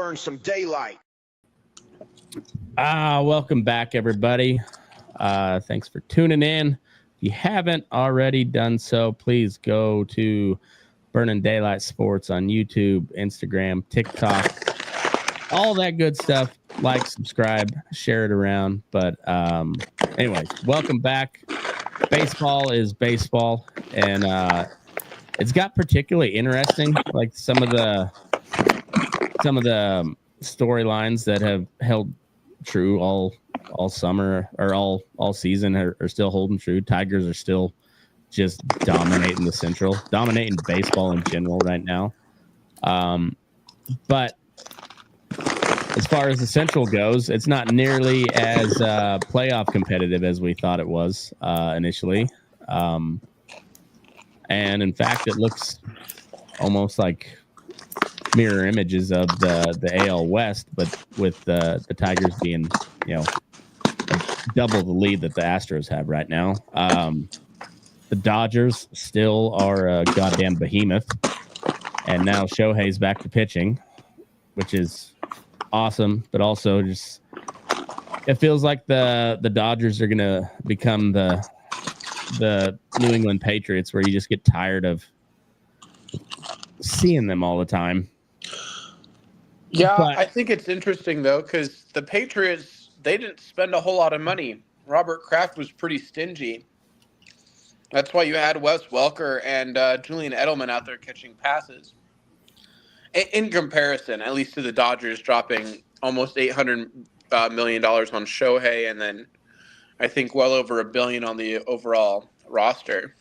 earn some daylight. Welcome back, everybody. Thanks for tuning in. If you haven't already done so, please go to Burning Daylight Sports on YouTube, Instagram, TikTok, all that good stuff. Like, subscribe, share it around. But anyways, welcome back. Baseball is baseball, and it's got particularly interesting, like some of the storylines that have held true all summer or all season are still holding true. Tigers are still just dominating the Central, dominating baseball in general right now. But as far as the Central goes, it's not nearly as playoff competitive as we thought it was initially. And in fact, it looks almost like mirror images of the AL West, but with the Tigers being, double the lead that the Astros have right now. The Dodgers still are a goddamn behemoth, and now Shohei's back to pitching, which is awesome, but also just it feels like the Dodgers are gonna become the New England Patriots, where you just get tired of seeing them all the time. Yeah, I think it's interesting, though, because the Patriots, they didn't spend a whole lot of money. Robert Kraft was pretty stingy. That's why you had Wes Welker and Julian Edelman out there catching passes. In comparison, at least to the Dodgers dropping almost $800 million on Shohei, and then I think well over $1 billion on the overall roster.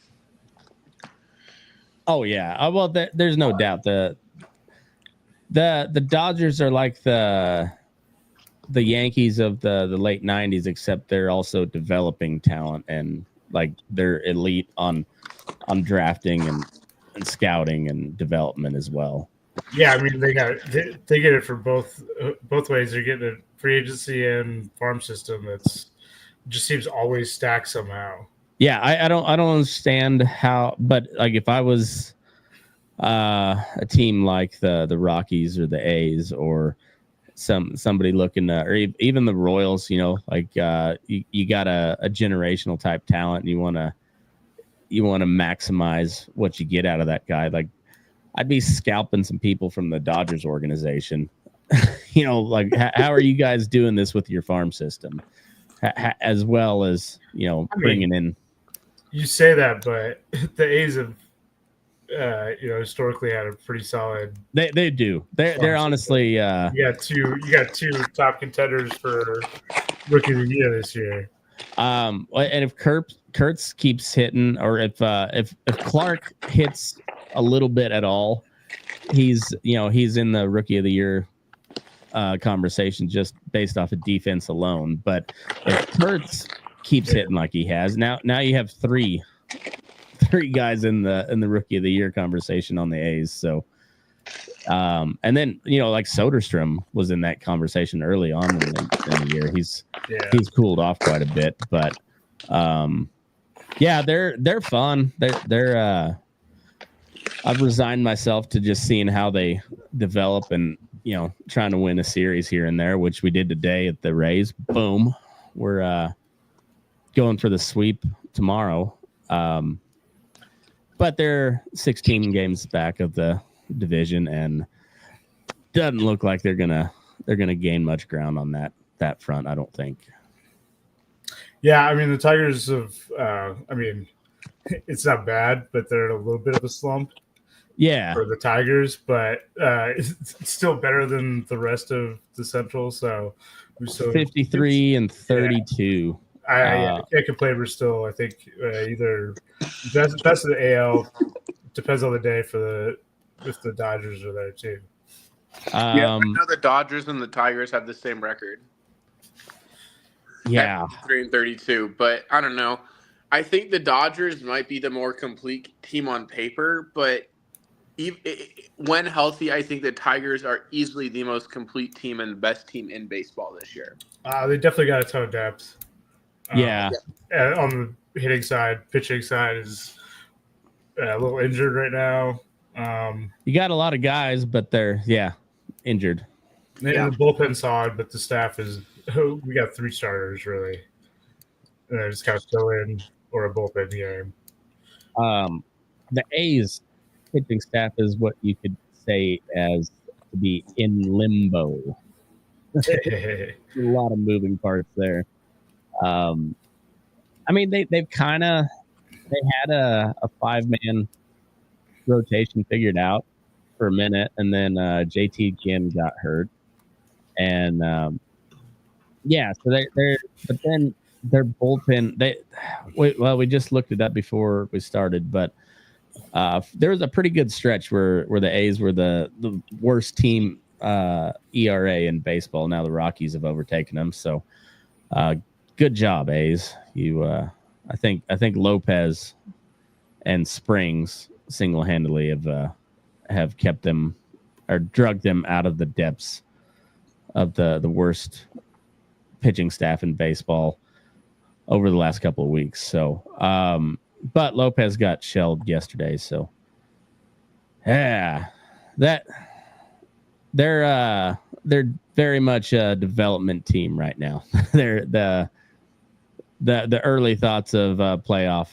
Oh, yeah. Well, there's no doubt the Dodgers are like the Yankees of the late 90s, except they're also developing talent, and like they're elite on drafting and scouting and development as well. Yeah, I mean they get it for both ways. They're getting a free agency and farm system that's just seems always stacked somehow. Yeah, I don't understand how, but like if I was a team like the Rockies or the A's or somebody looking or even the Royals, you got a generational type talent, and you want to maximize what you get out of that guy. Like I'd be scalping some people from the Dodgers organization. Like how are you guys doing this with your farm system, as well as bringing in. You say that, but the A's have historically had a pretty solid. They do. They're honestly. You got two top contenders for Rookie of the Year this year. And if Kurtz keeps hitting, or if Clark hits a little bit at all, he's in the Rookie of the Year conversation just based off of defense alone. But if Kurtz keeps hitting like he has, now you have three guys in the Rookie of the Year conversation on the A's. So and then like Soderstrom was in that conversation early on in the year. He's cooled off quite a bit, but they're fun. They're I've resigned myself to just seeing how they develop and trying to win a series here and there, which we did today at the Rays. Boom, we're going for the sweep tomorrow. But they're 16 games back of the division, and doesn't look like they're gonna gain much ground on that front, I don't think. Yeah, I mean the Tigers have. It's not bad, but they're in a little bit of a slump. Yeah, for the Tigers, but it's still better than the rest of the Central. So we're still 53 and 32. I can't complain. We're still, I think, either best of the AL. Depends on the day if the Dodgers are there too. I know the Dodgers and the Tigers have the same record. Yeah, 3 and 32. But I don't know. I think the Dodgers might be the more complete team on paper, but when healthy, I think the Tigers are easily the most complete team and the best team in baseball this year. They definitely got a ton of depth. Yeah. On the hitting side, pitching side is a little injured right now. You got a lot of guys, but they're injured. And the bullpen's solid, but the staff is we got 3 starters really. And I just got to fill in or a bullpen game. The A's pitching staff is what you could say as to be in limbo. A lot of moving parts there. I mean, they had a 5-man rotation figured out for a minute, and then JT Kim got hurt, and so but then their bullpen we just looked it up before we started, but there was a pretty good stretch where the A's were the worst team ERA in baseball. Now the Rockies have overtaken them, so good job, A's. You I think Lopez and Springs single-handedly have kept them or drugged them out of the depths of the worst pitching staff in baseball over the last couple of weeks. So but Lopez got shelled yesterday, so they're very much a development team right now. They're the early thoughts of playoff.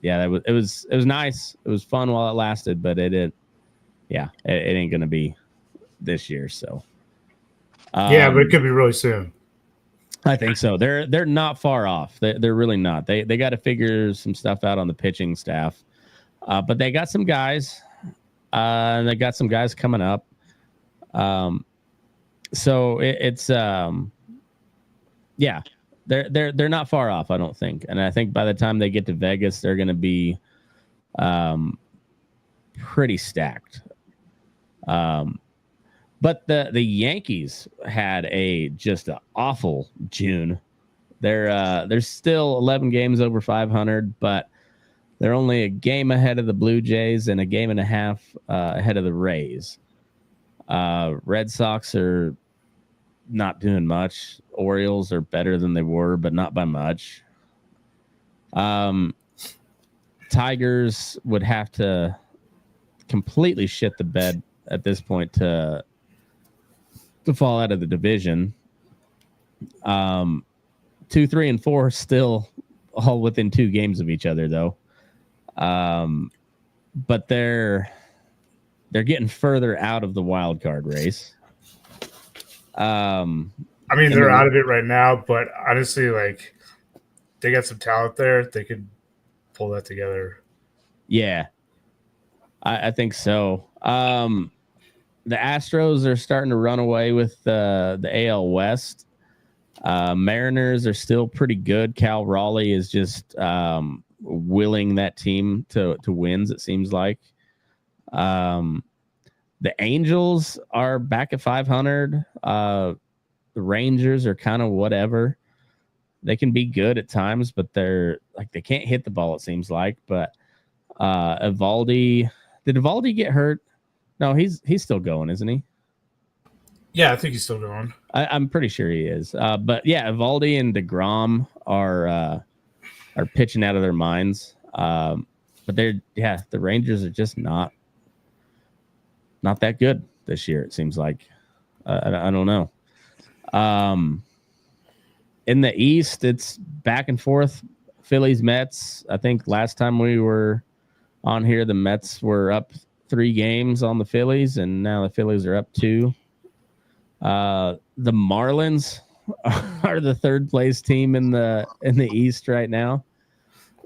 Yeah, it was nice. It was fun while it lasted, but it ain't gonna be this year. So but it could be really soon. I think so. They're not far off. They're really not. They got to figure some stuff out on the pitching staff, but they got some guys. They got some guys coming up. So it's they're not far off, I don't think. And I think by the time they get to Vegas, they're going to be pretty stacked. But the Yankees had just an awful June. They're still 11 games over 500, but they're only a game ahead of the Blue Jays and a game and a half ahead of the Rays. Red Sox are not doing much. Orioles are better than they were, but not by much. Tigers would have to completely shit the bed at this point to fall out of the division. 2, 3, and 4 still all within 2 games of each other, though. But they're getting further out of the wild card race. I mean, they're out of it right now, but honestly, like, they got some talent there. They could pull that together. Yeah, I think so. The Astros are starting to run away with the AL West. Mariners are still pretty good. Cal Raleigh is just willing that team to wins, it seems like. The Angels are back at 500. The Rangers are kind of whatever. They can be good at times, but they can't hit the ball, it seems like. But Evaldi, did Evaldi get hurt? No, he's still going, isn't he? Yeah, I think he's still going. I'm pretty sure he is. But yeah, Evaldi and DeGrom are pitching out of their minds. But the Rangers are just not that good this year, it seems like. I don't know. In the East, it's back and forth. Phillies, Mets. I think last time we were on here, the Mets were up 3 games on the Phillies, and now the Phillies are up 2. The Marlins are the 3rd place team in the East right now.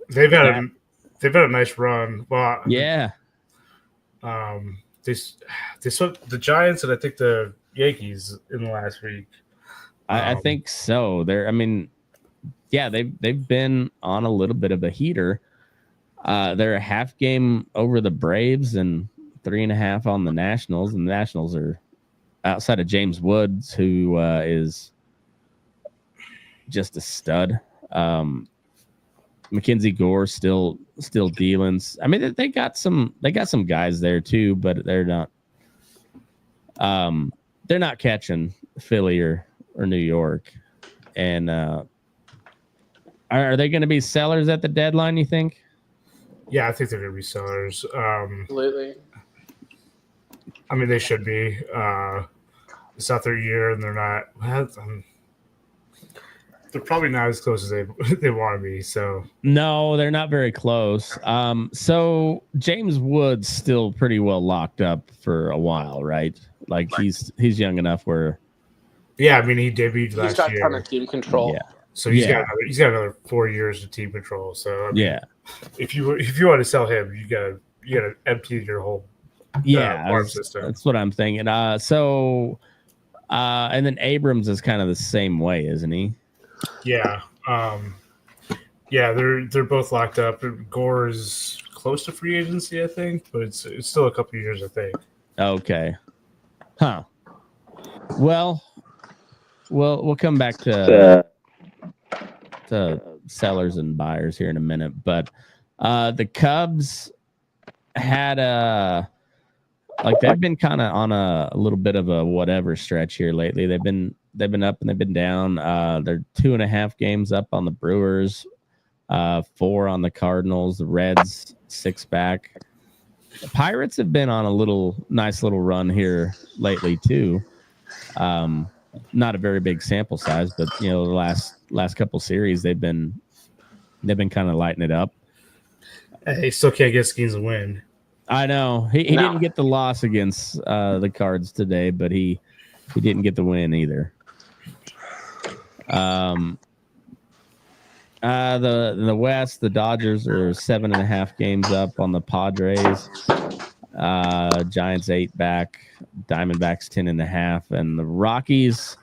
They've had a nice run. Well, yeah. They swept the Giants and I think the Yankees in the last week. I think so. They've been on a little bit of a heater. They're a half game over the Braves and 3.5 on the Nationals, and the Nationals are outside of James Woods, who is just a stud. Mackenzie Gore still dealing. I mean, they got some guys there too, but they're not catching Philly or New York. And are they going to be sellers at the deadline, you think? Yeah, I think they're going to be sellers. Absolutely. I mean, they should be. it's not their year, and they're not. Well, they're probably not as close as they want to be. So no, they're not very close. So James Wood's still pretty well locked up for a while, right? Like he's young enough where. Yeah, I mean he debuted last year. He's got a ton of team control. Yeah. So he's got another 4 years of team control. So I mean, yeah, if you want to sell him, you gotta empty your whole farm system. That's what I'm thinking. And then Abrams is kind of the same way, isn't he? Yeah. They're both locked up. Gore is close to free agency, I think, but it's still a couple of years, I think. Okay. Huh. Well, we'll come back to sellers and buyers here in a minute, but the Cubs had they've been kind of on a little bit of a whatever stretch here lately. They've been up and they've been down. They're 2.5 games up on the Brewers, 4 on the Cardinals, the Reds 6 back. The Pirates have been on a nice little run here lately too. Not a very big sample size, but the last couple series they've been kind of lighting it up. They still can't get Skeens a win. I know he didn't get the loss against the Cards today, but he didn't get the win either. The West, the Dodgers are 7.5 games up on the Padres. Giants 8 back, Diamondbacks 10.5, and the Rockies,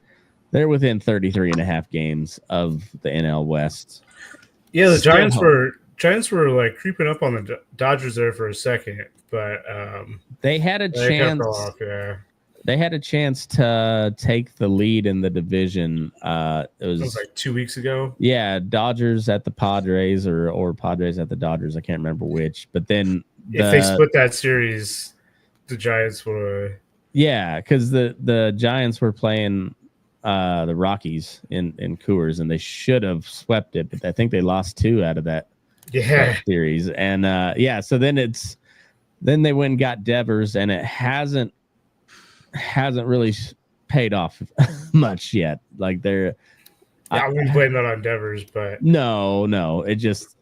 they're within 33.5 games of the NL West. Yeah, the Giants were like creeping up on the Dodgers there for a second, but they had a chance. They had a chance to take the lead in the division. It was like 2 weeks ago. Yeah, Dodgers at the Padres or Padres at the Dodgers. I can't remember which. But then if they split that series, the Giants would. Yeah, because the Giants were playing the Rockies in Coors, and they should have swept it, but I think they lost 2 out of that series. And so then they went and got Devers, and it hasn't really paid off much yet. Like I wouldn't blame that on Devers, but no, it just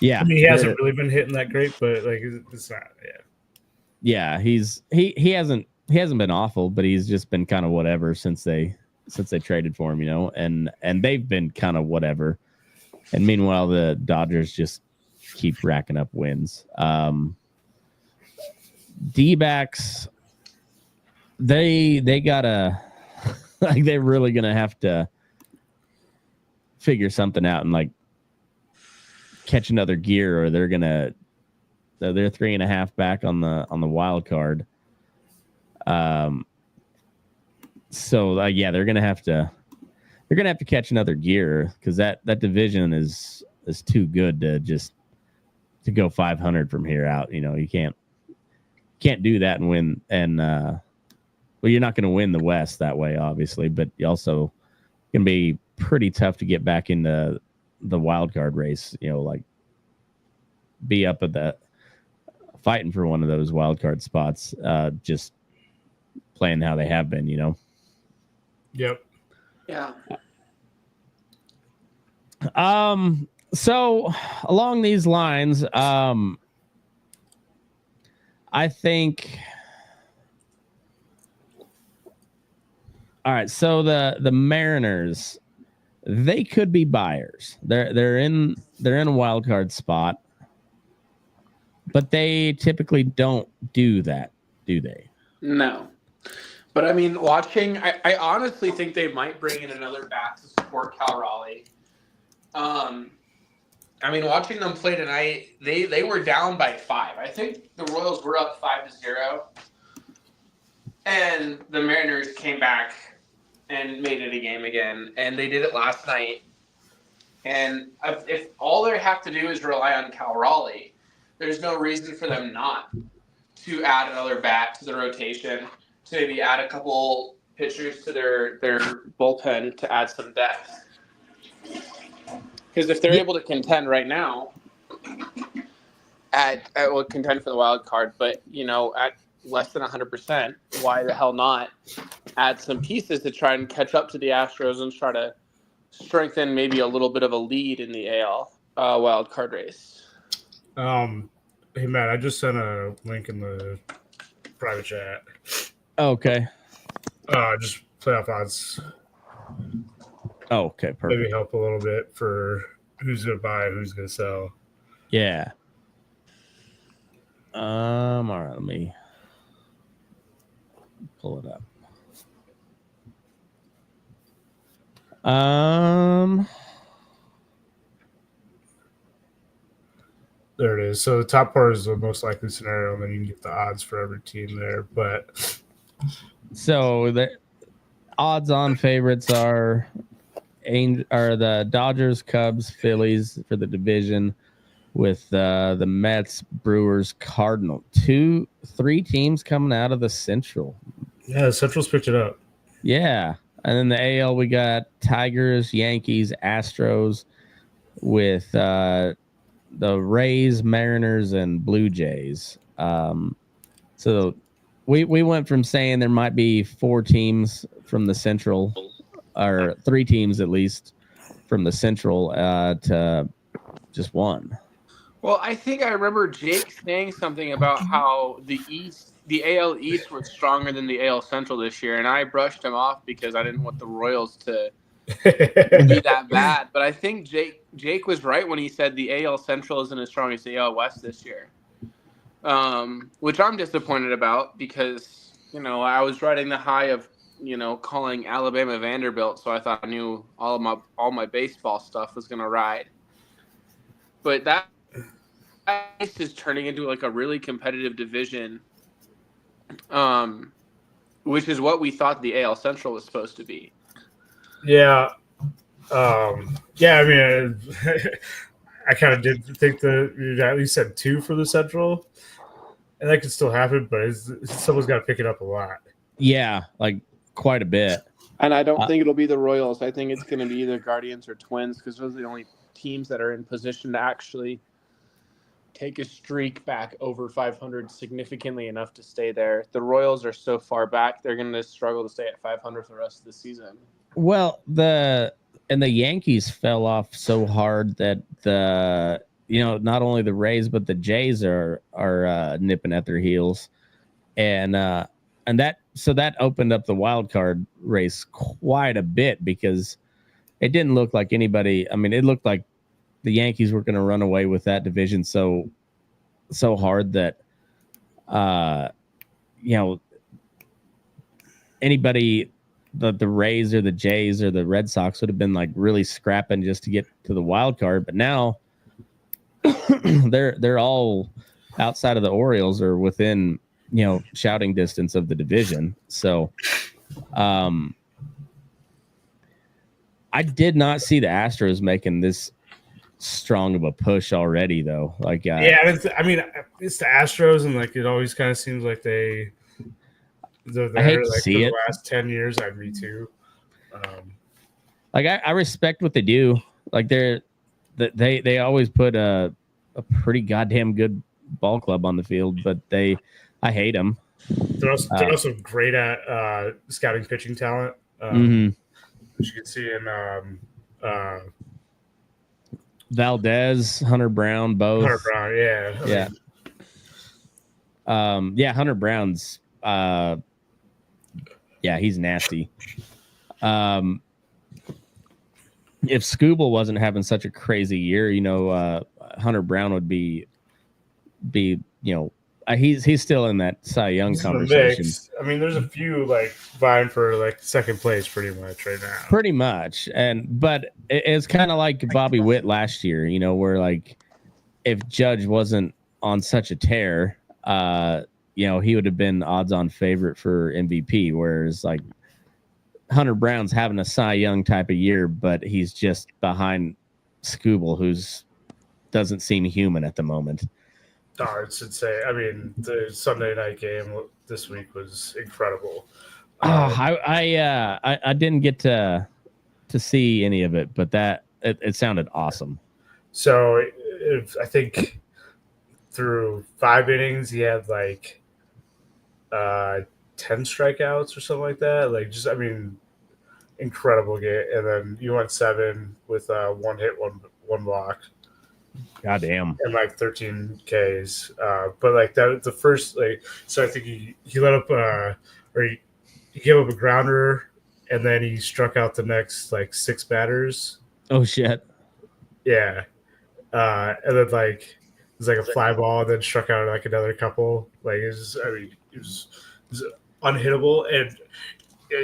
I mean, he hasn't really been hitting that great, but like it's not. Yeah, he hasn't been awful, but he's just been kind of whatever since they traded for him, and they've been kind of whatever. And meanwhile, the Dodgers just keep racking up wins. D-backs, they gotta they're really gonna have to figure something out and like catch another gear, or they're 3.5 back on the wild card. So they're gonna have to catch another gear, because that division is too good to go 500 from here out. You can't do that and win. And you're not going to win the West that way, obviously, but you also can be pretty tough to get back into the wild card race. Like be up at that, fighting for one of those wild card spots. Just playing how they have been. Yep. Yeah. So along these lines, I think. All right, so the Mariners, they could be buyers. They're in a wild card spot, but they typically don't do that, do they? No. But I mean, I honestly think they might bring in another bat to support Cal Raleigh. I mean, watching them play tonight, they were down by 5. I think the Royals were up 5-0, and the Mariners came back and made it a game again, and they did it last night. And if all they have to do is rely on Cal Raleigh, there's no reason for them not to add another bat to the rotation, to maybe add a couple pitchers to their bullpen to add some depth. Because if they're able to contend right now, contend for the wild card, but at less than 100%, why the hell not add some pieces to try and catch up to the Astros and try to strengthen maybe a little bit of a lead in the AL wild card race. Hey Matt, I just sent a link in the private chat. Okay. Just playoff odds. Oh, okay, perfect. Maybe help a little bit for who's gonna buy, who's gonna sell. Yeah. All right, let me pull it up. There it is. So the top part is the most likely scenario, and then you can get the odds for every team there. But so the odds-on favorites are the Dodgers, Cubs, Phillies for the division, with the Mets, Brewers, Cardinal. 3 teams coming out of the Central. Yeah, the Central's picked it up. Yeah. And then the AL, we got Tigers, Yankees, Astros, with the Rays, Mariners, and Blue Jays. So we went from saying there might be 4 teams from the Central, or 3 teams at least from the Central, to just 1. Well, I think I remember Jake saying something about how the AL East was stronger than the AL Central this year, and I brushed him off because I didn't want the Royals to be that bad. But I think Jake was right when he said the AL Central isn't as strong as the AL West this year, which I'm disappointed about because, I was riding the high of, calling Alabama Vanderbilt, so I thought I knew all my baseball stuff was going to ride. But that is turning into like a really competitive division, which is what we thought the AL Central was supposed to be. Yeah. I mean, I kind of did think that you at least said 2 for the Central, and that could still happen, but someone's got to pick it up a lot. Yeah, like quite a bit. And I don't think it'll be the Royals. I think it's going to be either Guardians or Twins, because those are the only teams that are in position to actually take a streak back over 500 significantly enough to stay there. The Royals are so far back, they're going to struggle to stay at 500 for the rest of the season. Well, the Yankees fell off so hard that not only the Rays but the Jays are nipping at their heels, and that opened up the wild card race quite a bit, because it didn't look like anybody. I mean, it looked like the Yankees were going to run away with that division so hard that anybody, the Rays or the Jays or the Red Sox would have been like really scrapping just to get to the wild card. But now they're all outside of the Orioles or within shouting distance of the division. So I did not see the Astros making this strong of a push already, though. Like, it's the Astros, and like it always kind of seems like they're there. I hate to like see for it. The last 10 years, me too. I respect what they do. Like they always put a pretty goddamn good ball club on the field, but I hate them. They're also great at scouting pitching talent. Which you can see in Valdez, Hunter Brown, both. Hunter Brown, yeah. Hunter Brown's he's nasty. If Skubal wasn't having such a crazy year, Hunter Brown would be he's still in that Cy Young conversation. I mean, there's a few like vying for like second place pretty much right now. Pretty much, but it's kind of like Bobby Witt last year, where like if Judge wasn't on such a tear, he would have been odds-on favorite for MVP. Whereas like Hunter Brown's having a Cy Young type of year, but he's just behind Skubal, who's doesn't seem human at the moment. Oh, it's insane. I mean, the Sunday night game this week was incredible. I didn't get to see any of it, but it sounded awesome. So I think through 5 innings, he had like 10 strikeouts or something like that. Like, just, I mean, incredible game. And then you went 7 with 1 hit, one block. Goddamn. And like 13 Ks. But like that, the first, like, so I think he let up, or he gave up a grounder, and then he struck out the next like 6 batters. Oh shit. Yeah. And then like it was like a fly ball, and then struck out like another couple. Like it was unhittable, and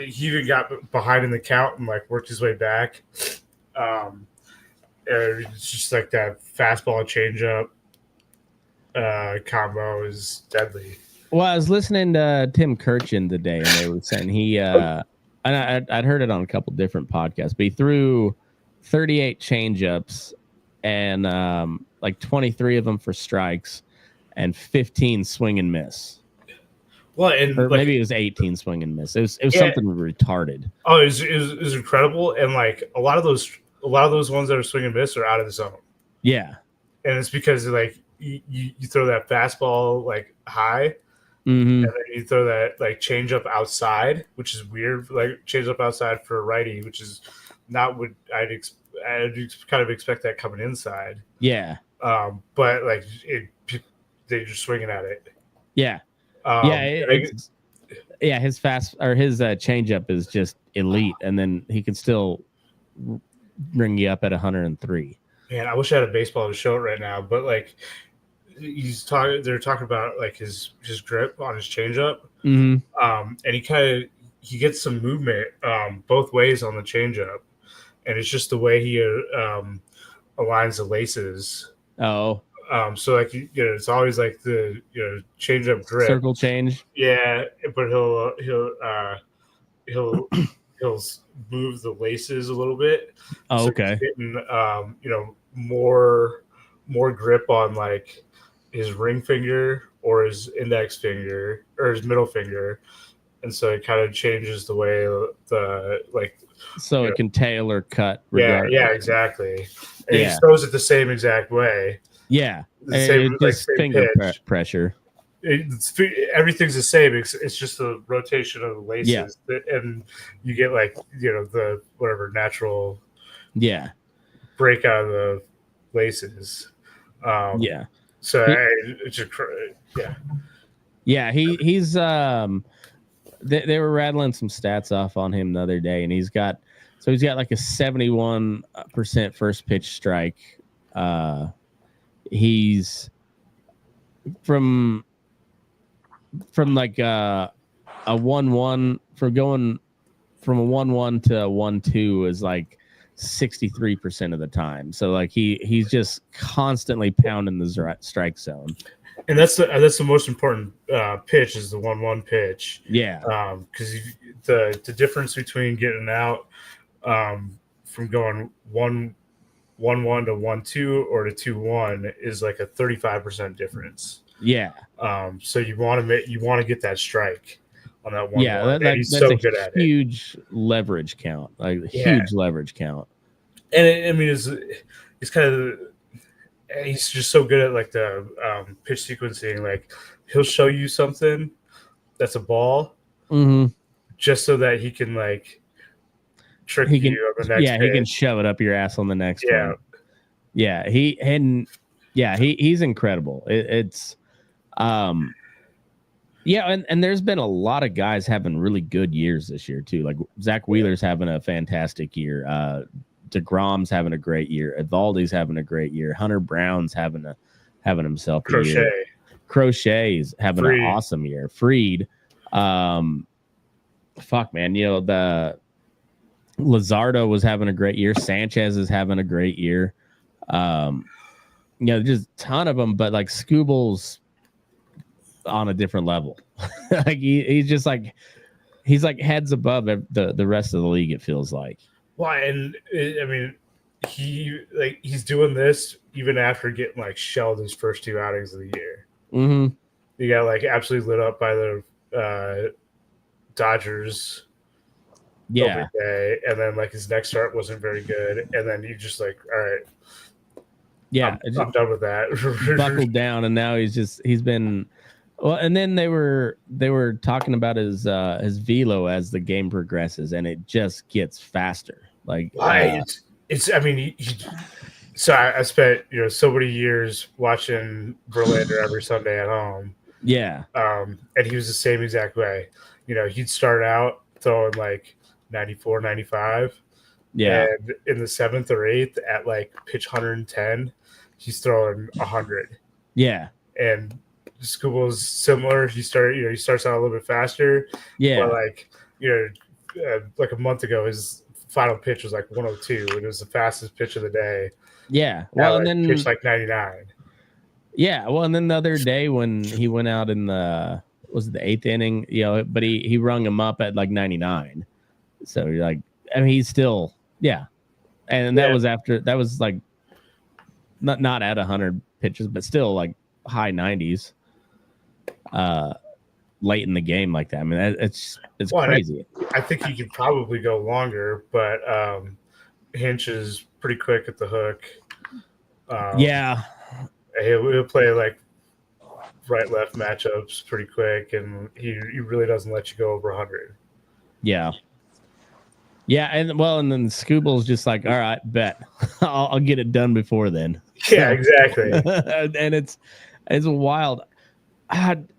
he even got behind in the count and like worked his way back. And it's just like that fastball and changeup combo is deadly. Well, I was listening to Tim Kirchin today, and they were saying he and I'd heard it on a couple different podcasts, but he threw 38 changeups and like 23 of them for strikes and 15 swing and miss. Well, and or like, maybe it was 18 swing and miss. It was something retarded. Oh, it was incredible, and like a lot of those ones that are swing and miss are out of the zone. Yeah, and it's because like you throw that fastball like high, mm-hmm. and then you throw that like change up outside, which is weird. Like change up outside for a righty, which is not what I'd kind of expect that coming inside. Yeah. But like they're just swinging at it. Yeah. His changeup is just elite, and then he can still bring you up at 103. Man, I wish I had a baseball to show it right now, but like they're talking about like his grip on his changeup, mm-hmm. And he gets some movement both ways on the changeup, and it's just the way he aligns the laces. Oh. So like it's always like the change up grip, circle change. Yeah, but he'll move the laces a little bit. Oh, so okay. Getting more grip on like his ring finger or his index finger or his middle finger, and so it kind of changes the way the like. So it can tailor cut. Yeah, exactly. And he throws it the same exact way. Yeah, same, just like, finger pressure. Everything's the same. It's just the rotation of the laces, and you get like the whatever natural break out of the laces. So it's just he's they were rattling some stats off on him the other day, and he's got like a 71% first pitch strike. He's from like a 1-1 for going from a 1-1 to a 1-2 is like 63% of the time. So like he's just constantly pounding the strike zone. And that's the most important pitch is the 1-1 pitch. Yeah. Because the difference between getting out from going 1-1 to 1-2 or to 2-1 is like a 35% difference. Yeah. So you want to get that strike on that 1-1. Yeah, he's that's so a good at it. Huge leverage count. Like huge leverage count. And it's kind of he's just so good at like the pitch sequencing. Like he'll show you something that's a ball, just so that he can like trick you on the next. Yeah, pitch. He can shove it up your ass on the next one. Yeah, he's incredible. It's and there's been a lot of guys having really good years this year too. Like Zach Wheeler's having a fantastic year. DeGrom's having a great year. Evaldi's having a great year. Hunter Brown's having himself a year. Crochet's having an awesome year. Freed, fuck man, the Luzardo was having a great year. Sanchez is having a great year. Just a ton of them, but like Scooble's on a different level. Like he's just like he's like heads above the rest of the league. It feels like. Why? And I mean, he's doing this even after getting like shelled his first 2 outings of the year. Mm-hmm. He got like absolutely lit up by the Dodgers. Yeah. Day, and then like his next start wasn't very good, and then he just like, all right. Yeah, I'm done with that. Buckled down, and now he's been Well, and then they were talking about his velo as the game progresses, and it just gets faster. Like it's I mean, so I spent so many years watching Verlander every Sunday at home. Yeah. And he was the same exact way. He'd start out throwing like 94, 95. Yeah. And in the 7th or 8th at like pitch 110, he's throwing 100. Yeah. And Skubal's similar. He starts out a little bit faster. Yeah. But like a month ago, his final pitch was like 102, and it was the fastest pitch of the day. Yeah. Well, and then pitched like 99. Yeah. Well, and then the other day when he went out in the 8th inning, but he rung him up at like 99. So you're like, I mean, he's still, yeah. And that was like not at 100 pitches, but still like high 90s. Late in the game like that. I mean, it's crazy. I think he could probably go longer, but Hinch is pretty quick at the hook. Yeah. He'll play like right-left matchups pretty quick, and he really doesn't let you go over 100. Yeah. Yeah, and then Skubal's just like, all right, bet. I'll get it done before then. Yeah, exactly. And it's wild.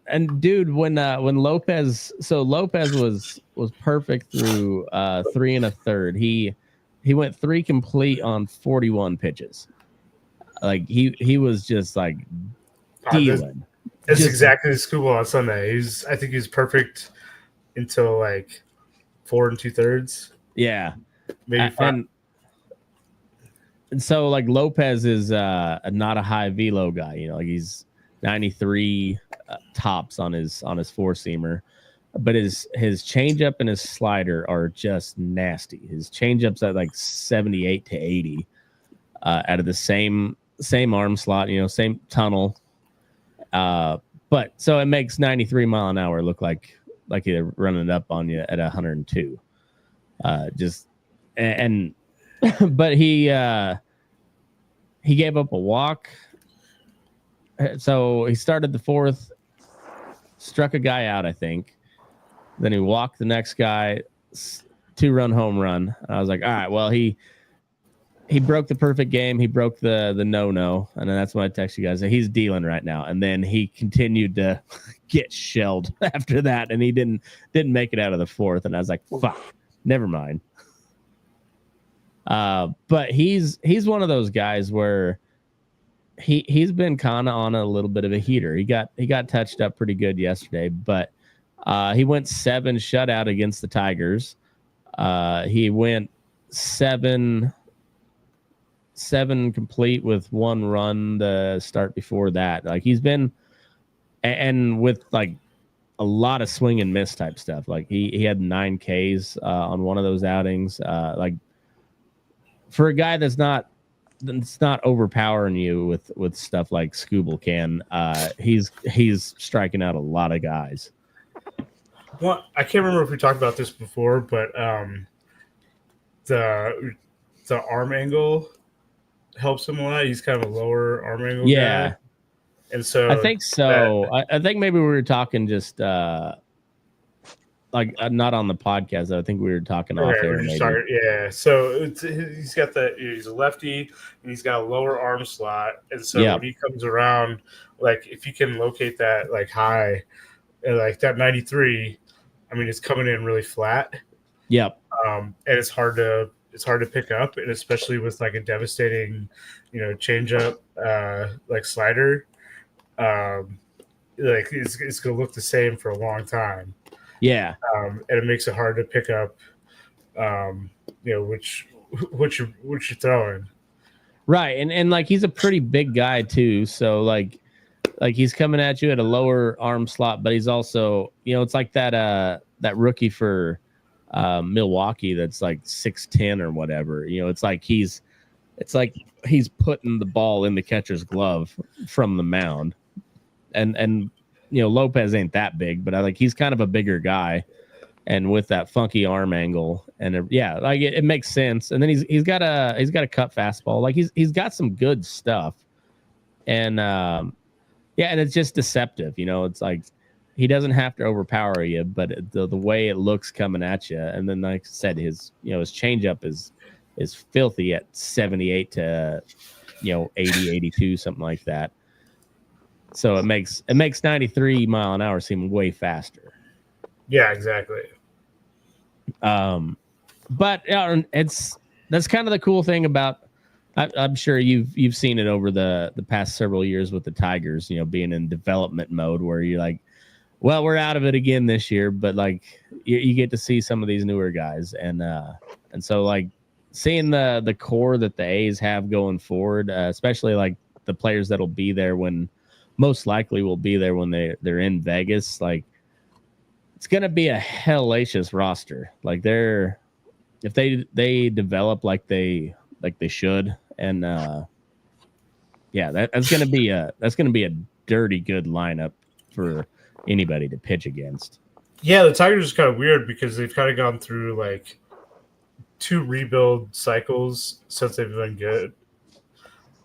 And dude, when Lopez was perfect through 3 1/3. He went 3 complete on 41 pitches. Like he was just like dealing. That's exactly the Skubal on Sunday. I think he's perfect until like 4 2/3. Yeah, maybe 5. And so like Lopez is not a high velo guy. Like he's 93 tops on his 4-seamer, but his changeup and his slider are just nasty. His changeup's at like 78 to 80 out of the same arm slot, same tunnel. But so it makes 93 mile an hour look like they're running up on you at 102. But he gave up a walk. So he started the 4th, struck a guy out, I think. Then he walked the next guy, 2-run home run. I was like, all right, well, he broke the perfect game. He broke the no-no. And then that's when I text you guys. He's dealing right now. And then he continued to get shelled after that. And he didn't make it out of the 4th. And I was like, fuck, never mind. But he's one of those guys where he's been kind of on a little bit of a heater. He got touched up pretty good yesterday, but he went 7 shutout against the Tigers. He went 7 complete with 1 run the start before that. Like he's been, and with like a lot of swing and miss type stuff. Like he had 9 Ks on one of those outings. Like for a guy that's not overpowering you with stuff like Skubal can, he's striking out a lot of guys. Well, I can't remember if we talked about this before, but the arm angle helps him a lot. He's kind of a lower arm angle guy. And so I think so. I think maybe we were talking just like not on the podcast. I think we were talking off air. Yeah. So he's got he's a lefty and he's got a lower arm slot. And so when he comes around, like if you can locate that like high, like that 93, I mean, it's coming in really flat. Yep. And it's hard to pick up, and especially with like a devastating, changeup, like slider, like it's gonna look the same for a long time. Yeah. And it makes it hard to pick up, which you're throwing. Right. And like he's a pretty big guy too. So like he's coming at you at a lower arm slot, but he's also, it's like that rookie for Milwaukee that's like 6'10" or whatever. It's like he's putting the ball in the catcher's glove from the mound. And Lopez ain't that big, but he's kind of a bigger guy, and with that funky arm angle, and it makes sense. And then he's got a cut fastball. Like he's got some good stuff, and Yeah, and it's just deceptive. It's like he doesn't have to overpower you, but the way it looks coming at you, and then like I said, his changeup is filthy at 78 to 80, 82, something like that. So it makes 93 mile an hour seem way faster. Yeah, exactly. But that's kind of the cool thing about. I'm sure you've seen it over the past several years with the Tigers, being in development mode where you're like, well, we're out of it again this year, but like you get to see some of these newer guys, and so like seeing the core that the A's have going forward, especially like the players that'll be there when most likely will be there when they're in Vegas, like it's gonna be a hellacious roster. Like if they develop like they should, and that's gonna be a dirty good lineup for anybody to pitch against. Yeah, the Tigers is kind of weird because they've kind of gone through like 2 rebuild cycles since they've been good.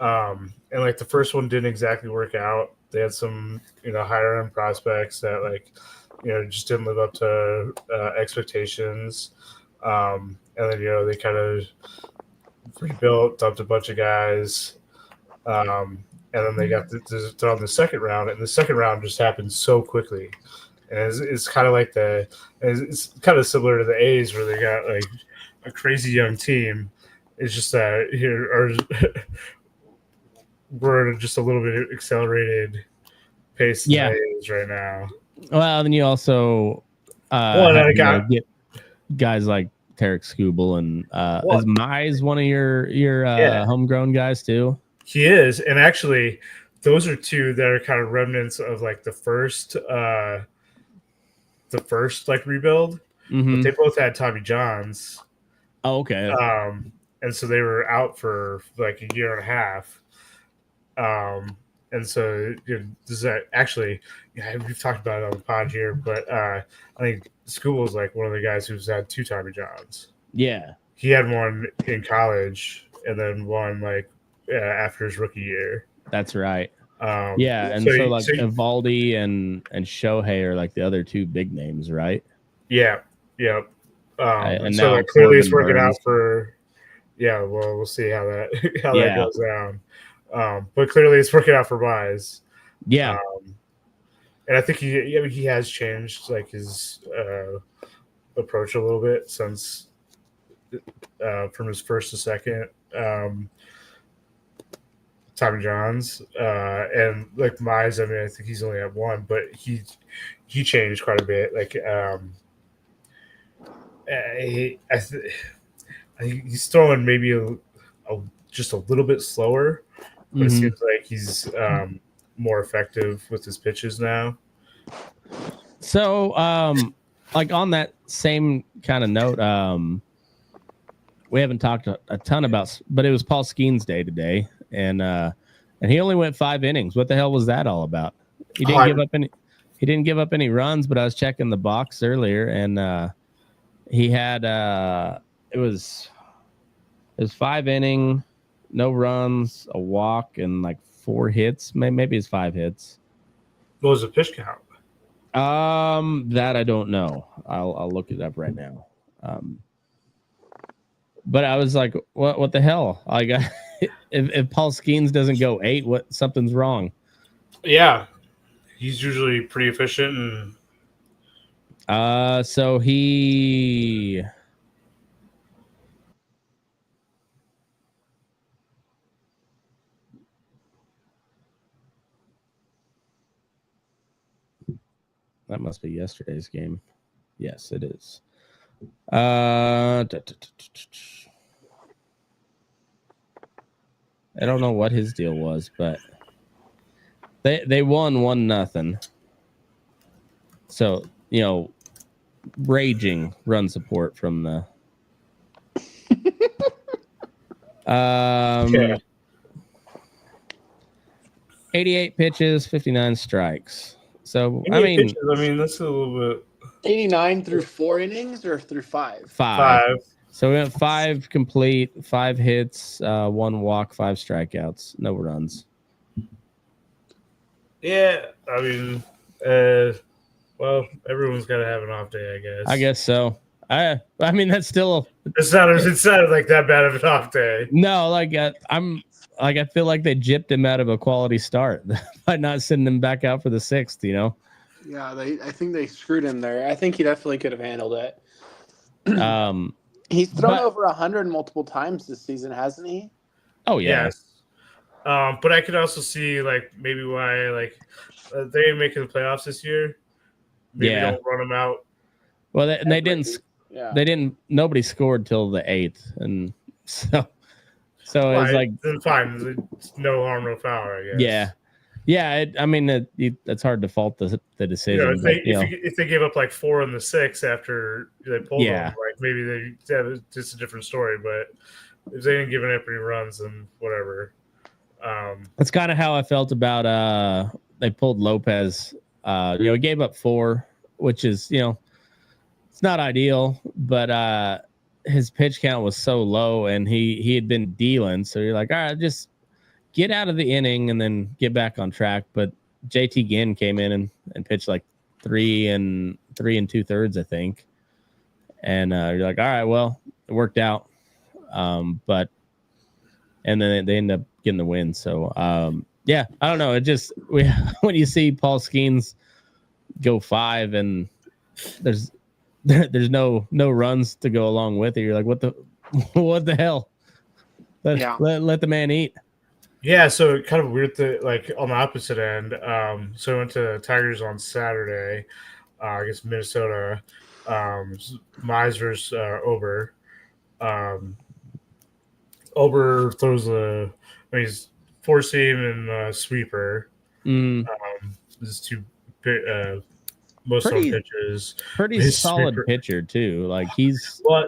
And like the first one didn't exactly work out. They had some higher end prospects that like just didn't live up to expectations. And then they kind of rebuilt, dumped a bunch of guys. And then they got on the second round, and the second round just happened so quickly. And it's kind of like it's kind of similar to the A's where they got like a crazy young team. It's just that we're at just a little bit accelerated pace than the A's right now. Well, then you also get guys like Tarek Skubal and is Mize one of your homegrown guys too? He is, and actually, those are 2 that are kind of remnants of like the first like rebuild. Mm-hmm. But they both had Tommy Johns. Oh, okay. And so they were out for like a year and a half. And so this is actually, we've talked about it on the pod here, but I think Skubal is like one of the guys who's had 2 Tommy Johns. Yeah, he had one in college, and then one like after his rookie year. That's right. And so Evaldi and Shohei are like the other 2 big names, right? Yeah, yeah. And so now like, clearly it's working Burns. out for. Yeah, well, we'll see how that goes down. But clearly it's working out for Mize. Yeah. And I think he has changed like his approach a little bit since from his first to second. Tommy Johns and like Mize, I mean, I think he's only at 1, but he changed quite a bit. Like I think he's throwing maybe just a little bit slower, but it seems like he's more effective with his pitches now. So like on that same kind of note, we haven't talked a ton about, but it was Paul Skeens' day today. And he only went 5 innings. What the hell was that all about? He didn't give up any runs, but I was checking the box earlier, and he had it was 5 inning, no runs, a walk, and like 4 hits. Maybe it's 5 hits. What was the pitch count? That I don't know. I'll look it up right now. But I was like, what the hell? I got if Paul Skeens doesn't go 8, something's wrong. Yeah, he's usually pretty efficient. And so he that must be yesterday's game. Yes, it is. I don't know what his deal was, but they won 1-0. So, raging run support from the 88 pitches, 59 strikes. So I mean, that's a little bit. 89 through 4 innings or through 5? 5. So we went 5 complete, 5 hits, 1 walk, 5 strikeouts, no runs. Yeah, I mean, well, everyone's got to have an off day, I guess. I guess so. I mean, that's still. It's not like that bad of an off day. No, like I feel like they gypped him out of a quality start by not sending him back out for the 6th. Yeah, I think they screwed him there. I think he definitely could have handled it. He's thrown over 100 multiple times this season, hasn't he? Oh yeah. Yes. But I could also see like maybe why like they ain't making the playoffs this year. Maybe don't run them out. Well, they didn't. Yeah. They didn't. Nobody scored till the 8th, and so it was like fine. No harm, no foul. I guess. Yeah. I mean, it's hard to fault the decision. If they gave up like 4 in the 6 after they pulled them, like maybe it's just a different story. But if they didn't give up any runs, then whatever. That's kind of how I felt about they pulled Lopez. He gave up 4, which is it's not ideal, but his pitch count was so low, and he had been dealing. So you're like, all right, just get out of the inning and then get back on track. But JT Ginn came in and pitched like 3 2/3, I think. And you're like, all right, well, it worked out. And then they end up getting the win. So I don't know. It just when you see Paul Skeens go 5 and there's no runs to go along with it, you're like, what the hell? Let the man eat. Yeah, so kind of weird that like on the opposite end. So I went to Tigers on Saturday. I guess Minnesota. Mize versus Ober. Ober throws he's 4-seam and sweeper. These 2 most on pitches. Pretty solid pitcher too. Like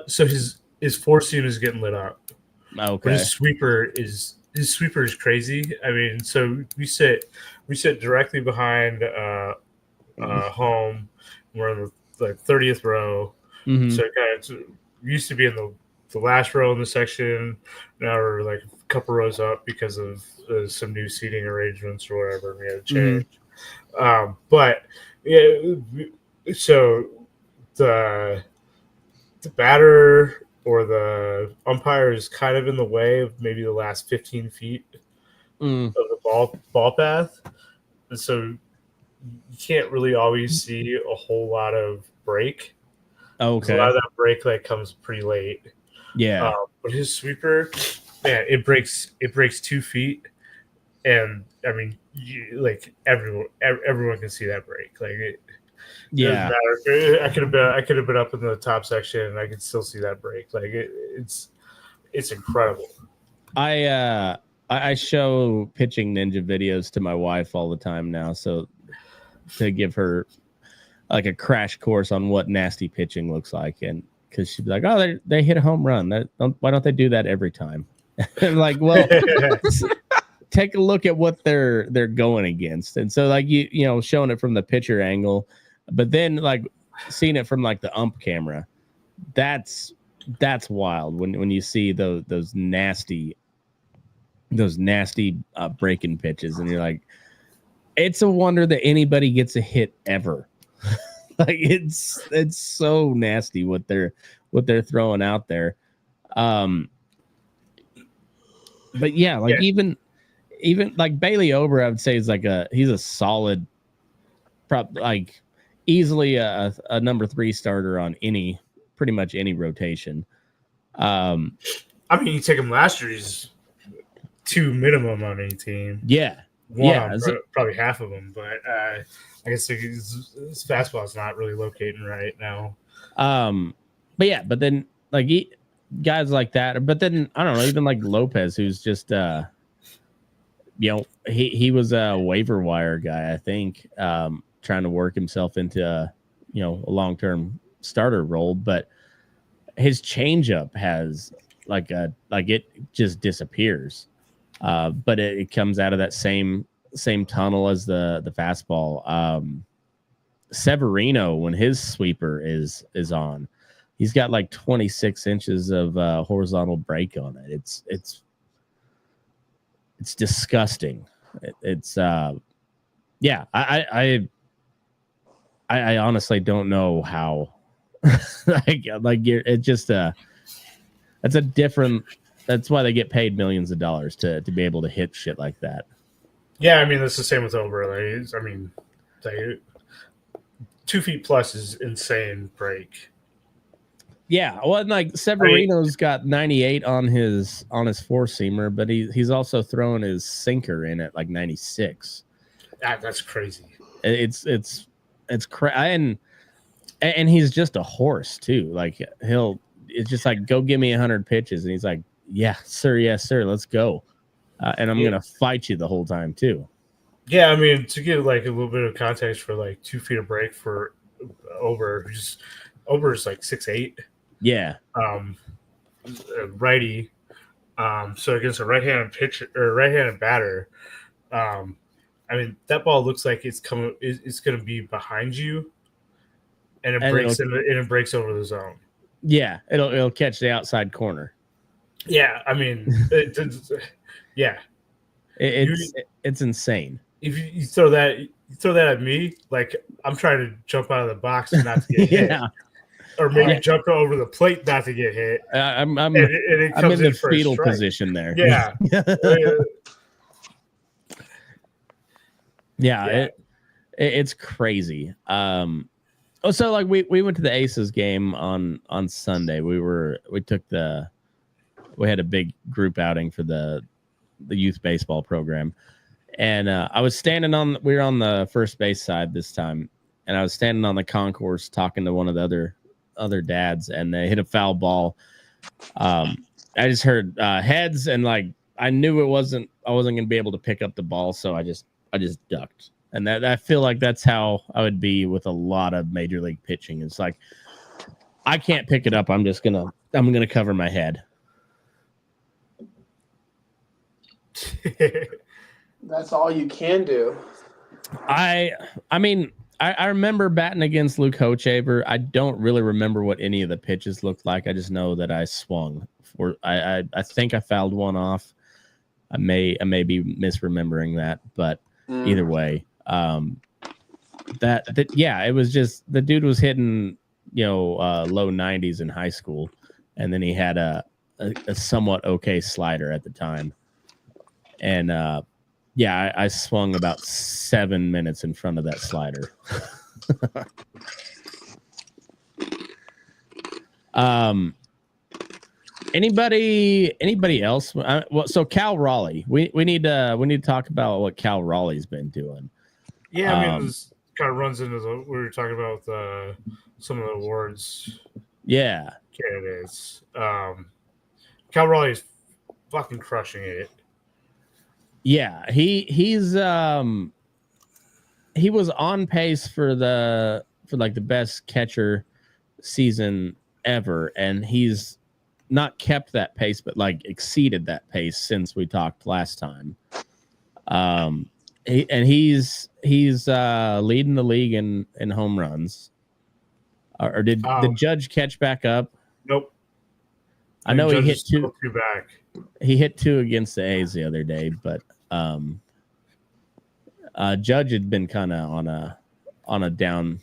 so his 4-seam is getting lit up. Okay. But his sweeper is crazy. I mean, so we sit directly behind home. We're in the 30th row. Mm-hmm. So we used to be in the last row in the section. Now we're like a couple rows up because of some new seating arrangements or whatever. We had to change. Mm-hmm. But yeah, so the batter or the umpire is kind of in the way of maybe the last 15 feet of the ball path. And so you can't really always see a whole lot of break. Okay. A lot of that break like comes pretty late. Yeah. But his sweeper, man, it breaks 2 feet. And I mean, everyone can see that break. Like it doesn't matter. I could have been up in the top section and I could still see that break. Like it's incredible. I show pitching ninja videos to my wife all the time now, so to give her like a crash course on what nasty pitching looks like, and because she'd be like, "Oh, they hit a home run. Why don't they do that every time?" I'm like, well. Take a look at what they're going against. And so like you showing it from the pitcher angle, but then like seeing it from like the ump camera, that's wild when you see those nasty breaking pitches, and you're like, it's a wonder that anybody gets a hit ever. Like it's so nasty what they're throwing out there. But yeah, like even like Bailey Ober, I would say is like he's a solid, like easily a number 3 starter on pretty much any rotation. I mean, you take him last year, he's 2 minimum on any team. Yeah. Probably half of them, but I guess his fastball is not really locating right now. But then like guys like that, but then I don't know, even like Lopez, who's just he was a waiver wire guy, I think, trying to work himself into a long-term starter role, but his changeup has like it just disappears. But it comes out of that same tunnel as the fastball. Severino, when his sweeper is on, he's got like 26 inches of horizontal break on it. It's disgusting. It's Yeah, I honestly don't know how. It's just that's a different. That's why they get paid millions of dollars to be able to hit shit like that. Yeah, I mean that's the same with Ober. I mean, 2 feet plus is insane break. Yeah, well, like Severino's got 98 on his four seamer, but he's also throwing his sinker in at like 96. That's crazy. It's and he's just a horse too. Like it's just like, go give me 100 pitches, and he's like, yes sir, let's go, and I'm gonna fight you the whole time too. Yeah, I mean, to give like a little bit of context for like 2 feet of break for Ober is like 6'8". Yeah, righty. So against a right-handed pitcher or right-handed batter, I mean that ball looks like it's coming. It's going to be behind you, and it breaks over the zone. Yeah, it'll catch the outside corner. Yeah, I mean, it's insane. If you throw that at me, like I'm trying to jump out of the box and not to get hit. Or maybe jump over the plate not to get hit. I'm in the fetal position there. Yeah. It's crazy. So like we went to the Aces game on Sunday. We had a big group outing for the youth baseball program. And we were on the first base side this time, and I was standing on the concourse talking to one of the other dads, and they hit a foul ball. I just heard heads, and like I knew I wasn't going to be able to pick up the ball, so I just ducked. And that I feel like that's how I would be with a lot of major league pitching. It's like I can't pick it up. I'm gonna cover my head. That's all you can do. I mean, I remember batting against Luke Hochevar. I don't really remember what any of the pitches looked like. I just know that I swung. I think I fouled one off. I may be misremembering that, but either way, it was just the dude was hitting low 90s in high school, and then he had a somewhat okay slider at the time, and I swung about 7 minutes in front of that slider. Anybody else? So Cal Raleigh, we need to talk about what Cal Raleigh's been doing. Yeah, I mean, this kind of runs into what we were talking about with some of the awards. Yeah, candidates. Cal Raleigh's fucking crushing it. Yeah, he was on pace for the best catcher season ever, and he's not kept that pace, but like exceeded that pace since we talked last time. He's leading the league in home runs. Or did Judge catch back up? Nope. I know he hit two back. He hit 2 against the A's the other day, but Judge had been kind of on a down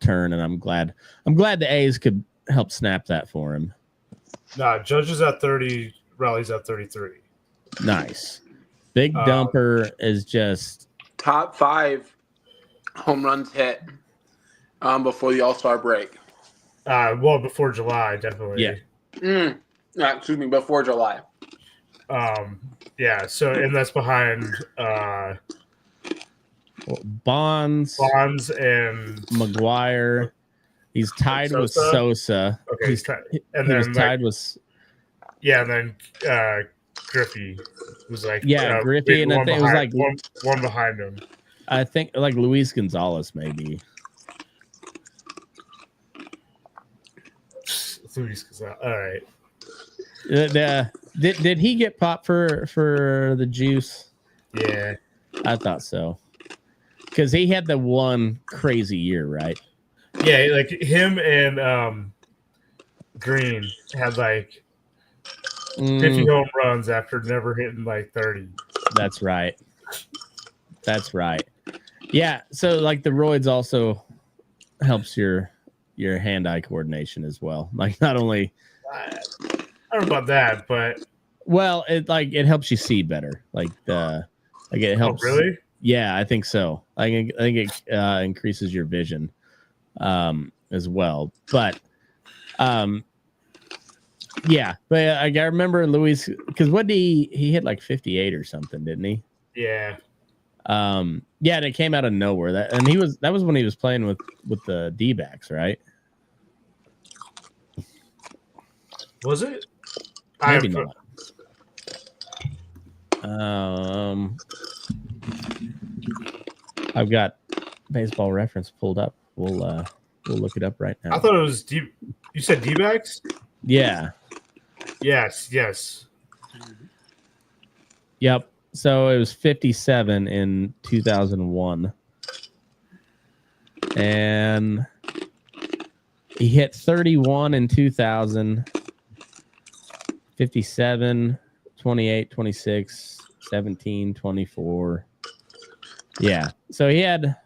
turn, and I'm glad the A's could help snap that for him. Nah, Judge is at 30, Raleigh's at 33. Nice. Big Dumper is just top 5 home runs hit before the All-Star break. Well, before July, definitely. Yeah. Excuse me, before July. Yeah, so and that's behind Bonds and McGuire. He's tied with Sosa. Okay, he's tied with. Yeah, and then Griffey was like Griffey, and I think it was like one behind him. I think like Luis Gonzalez maybe. Luis Gonzalez. All right. Did he get popped for the juice? Yeah, I thought so. Because he had the one crazy year, right? Yeah, like him and Green had like 50 home runs after never hitting like 30. That's right. Yeah, so like the roids also helps your hand-eye coordination as well. Like not only I don't know about that, but well, it helps you see better. Like it helps. Oh, really? Yeah, I think so. I think it increases your vision as well. But yeah, but I remember Luis because what did he hit like 58 or something, didn't he? Yeah. Yeah, and it came out of nowhere. That was when he was playing with the D-backs, right? Was it? Maybe not. I've got Baseball Reference pulled up. We'll look it up right now. I thought it was D. You said D-backs? Yeah. Yes. Yep. So it was 57 in 2001. And he hit 31 in 2000, 57, 28, 26, 17, 24. Yeah. So he had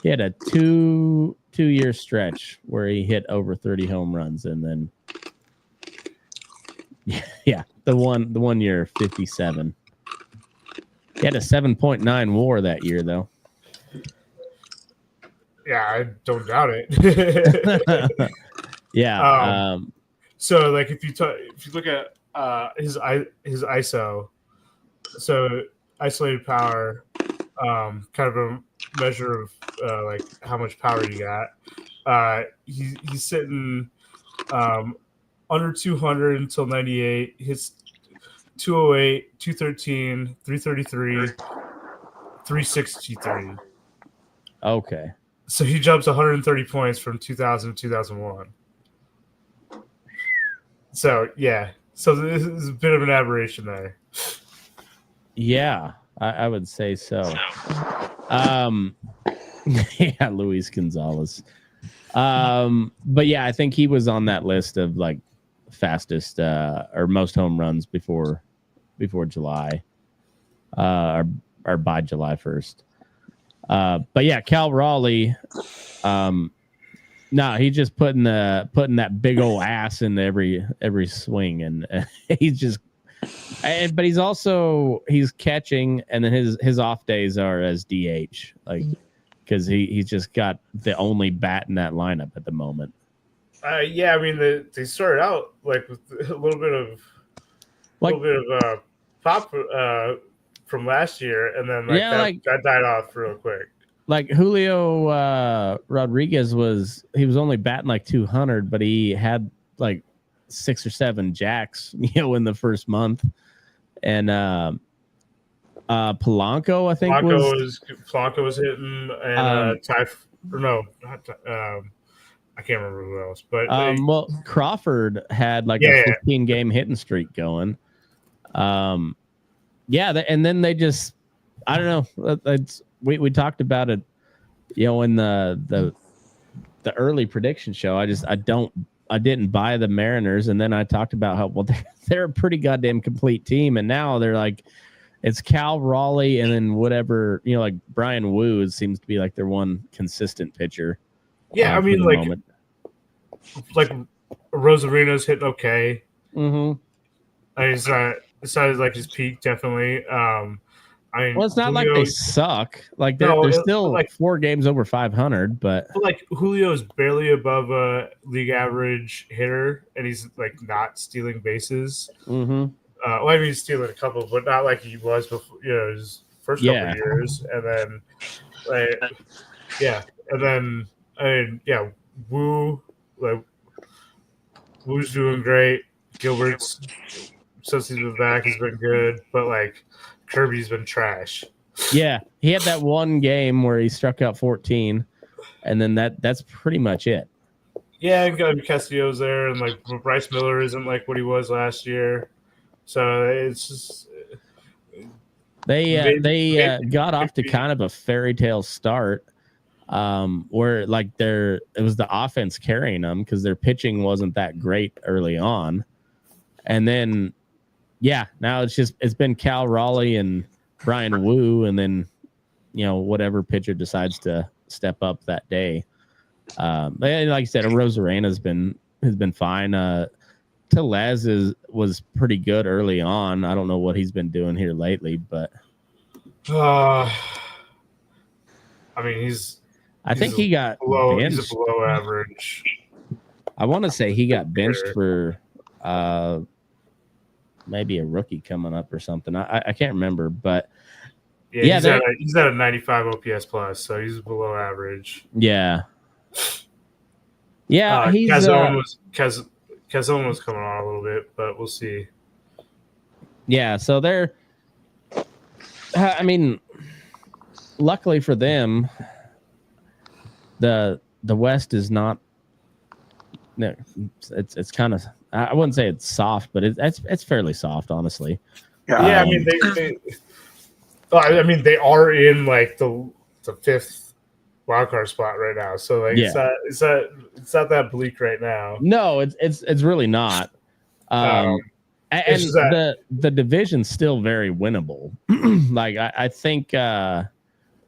a two-year stretch where he hit over 30 home runs, and then yeah, the one year 57. He had a 7.9 WAR that year, though. Yeah, I don't doubt it. Yeah. So, like, if you look at his ISO, so isolated power, kind of a measure of like how much power you got. He's sitting under 200 until 98. Hits 208, 213, 333, 363. Okay. So he jumps 130 points from 2000 to 2001. So, yeah. So this is a bit of an aberration there. Yeah, I would say so. Yeah, Luis Gonzalez. But yeah, I think he was on that list of like fastest or most home runs before July, or by July 1st. But yeah, Cal Raleigh, no, he's just putting that big old ass in every swing, and he's just. But he's catching, and then his off days are as DH, like because he's just got the only bat in that lineup at the moment. Yeah, I mean they started out like with a little bit of pop from last year, and then that died off real quick. Like Julio Rodriguez was only batting like 200, but he had like 6 or 7 jacks, in the first month. And Polanco, I think Polanco was hitting, and I can't remember who else, but well, Crawford had like a 15-game hitting streak going. And then they just, I don't know. We talked about it, in the early prediction show. I didn't buy the Mariners, and then I talked about how they're a pretty goddamn complete team, and now they're like it's Cal Raleigh and then whatever, like Brian Wu seems to be like their one consistent pitcher. Yeah, I mean like Rosarino's hitting okay. Mm-hmm. It's not like his peak, definitely. It's not like they suck. Like they're still like 4 games over 500, but like Julio's barely above a league average hitter, and he's like not stealing bases. Mm-hmm. Well, I mean, he's stealing a couple, but not like he was before. His first couple of years, and then Wu's doing great. Gilbert's since he's been back, he's been good, but like Kirby's been trash. Yeah, he had that one game where he struck out 14, and then that's pretty much it. Yeah, Castillo's there, and like Bryce Miller isn't like what he was last year, so it's just they got off to kind of a fairy tale start, where like it was the offense carrying them because their pitching wasn't that great early on, and then. Yeah, now it's been Cal Raleigh and Brian Wu, and then whatever pitcher decides to step up that day. But like you said, Rosarena has been fine. Tellez was pretty good early on. I don't know what he's been doing here lately, but I mean, I think he got benched. He's a below average. I want to say he got benched for maybe a rookie coming up or something. I can't remember, but he's at a 95 OPS plus, so he's below average. Yeah. He's Cazone was coming on a little bit, but we'll see. Yeah, so they're. I mean, luckily for them, the West is not. It's kind of. I wouldn't say it's soft, but it's fairly soft, honestly. Yeah, I mean they are in like the fifth wildcard spot right now, so like it's not that bleak right now. No, it's really not. And the division's still very winnable. Like I think. I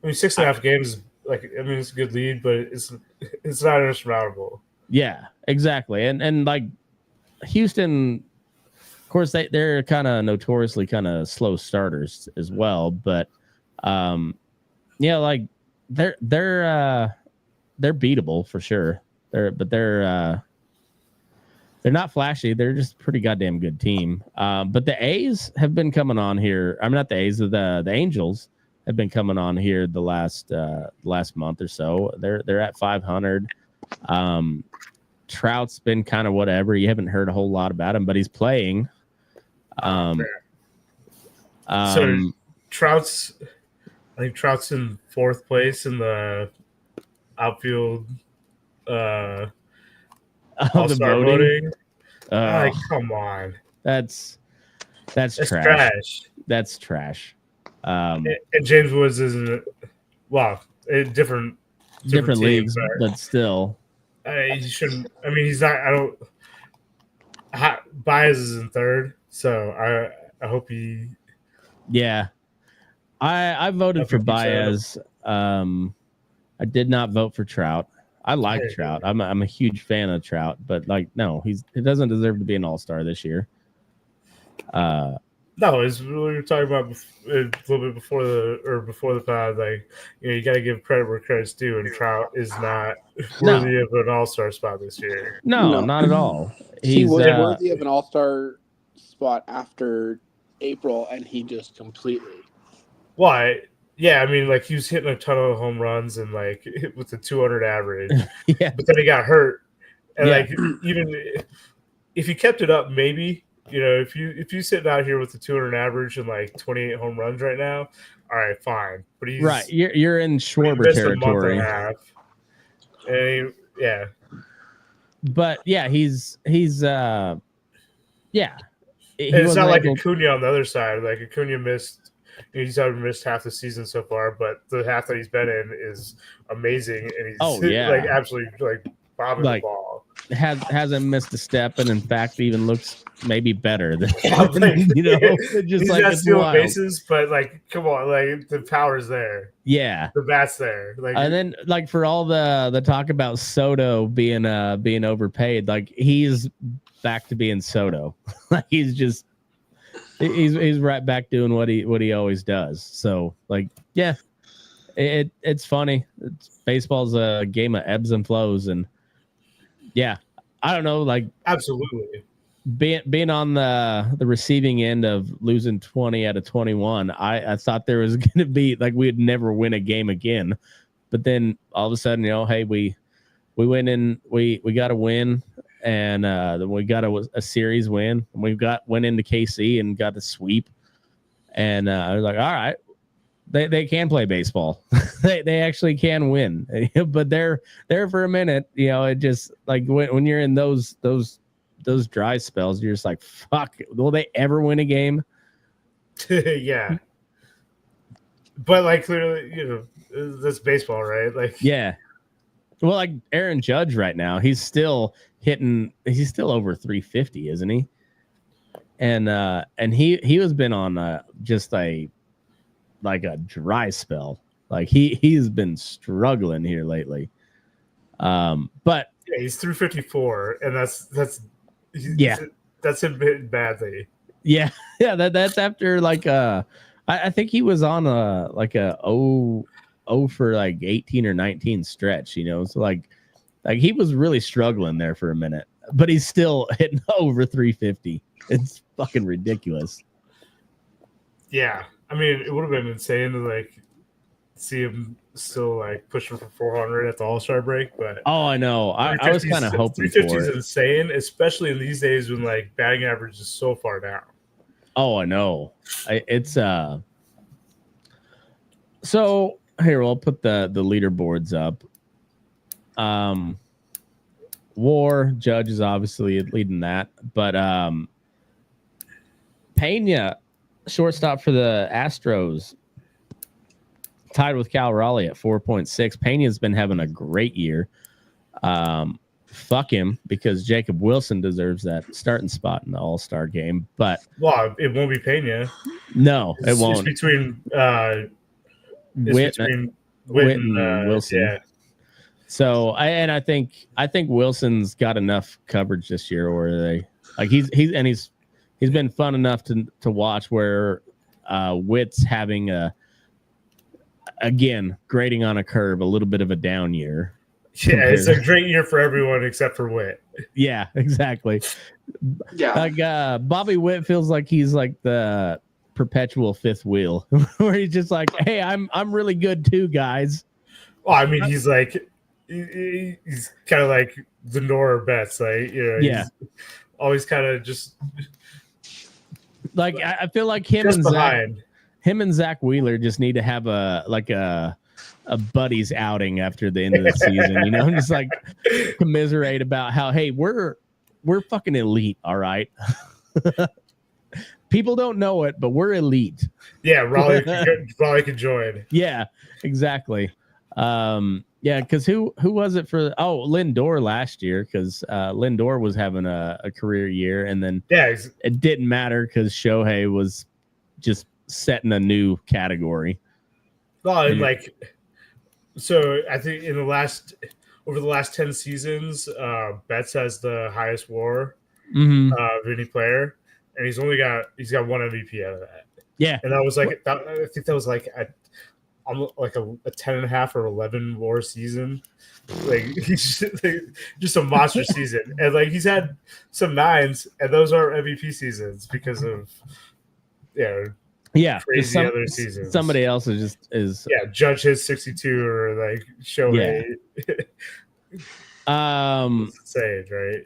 mean, 6.5 games. Like I mean, it's a good lead, but it's not insurmountable. Yeah, exactly, and like Houston, of course, they're kind of notoriously kind of slow starters as well, but like they're beatable for sure. They're not flashy. They're just a pretty goddamn good team. But the A's have been coming on here. I'm not the A's, the Angels have been coming on here the last month or so. They're at 500. Trout's been kind of whatever. You haven't heard a whole lot about him, but he's playing. So Trout's in fourth place in the outfield all-star voting. Come on. That's trash. That's trash. And James Woods isn't different leagues, but still. He shouldn't. I mean, he's not. Baez is in third, so I hope he. Yeah, I voted for Baez. I did not vote for Trout. I like Trout. I'm a huge fan of Trout, but no, he doesn't deserve to be an all-star this year. No, it's what we were talking about a little bit before the pod. Like, you got to give credit where credit's due, and Trout is not worthy of an all-star spot this year. No, not at all. He was worthy of an all-star spot after April, and he just completely. Why? Yeah, I mean, like he was hitting a ton of home runs and like with the 200 average. Yeah, but then he got hurt, and like even if he kept it up, maybe. If you sitting out here with the 200 average and like 28 home runs right now, all right, fine. But he's right. You're in Schwarber territory. But he's it's not like Acuna on the other side. Like Acuna missed half the season so far, but the half that he's been in is amazing, and he's absolutely bombing the ball. Hasn't missed a step, and in fact, even looks maybe better than just he's not stealing bases, but come on, the power's there. Yeah, the bat's there. And then for all the talk about Soto being overpaid, he's back to being Soto. He's right back doing what he always does. So it's funny. Baseball's a game of ebbs and flows, and I don't know, absolutely. Being on the receiving end of losing 20 out of 21, I thought there was going to be we'd never win a game again, but then all of a sudden, hey, we went in, we got a win, and then we got a series win, and went into KC and got a sweep, and I was like, all right, they can play baseball. they actually can win, but they're there for a minute. It just when you're in those dry spells, you're just like, fuck, will they ever win a game? Yeah. But clearly, that's baseball, right? Yeah. Well, Aaron Judge right now, he's still over 350, isn't he? And he has been on just a dry spell. Like he's been struggling here lately. But yeah, he's 354, and that's him hitting badly. Yeah, that's after like I think he was on a like a 0 for like 18 or 19 stretch, you know. So like he was really struggling there for a minute, but he's still hitting over 350. It's fucking ridiculous. Yeah, I mean, it would have been insane to like see him still like pushing for 400 at the All-Star break, but oh, I know. I was kind of hoping 350 for is it. Insane, especially in these days when like batting average is so far down. Oh, I know. It's so here I'll put the leaderboards up. WAR Judge is obviously leading that, but Pena, shortstop for the Astros, tied with Cal Raleigh at 4.6. Pena's been having a great year. Fuck him, because Jacob Wilson deserves that starting spot in the All-Star game. But it won't be Pena. No, it won't. It's between Witt and Wilson. Yeah. So I think Wilson's got enough coverage this year where they like he's been fun enough to watch where Witt's having again grading on a curve, a little bit of a down year. Yeah, it's a great year for everyone except for Witt. Yeah, exactly. Yeah, like Bobby Witt feels like he's like the perpetual fifth wheel, where he's just like, hey, I'm really good too, guys. Well, I mean, he's like he's kind of like the Nora Betts, like he's always kind of just like I feel like him and Zach Wheeler just need to have a buddies outing after the end of the season, you know, just like commiserate about how, hey, we're fucking elite, all right. People don't know it, but we're elite. Yeah, Raleigh could join. Yeah, exactly. Yeah, because who was it for? Oh, Lindor last year, because Lindor was having a career year, and then it didn't matter because Shohei was just setting a new category. Well, and so I think over the last 10 seasons, Betts has the highest WAR of any player, and he's got one MVP out of that. Yeah, and that was like I think that was like a 10.5 or 11 WAR season. Like he's just a monster season, and like he's had some 9s, and those are MVP seasons because of crazy other seasons. Somebody else is Judge his 62 or like Shohei. It's insane, right?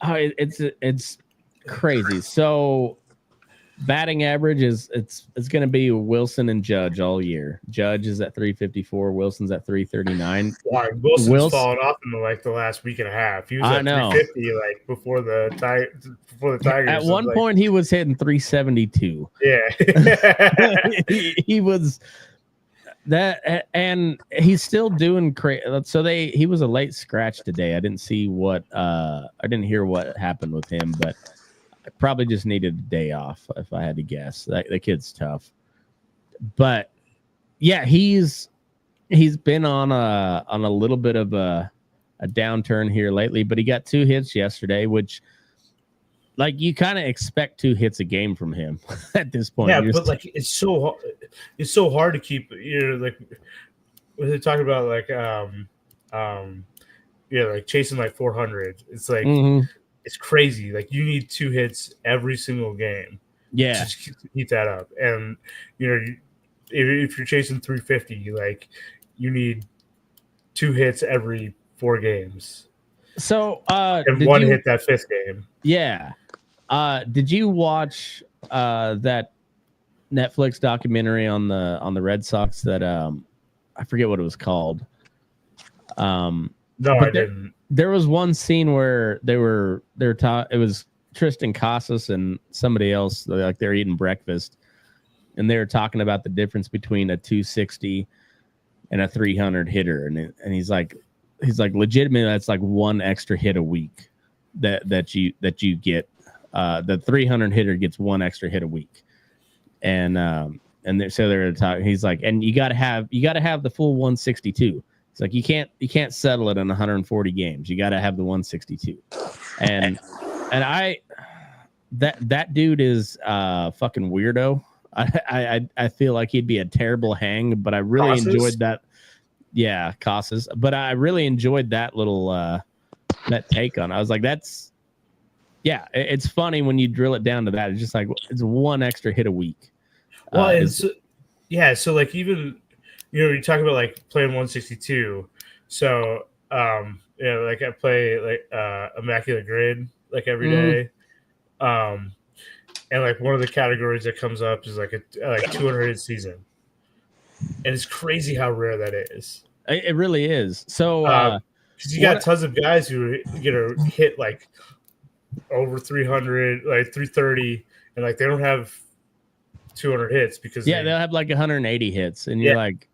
Oh, it's crazy. So batting average is it's going to be Wilson and Judge all year. Judge is at 354. Wilson's at 339. Wilson's fallen off in the last week and a half. He was at 350 like before the Tigers. At one point, he was hitting 372. Yeah, he was that, and he's still doing crazy. So he was a late scratch today. I didn't hear what happened with him, but I probably just needed a day off if I had to guess. The kid's tough. But yeah, he's been on a little bit of a downturn here lately, but he got 2 hits yesterday, which like you kind of expect 2 hits a game from him at this point. Yeah, but like it's so hard to keep, like when they're talking about like like chasing like 400. It's like it's crazy. Like you need 2 hits every single game. Yeah, to keep that up. And if you're chasing 350, like you need 2 hits every 4 games. So and one hit that 5th game. Yeah. Did you watch that Netflix documentary on the Red Sox that I forget what it was called? No, I didn't. There was one scene where it was Tristan Casas and somebody else, like they're eating breakfast, and they were talking about the difference between a 260 and a 300 hitter, and he's like legitimately that's like 1 extra hit a week that you get. The 300 hitter gets 1 extra hit a week, and and they're talking. He's like, and you got to have the full 162. It's like you can't settle it in 140 games. You got to have the 162. And that dude is fucking weirdo. I feel like he'd be a terrible hang, but I really enjoyed that. Yeah, Casas. But I really enjoyed that little that take on it. I was like, it's funny when you drill it down to that. It's just like it's one extra hit a week. Well, so like even you talk about like playing 162. So like I play like Immaculate Grid like every day. And like one of the categories that comes up is like a 200 hit season, and it's crazy how rare that is. It really is. So because you got tons of guys who hit like over 300, like 330, and like they don't have 200 hits because they'll have like 180 hits, and you're like,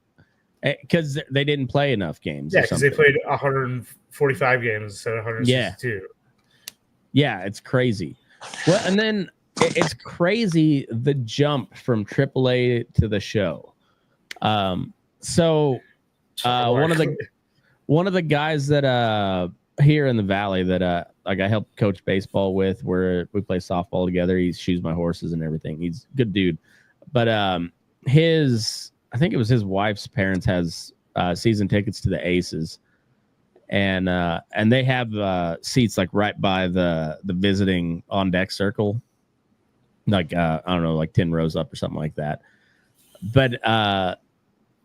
because they didn't play enough games. Yeah, because they played 145 games instead of 162. Yeah, it's crazy. Well, and then it's crazy the jump from AAA to the show. So one of the guys that here in the Valley that like I help coach baseball with, where we play softball together. He shoes my horses and everything. He's a good dude. But I think it was his wife's parents has season tickets to the Aces. And they have seats like right by the visiting on deck circle, like I don't know, like 10 rows up or something like that. But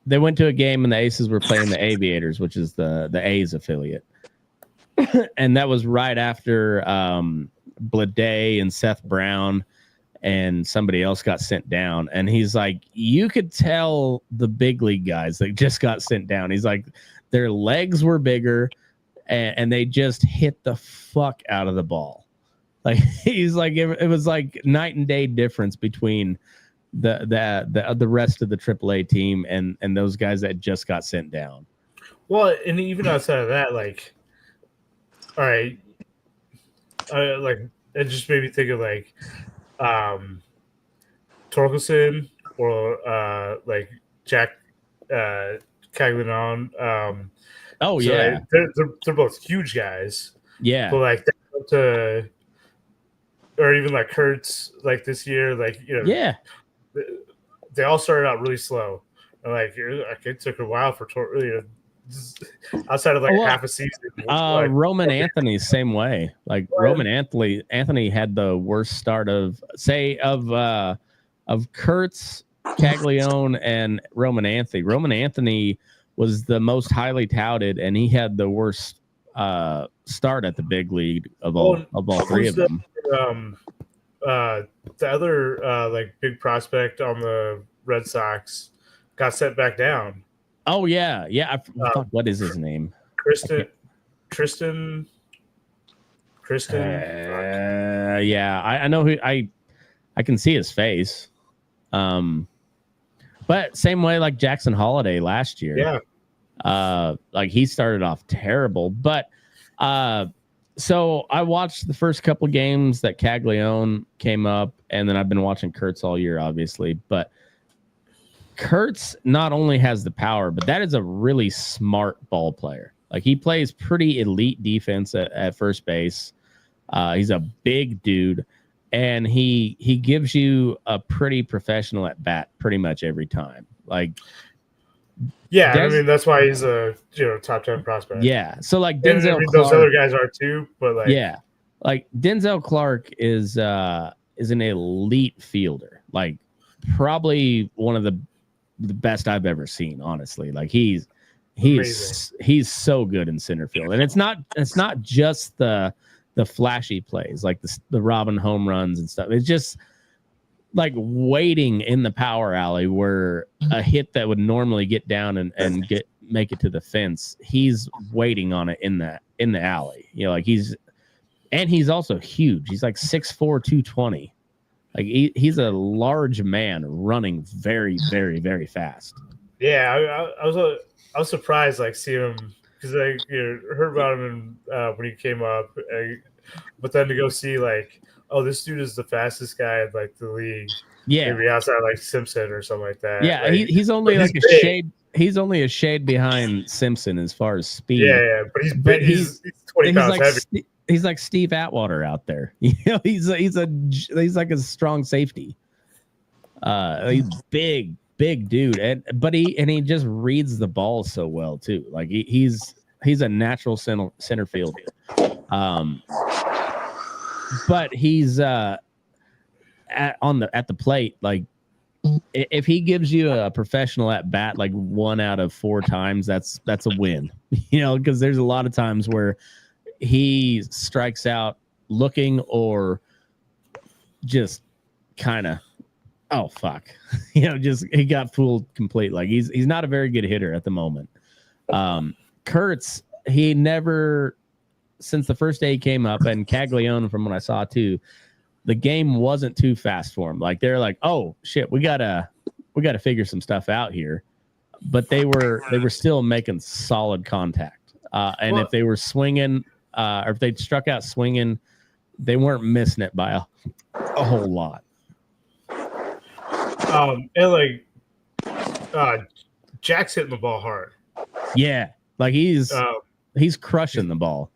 they went to a game and the Aces were playing the Aviators, which is the A's affiliate, and that was right after Bleday and Seth Brown and somebody else got sent down. And he's like, you could tell the big league guys that just got sent down. He's like, their legs were bigger, and they just hit the fuck out of the ball. Like he's like, it was like night and day difference between the rest of the AAA team and those guys that just got sent down. Well, and even outside of that, like, all right, like it just made me think of like Torkelson or like Jack Caglianone. Oh, so yeah. They're both huge guys. Yeah. But like or even like Kurtz, like this year, like yeah, they all started out really slow. And like it took a while for outside of like half a season. Roman Anthony, same way. Like Roman Anthony had the worst start of Kurtz, Caglianone, and Roman Anthony. Roman Anthony was the most highly touted, and he had the worst start at the big league of all three of them. The other like big prospect on the Red Sox got sent back down. Oh yeah. What is his name? Tristan. Yeah, I know who. I can see his face. But same way like Jackson Holiday last year. Yeah. Like he started off terrible, but so I watched the first couple games that Caglianone came up, and then I've been watching Kurtz all year, obviously. But Kurtz not only has the power, but that is a really smart ball player. Like he plays pretty elite defense at first base. He's a big dude, and he gives you a pretty professional at bat pretty much every time. Like, yeah, I mean that's why he's a top 10 prospect. Yeah, so like Denzel Clark, those other guys are too, but like like Denzel Clark is an elite fielder. Like probably one of the best I've ever seen, honestly. Like he's so good in center field, and it's not just the flashy plays like the Robin home runs and stuff. It's just like waiting in the power alley where a hit that would normally get down and make it to the fence, he's waiting on it in the alley. Like he's also huge. He's like 6'4", 220. Like he's a large man running very, very, very fast. Yeah, I was surprised like seeing him because I heard about him when he came up, but then to go see like, oh, this dude is the fastest guy in like the league. Yeah, maybe outside like Simpson or something like that. yeah. Like, He's only but like he's a big. shade. He's only a shade behind Simpson as far as speed. Yeah, but he's But big. He's 20 pounds like heavy. He's like Steve Atwater out there. You know, he's like a strong safety. He's big dude, but he just reads the ball so well too. Like he's a natural center field. But he's at the plate. Like if he gives you a professional at bat, like 1 out of 4 times, that's a win. You know, because there's a lot of times where he strikes out looking or just kind of, oh fuck, you know, just he got fooled complete. Like he's not a very good hitter at the moment. Kurtz, he never, since the first day he came up, and Caglione from what I saw too, the game wasn't too fast for him. Like they're like, oh shit, we gotta figure some stuff out here. But they were still making solid contact. And if they were swinging, or if they struck out swinging, they weren't missing it by a whole lot. And like Jack's hitting the ball hard. Yeah, like he's crushing the ball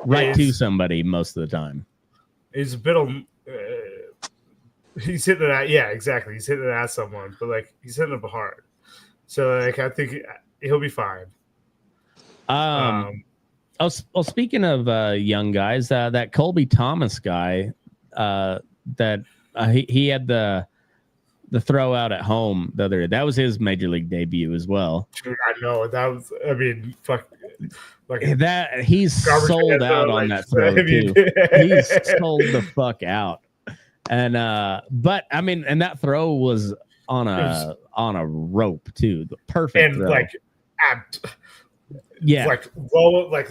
right to somebody most of the time. He's a bit of he's hitting it at, yeah, exactly. He's hitting it at someone, but like he's hitting it hard. So like I think he'll be fine. Speaking of young guys, that Colby Thomas guy, that he had the throw out at home the other day. That was his major league debut as well. Dude, I know that was. I mean, fuck. Like that he's sold out on that throw too. He's sold the fuck out. And but I mean, and that throw was on a rope too. The perfect and throw. Like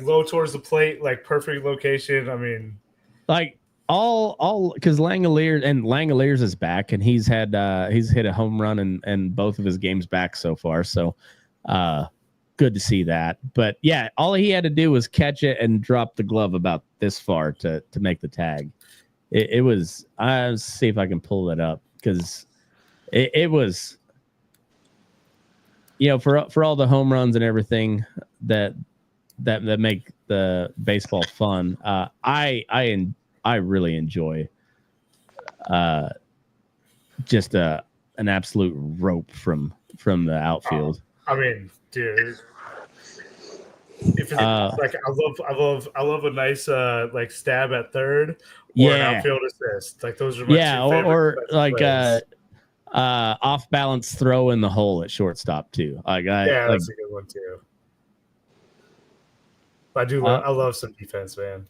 low towards the plate, like perfect location. I mean, like all because Langoliers is back, and he's hit a home run in both of his games back so far. So good to see that. But yeah, all he had to do was catch it and drop the glove about this far to make the tag. It was. I'll see if I can pull it up, because it was, you know, for all the home runs and everything that make the baseball fun. I really enjoy just an absolute rope from the outfield. I mean, dude, if it's like I love a nice like stab at third or an outfield assist. Like those are my two favorite or like plays. Off balance throw in the hole at shortstop too. That's a good one too. I love some defense, man.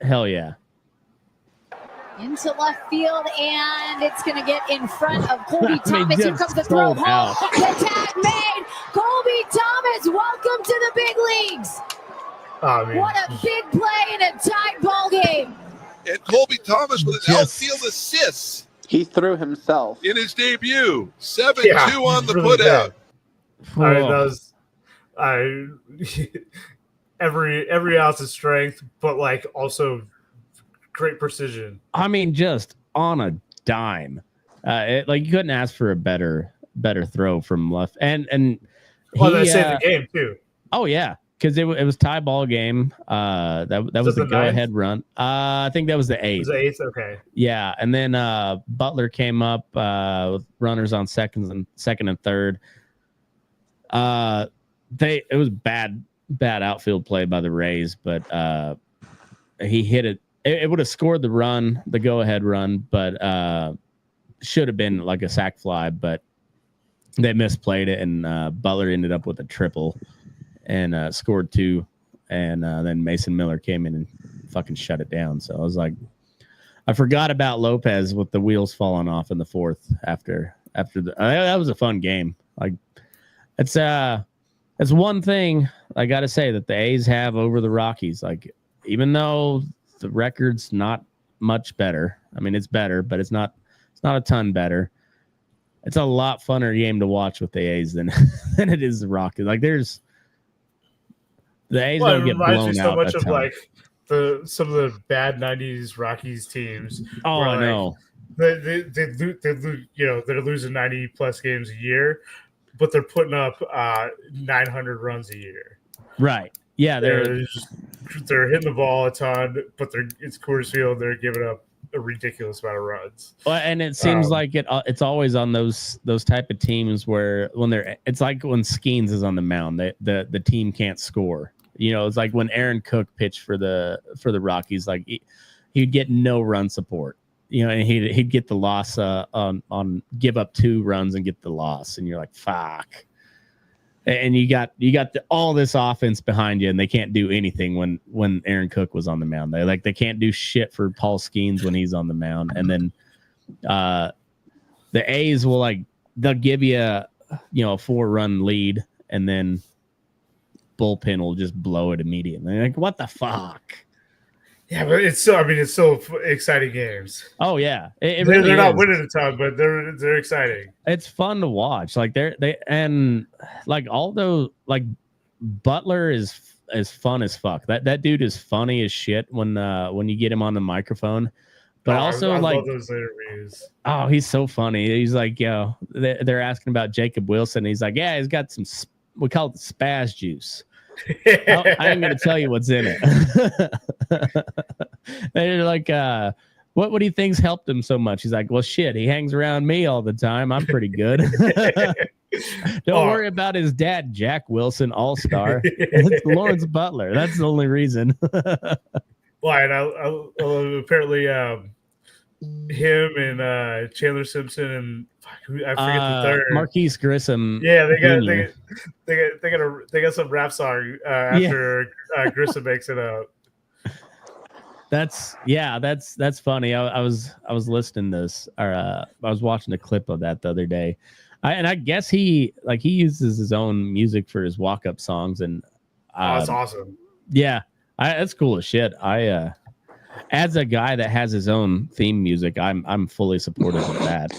Hell yeah. Into left field, and it's going to get in front of Colby Thomas. Here comes the throw home. The tag made. Colby Thomas, welcome to the big leagues. Oh, man. What a big play in a tight ball game. And Colby Thomas with an outfield assist. He threw himself in his debut. 7-2 on the really putout. Every ounce of strength, but like also great precision. I mean, just on a dime. Like you couldn't ask for a better throw from left. And they saved the game too. Oh yeah, because it was tie ball game. That was the go ahead run. I think that was the 8th. It was the 8th, okay. Yeah, and then Butler came up with runners on second and third. It was bad outfield play by the Rays, but he hit it. It would have scored the run, the go-ahead run, but should have been like a sac fly, but they misplayed it, and Butler ended up with a triple and scored 2, and then Mason Miller came in and fucking shut it down. So I was like, I forgot about Lopez with the wheels falling off in the 4th after that was a fun game. Like it's one thing I got to say that the A's have over the Rockies. Like, even though the record's not much better, I mean, it's better, but it's not a ton better. It's a lot funner game to watch with the A's than it is the Rockies. Like, the A's don't get blown so out much a of ton. like some of the bad '90s Rockies teams. Oh, I know. they're losing 90 plus games a year, but they're putting up 900 runs a year. Right. Yeah, they're hitting the ball a ton, but it's Coors Field. They're giving up a ridiculous amount of runs. Well, and it seems like it's always on those type of teams where it's like when Skeens is on the mound, the team can't score. You know, it's like when Aaron Cook pitched for the Rockies, like he'd get no run support. You know, and he'd get the loss on give up 2 runs and get the loss, and you're like, fuck. And you got all this offense behind you, and they can't do anything when Aaron Cook was on the mound. They can't do shit for Paul Skeens when he's on the mound. And then the A's they'll give you a 4-run lead, and then bullpen will just blow it immediately. Like, what the fuck? Yeah, but it's still exciting games. Oh yeah, they're not winning a ton, but they're exciting. It's fun to watch. Like although Butler is fun as fuck. That dude is funny as shit when you get him on the microphone. But I love those interviews. Oh, he's so funny. He's like, they're asking about Jacob Wilson. He's like, yeah, he's got some. We call it spaz juice. I ain't gonna tell you what's in it. They're like, what do you think's helped him so much? He's like, well, shit, he hangs around me all the time. I'm pretty good. Don't worry about his dad, Jack Wilson, all-star. It's Lawrence Butler. That's the only reason. Well, and apparently him and Chandler Simpson and I forget the third, Marquise Grissom. Yeah, they got some rap song after Grissom makes it up. That's funny. I was listening to this, or I was watching a clip of that the other day, and I guess he uses his own music for his walk-up songs, and that's awesome. Yeah, that's cool as shit. As a guy that has his own theme music, I'm fully supportive of that.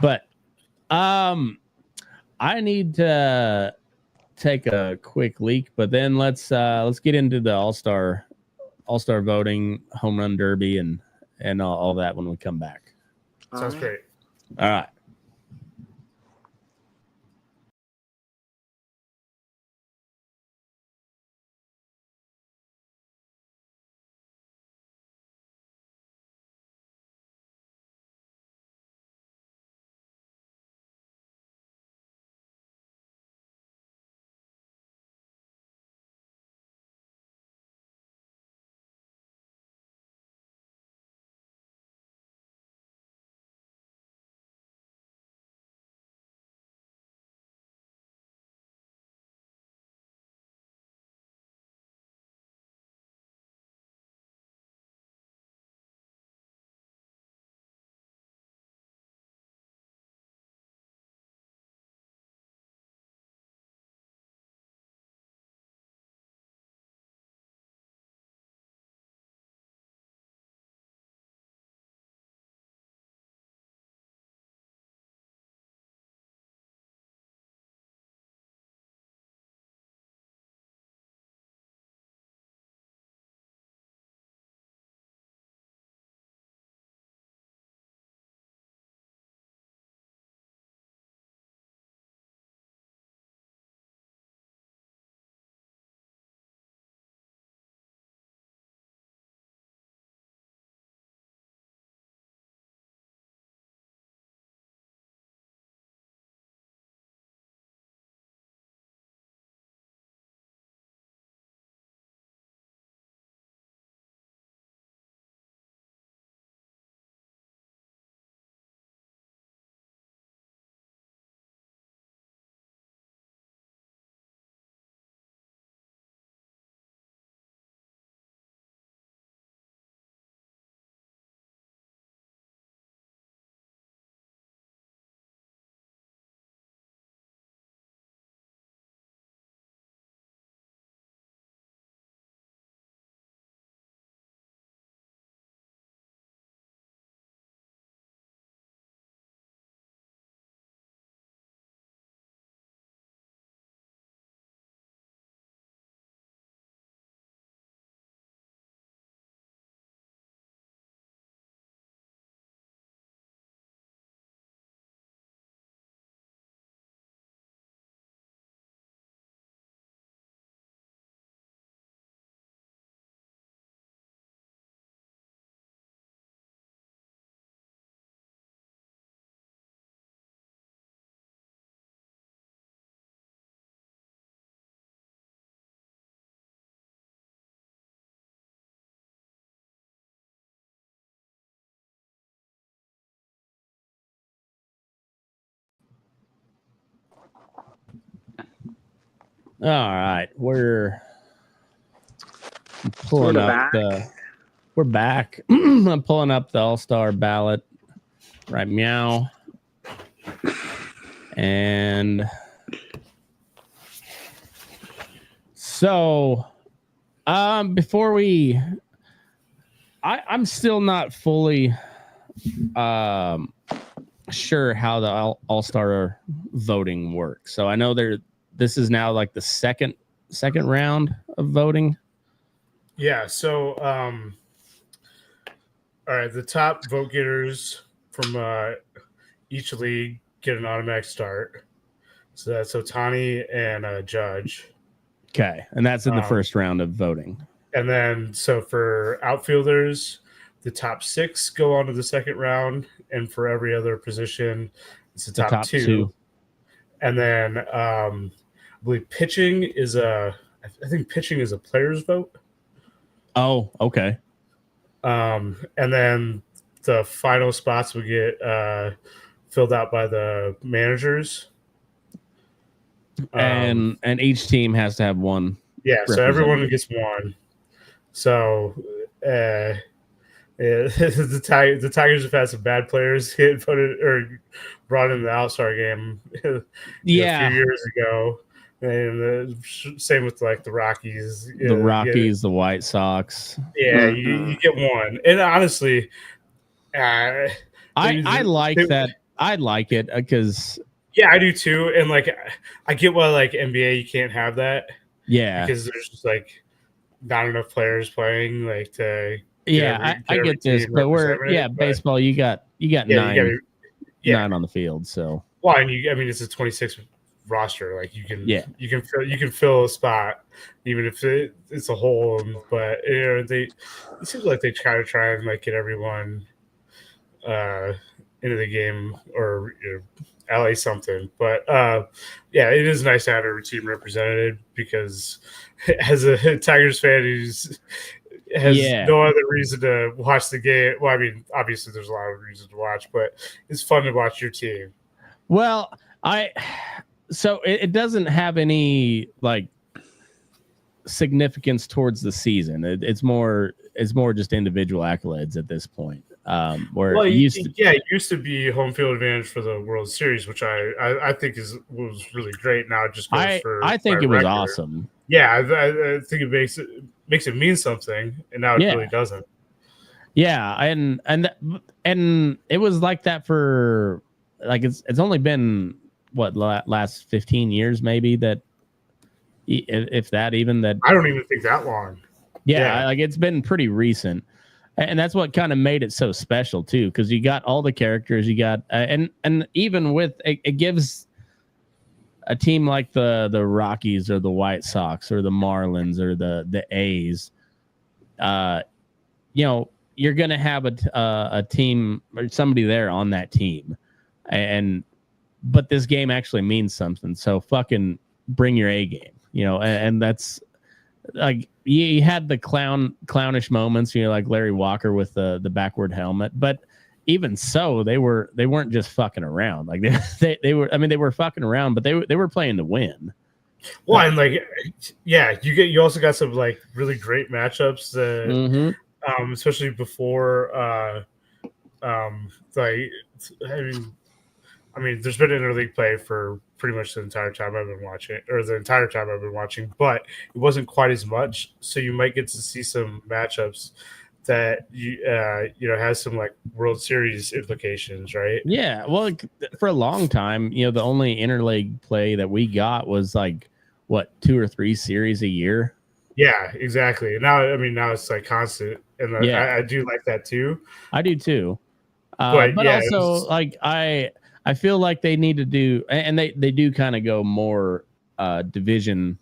But I need to take a quick leak, but then let's get into the all-star voting, home run derby, and all that when we come back. Sounds great. All right. All right, we're pulling up we're back. I'm pulling up the All-Star ballot right meow. And so before we I'm still not fully sure how the All-Star voting works. So I know this is now like the second round of voting. Yeah, so all right, the top vote getters from each league get an automatic start. So that's Ohtani and Judge. Okay, and that's in the first round of voting. And then so for outfielders, the top 6 go on to the second round, and for every other position, it's the top two. And then I believe pitching is I think pitching is a player's vote. Oh, okay. And then the final spots will get filled out by the managers. And each team has to have one. Yeah, so everyone gets one. So the Tigers have had some bad players get voted or brought in the All-Star game a few years ago. And same with like the Rockies. The Rockies, the White Sox. Yeah, you get one. And honestly, I like that. I like it because yeah, I do too. And like I get why like NBA you can't have that. Yeah, because there's just like not enough players playing like to. I get this, but baseball. You got nine on the field. So well, and it's a 26 roster. Like you can fill a spot even if it's a hole. But it seems like they try and like get everyone into the game or LA something. But it is nice to have a team represented because as a Tigers fan who's has no other reason to watch the game. Well, I mean, obviously there's a lot of reasons to watch, but it's fun to watch your team. Well, so it doesn't have any like significance towards the season. It's more just individual accolades at this point. It used to be home field advantage for the World Series, which I think was really great. Now it just goes I think it was awesome. Yeah, I think it makes it mean something, and now it really doesn't. Yeah, and it was like that for like it's only been last 15 years maybe that if that even that I don't even think that long. Yeah, like it's been pretty recent. And that's what kind of made it so special too, because you got all the characters you got, and even with it gives a team like the Rockies or the White Sox or the Marlins or the A's, you're gonna have a team or somebody there on that team, but this game actually means something. So fucking bring your A game, and that's like. You had the clownish moments, like Larry Walker with the backward helmet, but even so, they weren't just fucking around. Like they were. I mean, they were fucking around, but they were playing to win. Well, and you also got some like really great matchups that, especially before, I mean, there's been interleague play for pretty much the entire time I've been watching, but it wasn't quite as much. So you might get to see some matchups that has some like World Series implications, right? Yeah. Well, for a long time, the only interleague play that we got was like 2 or 3 series a year. Yeah, exactly. Now it's like constant, and I do like that too. I do too. But also like I feel like they need to do, and they do kind of go more division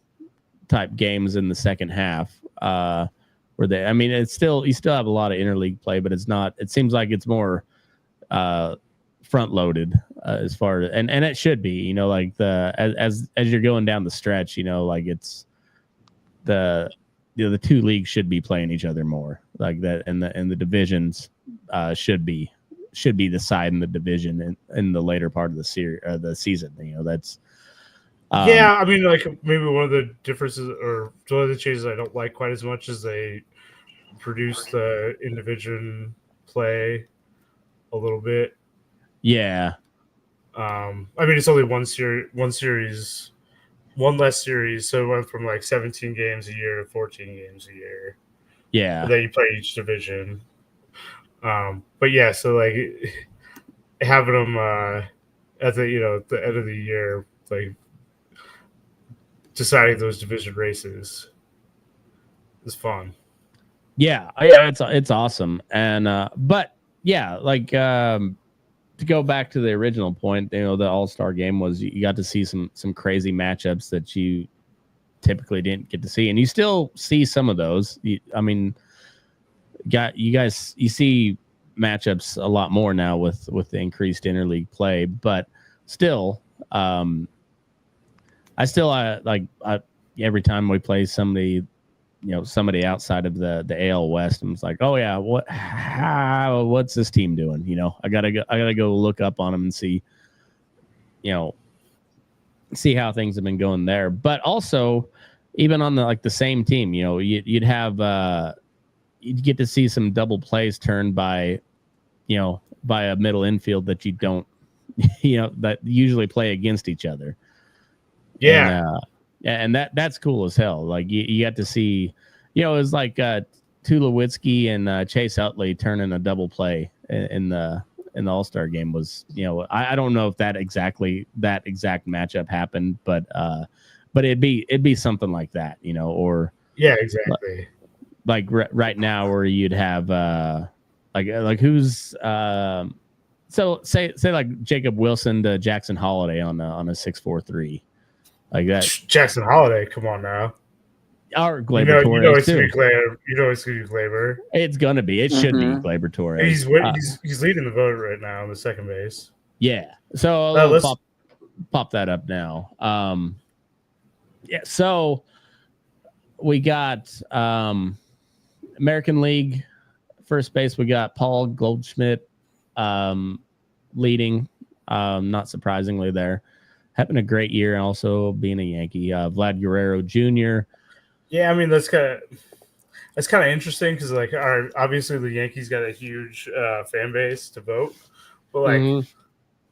type games in the second half. Where you still have a lot of interleague play, but it's not. It seems like it's more front loaded as far as, and it should be. Like as you're going down the stretch, like it's the 2 leagues should be playing each other more like that, and the divisions should be deciding the division in the later part of the season. That's Yeah, I mean, like maybe one of the differences or one of the changes I don't like quite as much is they produce the individual play a little bit. Yeah. I mean, it's only one series, one less series, so it went from like 17 games a year to 14 games a year. Yeah. Then you play each division. But yeah, so like having them at the end of the year, like deciding those division races is fun. Yeah, it's awesome. And but yeah, like to go back to the original point, the All-Star game was you got to see some crazy matchups that you typically didn't get to see, and you still see some of those. I mean, you see matchups a lot more now with the increased interleague play, but still, I every time we play somebody outside of the AL West, and it's like, oh yeah, what's this team doing? I gotta go look up on them and see how things have been going there. But also, even on the same team, you'd have you'd get to see some double plays turned by a middle infield that you don't that usually play against each other. Yeah. And that's cool as hell. Like you got to see, it was like Tulowitzki and Chase Utley turning a double play in the All-Star game was, I don't know if that exact matchup happened, but it'd be something like that, or yeah, exactly. Like right now where you'd have like who's so say like Jacob Wilson to Jackson Holiday on a 6-4-3. Like that. Jackson Holiday, come on now. Or Gleyber Torres too. It's going to be Gleyber. It's going to be. It should be Gleyber Torres. He's leading the vote right now on the second base. Yeah. So let's pop that up now. Yeah. So we got American League first base. We got Paul Goldschmidt leading. Not surprisingly there. Having a great year, and also being a Yankee. Vlad Guerrero Jr. Yeah, I mean that's kind of interesting because obviously the Yankees got a huge fan base to vote, but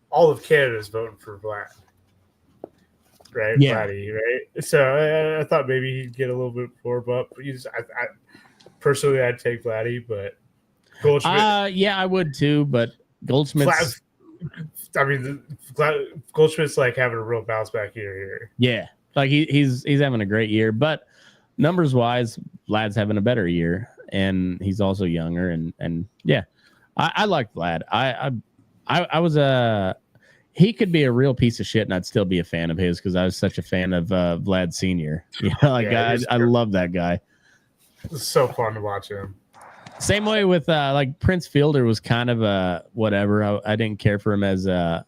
all of Canada is voting for Vlad, right? Yeah. Vladdy, right? So I thought maybe he'd get a little bit more bump. I personally I'd take Vladdy, but Goldschmidt. Yeah, I would too, but Goldschmidt's. Goldschmidt's like having a real bounce back year here. Yeah, like he's having a great year, but numbers wise, Vlad's having a better year, and he's also younger. And yeah, I like Vlad. I was he could be a real piece of shit, and I'd still be a fan of his because I was such a fan of Vlad Senior. I love that guy. It's so fun to watch him. Same way with like Prince Fielder was kind of a whatever. I didn't care for him as a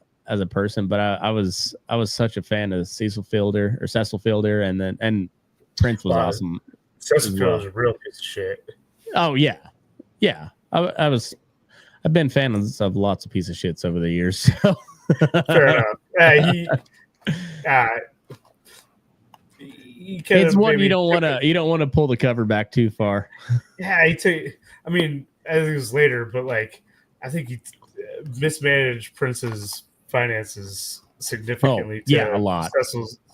person, but I was such a fan of Cecil Fielder, and Prince was awesome. Cecil Fielder's a real piece of shit. Oh yeah. I've been fans of lots of piece of shits over the years. So. Fair enough. It's one you don't want to pull the cover back too far. Yeah, I mean, I think it was later, but I think he mismanaged Prince's finances significantly. A lot.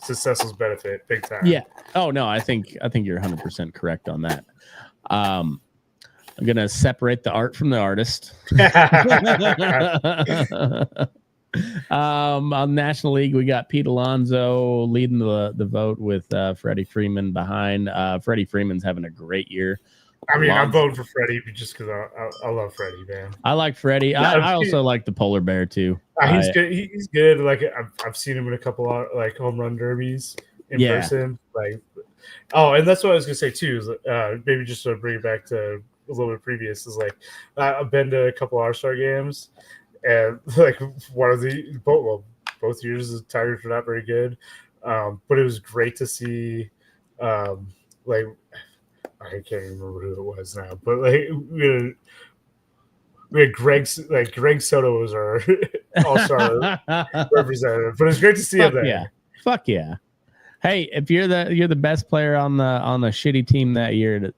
To Cecil's benefit, big time. Yeah. Oh no, I think you're 100% correct on that. I'm gonna separate the art from the artist. On National League, we got Pete Alonso leading the vote with Freddie Freeman behind. Freddie Freeman's having a great year. I mean, I'm voting for Freddie just because I love Freddie, man. I like Freddie. I also like the polar bear too. He's good. He's good. Like I've seen him in a couple of home run derbies in person. And that's what I was gonna say too. Is maybe just to bring it back to a little bit previous. Is I've been to a couple All-Star games, and one of the both years the Tigers were not very good, but it was great to see. I can't remember who it was now, but we had Greg Soto was our All-Star representative, but it's great to see him there. Yeah. Fuck yeah. Hey, if you're the best player on the shitty team that year,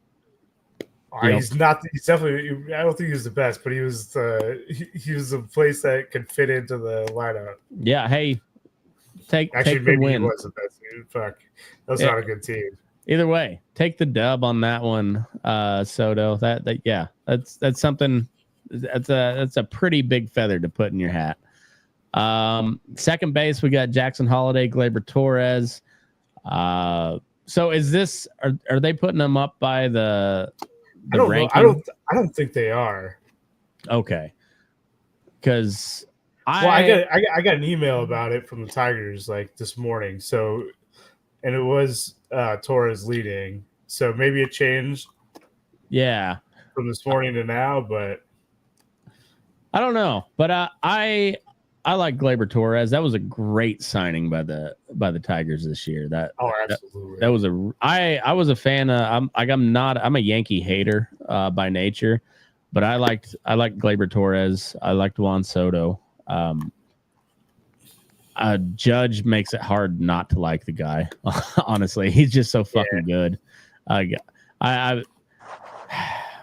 he's not. He's definitely. I don't think he was the best, but he was the place that could fit into the lineup. Yeah. Hey, take maybe the win. He was the best. Fuck, that's not a good team. Either way, take the dub on that one, Soto. That's something. That's a pretty big feather to put in your hat. Second base, we got Jackson Holiday, Gleyber Torres. So is this? Are they putting them up by the ranking? I don't think they are. Okay, because I got an email about it from the Tigers like this morning. So, and it was Torres leading. So maybe it changed. Yeah, from this morning to now, but I don't know. But I like Gleyber Torres. That was a great signing by the Tigers this year. Absolutely. That was I was a fan of. I'm a Yankee hater by nature, but I liked Gleyber Torres. I liked Juan Soto. Judge makes it hard not to like the guy. Honestly, he's just so fucking good. I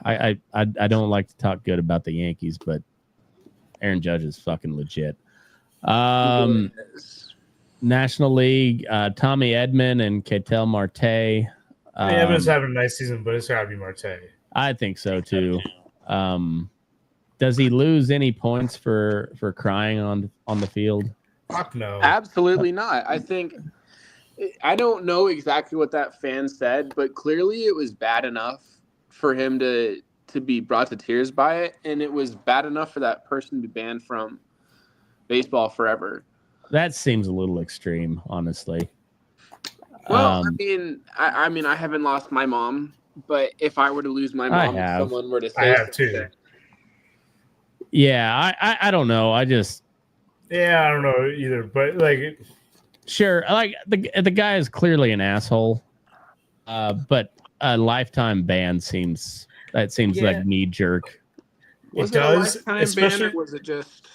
don't like to talk good about the Yankees, but Aaron Judge is fucking legit. National League, Tommy Edman and Ketel Marte. Edman's having a nice season, but it's got to be Marte. I think so too. Does he lose any points for crying on the field? Fuck no. Absolutely not. I don't know exactly what that fan said, but clearly it was bad enough for him to be brought to tears by it, and it was bad enough for that person to be banned from baseball forever. That seems a little extreme, honestly. Well, I mean, I haven't lost my mom, but if I were to lose my mom, if someone were to say, I have too. Yeah, I don't know. I don't know either. But like, sure, like the guy is clearly an asshole, but a lifetime ban seems like knee jerk. Was it a lifetime ban, or was it just?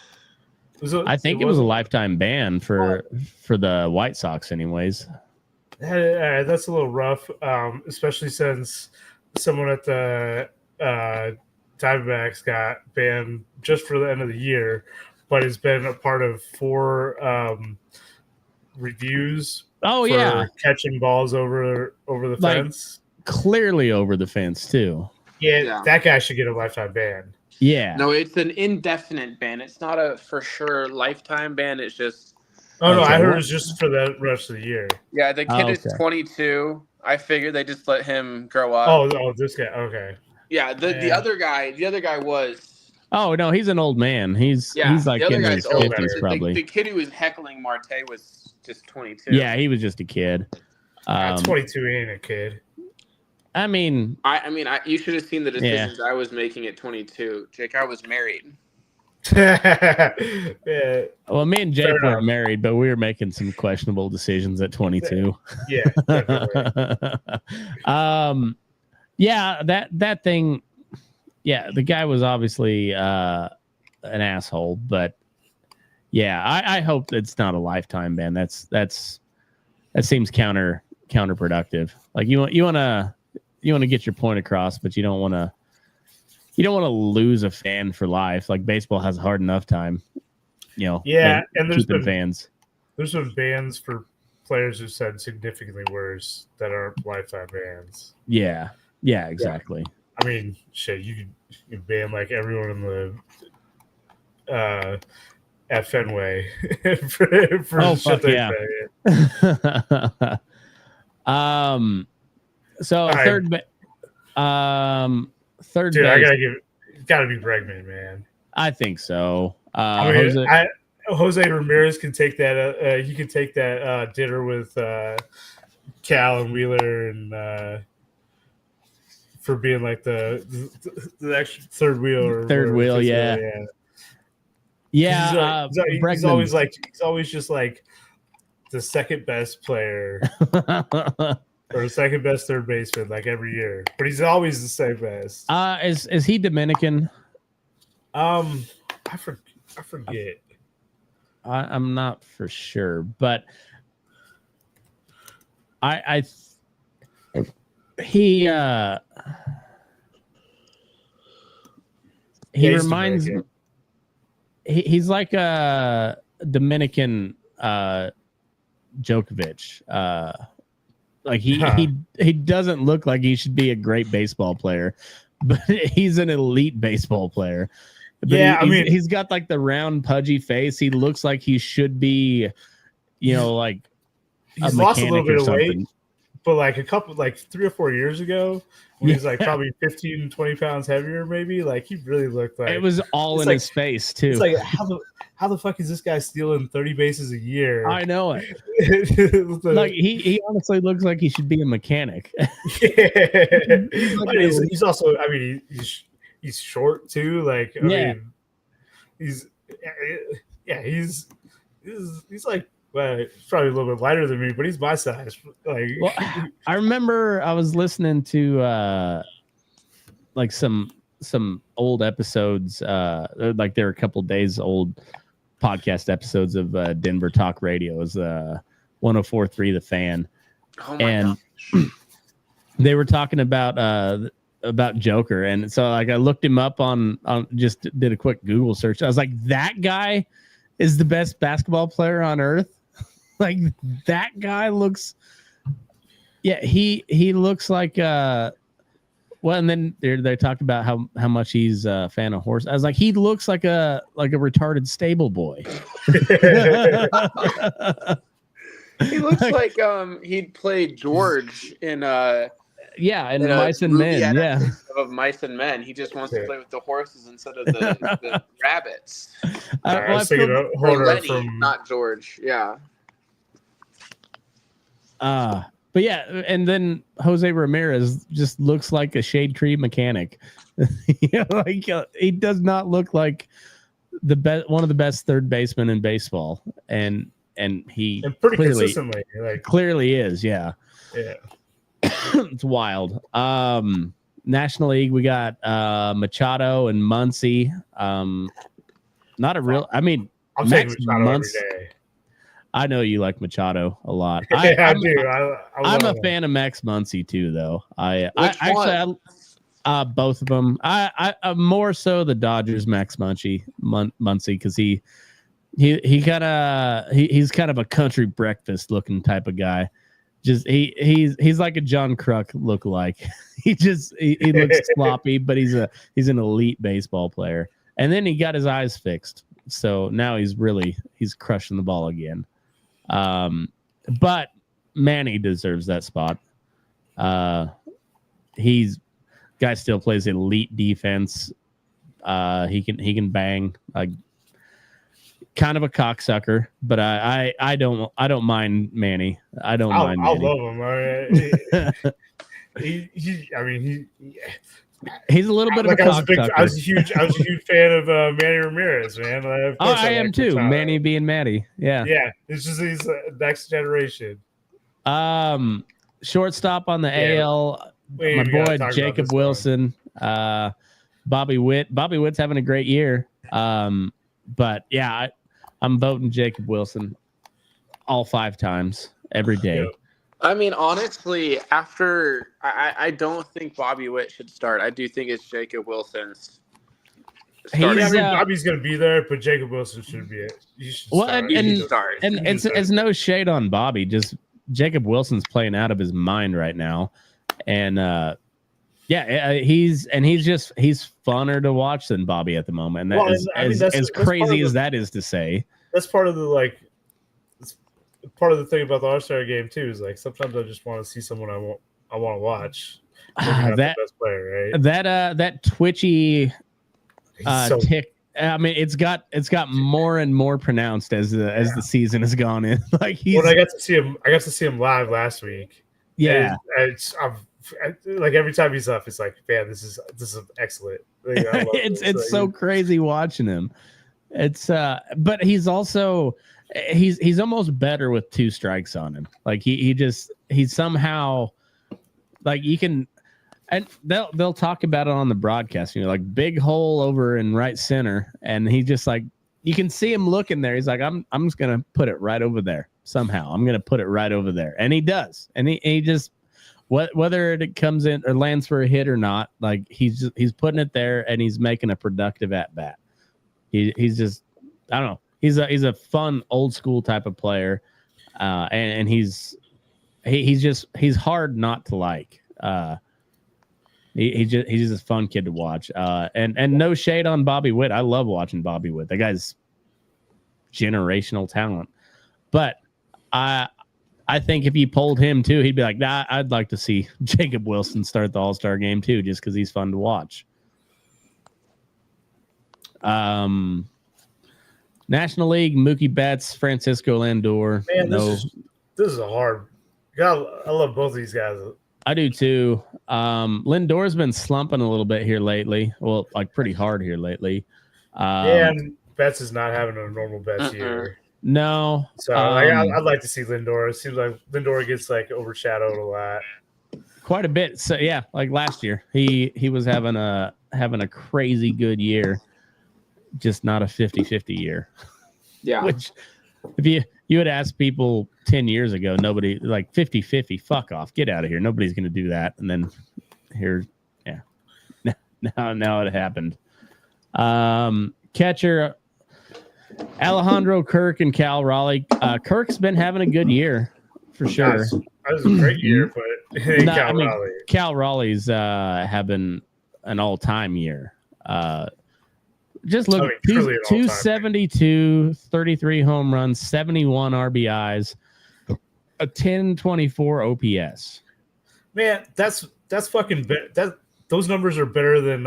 I think it was a lifetime ban for the White Sox, anyways. That's a little rough, especially since someone at the Diamondbacks got banned just for the end of the year, but has been a part of 4 reviews. Oh yeah, catching balls over the fence, clearly over the fence too. Yeah, that guy should get a lifetime ban. Yeah. No, it's an indefinite ban. It's not a for sure lifetime ban. It's just. Oh, no, I heard it's just for the rest of the year. Yeah, the kid is 22. I figured they just let him grow up. Oh, this guy. Okay. Yeah, the other guy was. Oh no, he's an old man. He's like in his 50s probably. The kid who was heckling Marte was just 22. Yeah, he was just a kid. 22 ain't a kid. I mean, you should have seen the decisions I was making at 22. Jake, I was married. Yeah. Well, me and Jake weren't married, but we were making some questionable decisions at 22. Yeah, definitely. That thing. Yeah, the guy was obviously an asshole, but I hope it's not a lifetime ban. That seems counterproductive. Like you want to get your point across, but you don't want to lose a fan for life. Like baseball has a hard enough time, and there's been fans. There's been bans for players who said significantly worse that aren't lifetime bans. Yeah, exactly. Yeah. I mean, shit, you can ban like everyone in the at Fenway for shit they say. So third base. Dude, it's gotta be Bregman, man. I think so. Jose Ramirez can take that. He can take that dinner with Cal and Wheeler and for being like the extra third wheel. Yeah. He's always just like the second best player. Or second best third baseman, like every year, but he's always the same best. Is he Dominican? I forget. I'm not for sure, but He reminds me. He's like a Dominican Djokovic. Like he doesn't look like he should be a great baseball player, but he's an elite baseball player. But yeah, he's got like the round, pudgy face. He looks like he should be, like he's lost a little bit of weight, but like 3 or 4 years ago, when he was like probably 15, 20 pounds heavier, maybe, like he really looked like it was all in his face too. It's like how the fuck is this guy stealing 30 bases a year? I know it. Like he honestly looks like he should be a mechanic. Yeah. He's also, he's short too. Like, I mean, he's like, well, he's probably a little bit lighter than me, but he's my size. Like, well, I remember I was listening to like some old episodes, like there were a couple days old podcast episodes of Denver Talk Radio's 104.3 The Fan, and they were talking about Joker, and so like I looked him up on just did a quick Google search. I was like, that guy is the best basketball player on earth. Like that guy looks, he looks like well, and then they talked about how much he's a fan of horse. I was like, he looks like a retarded stable boy. He looks like he'd play George in Mice and Men. Yeah, of Mice and Men. He just wants to play with the horses instead of the rabbits. I was thinking of Lenny, not George. Yeah. But yeah, and then Jose Ramirez just looks like a shade tree mechanic. Like he does not look like one of the best third basemen in baseball, and he pretty consistently clearly is. Yeah. It's wild. National League, we got Machado and Muncy. Not a real. I mean, I'm taking Machado every day. I know you like Machado a lot. I do. I'm a fan of Max Muncy too, though. I both of them. I more so the Dodgers Max Muncy because he's kind of a country breakfast looking type of guy. Just he's like a John Kruk lookalike. he looks sloppy, but he's an elite baseball player. And then he got his eyes fixed, so now he's crushing the ball again. But Manny deserves that spot. Guy still plays elite defense. He can bang. Kind of a cocksucker, but I don't mind Manny. I don't mind. I love him. He's a little bit of a cocksucker. I was a huge fan of Manny Ramirez, man. I am too. Manny being Manny. Yeah. Yeah. It's just he's next generation. Shortstop on the AL. My boy Jacob Wilson. Bobby Witt. Bobby Witt's having a great year. But yeah, I'm voting Jacob Wilson all 5 times every day. Yeah. I mean, honestly, after I don't think Bobby Witt should start. I do think it's Jacob Wilson's. Bobby's going to be there, but Jacob Wilson should be it. And it's no shade on Bobby. Just Jacob Wilson's playing out of his mind right now, and he's funner to watch than Bobby at the moment. And as crazy as that is to say, that's part of the part of the thing about the All-Star game too. Is like sometimes I just want to see someone I want to watch. That the best player, right? That twitchy tick. I mean, it's got more and more pronounced as the season has gone in. Like I got to see him live last week. Yeah, like every time he's up, it's like, man, this is excellent. Like, it's so crazy watching him. It's but he's also he's almost better with 2 strikes on him. Like he's somehow like you can, and they'll talk about it on the broadcast. Like big hole over in right center, and he just like you can see him looking there. He's like, I'm just gonna put it right over there. somehow. I'm going to put it right over there. And he does. And he just, whether it comes in or lands for a hit or not, like he's putting it there and he's making a productive at bat. He's just, I don't know. He's a fun old school type of player. And he's hard not to like. He's just a fun kid to watch. And no shade on Bobby Witt. I love watching Bobby Witt. That guy's generational talent. But I think if you polled him too, he'd be like, nah, I'd like to see Jacob Wilson start the All-Star game too, just because he's fun to watch. National League, Mookie Betts, Francisco Lindor. Man, this is a hard. God, I love both of these guys. I do too. Lindor's been slumping a little bit here lately. Well, like pretty hard here lately. And Betts is not having a normal Betts year. No. So I'd like to see Lindor. It seems like Lindor gets like overshadowed a lot. Quite a bit. So yeah, like last year, he was having a crazy good year, just not a 50-50 year. Yeah. Which if you had asked people 10 years ago, nobody like 50-50, fuck off, get out of here. Nobody's going to do that. And then here, yeah, now it happened. Catcher, Alejandro Kirk and Cal Raleigh. Kirk's been having a good year for sure. That was a great year, but Cal Raleigh's having an all-time year. Just look, 272, 33 home runs, 71 RBIs, a 1024 OPS. Man, that's fucking those numbers are better than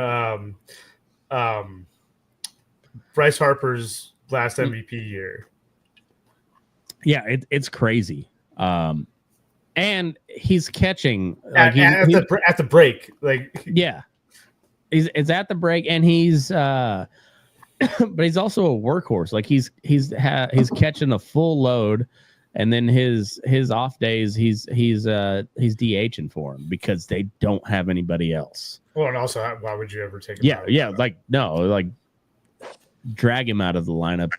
Bryce Harper's last MVP year. Yeah, it's crazy. And he's catching like at the break. Like yeah. It's at the break, and he's but he's also a workhorse. Like he's catching a full load, and then his off days he's DHing for him because they don't have anybody else. Well, and also, why would you ever take him out? Yeah, like no, like drag him out of the lineup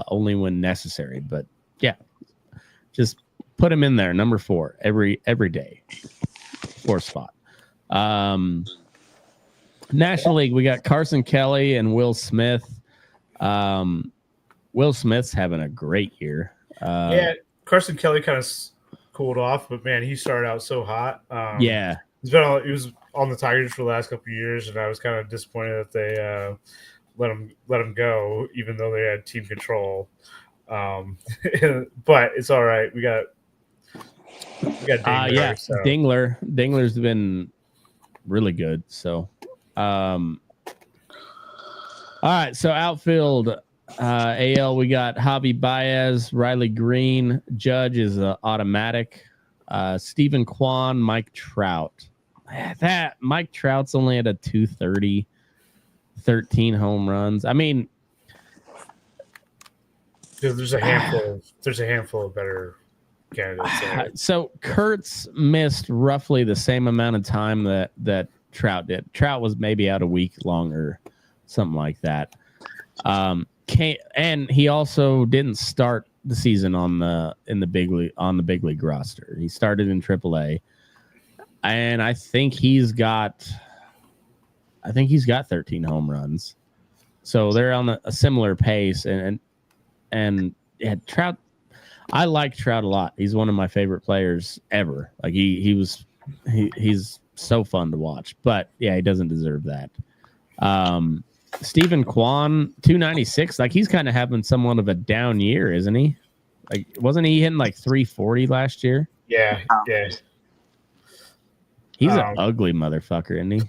only when necessary. But yeah, just put him in there, number 4 every day, 4th spot. National League, we got Carson Kelly and Will Smith. Will Smith's having a great year. Yeah, Carson Kelly kind of cooled off, but man, he started out so hot. Yeah, he was on the Tigers for the last couple of years, and I was kind of disappointed that they let him go, even though they had team control. But it's all right. We got Dingler. Yeah, so. Dingler's been really good. So, all right. So outfield, AL, we got Javi Baez, Riley Green. Judge is automatic. Stephen Kwan, Mike Trout. That Mike Trout's only at a 230, 13 home runs. I mean, there's a handful of better candidates. So Kurtz missed roughly the same amount of time that Trout did. Trout was maybe out a week longer, something like that. And he also didn't start the season on the big league roster. He started in AAA, and I think he's got 13 home runs. So they're on a similar pace, and yeah, Trout. I like Trout a lot. He's one of my favorite players ever. Like he's so fun to watch. But yeah, he doesn't deserve that. Stephen Kwan, 296. Like he's kind of having somewhat of a down year, isn't he? Like wasn't he hitting like 340 last year? Yeah. He's an ugly motherfucker, isn't he?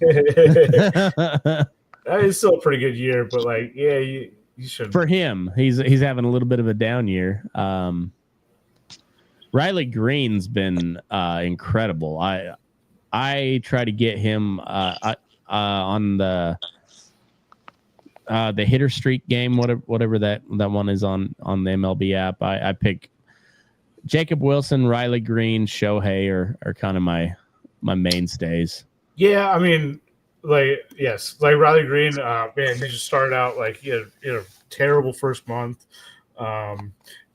That is still a pretty good year, but like, yeah, you should. For him, he's having a little bit of a down year. Riley Green's been incredible. I try to get him on the hitter streak game, whatever that one is on the MLB app. I pick Jacob Wilson, Riley Green, Shohei are kind of my mainstays. Yeah, I mean, like Riley Green, man, he just started out like he had a terrible first month.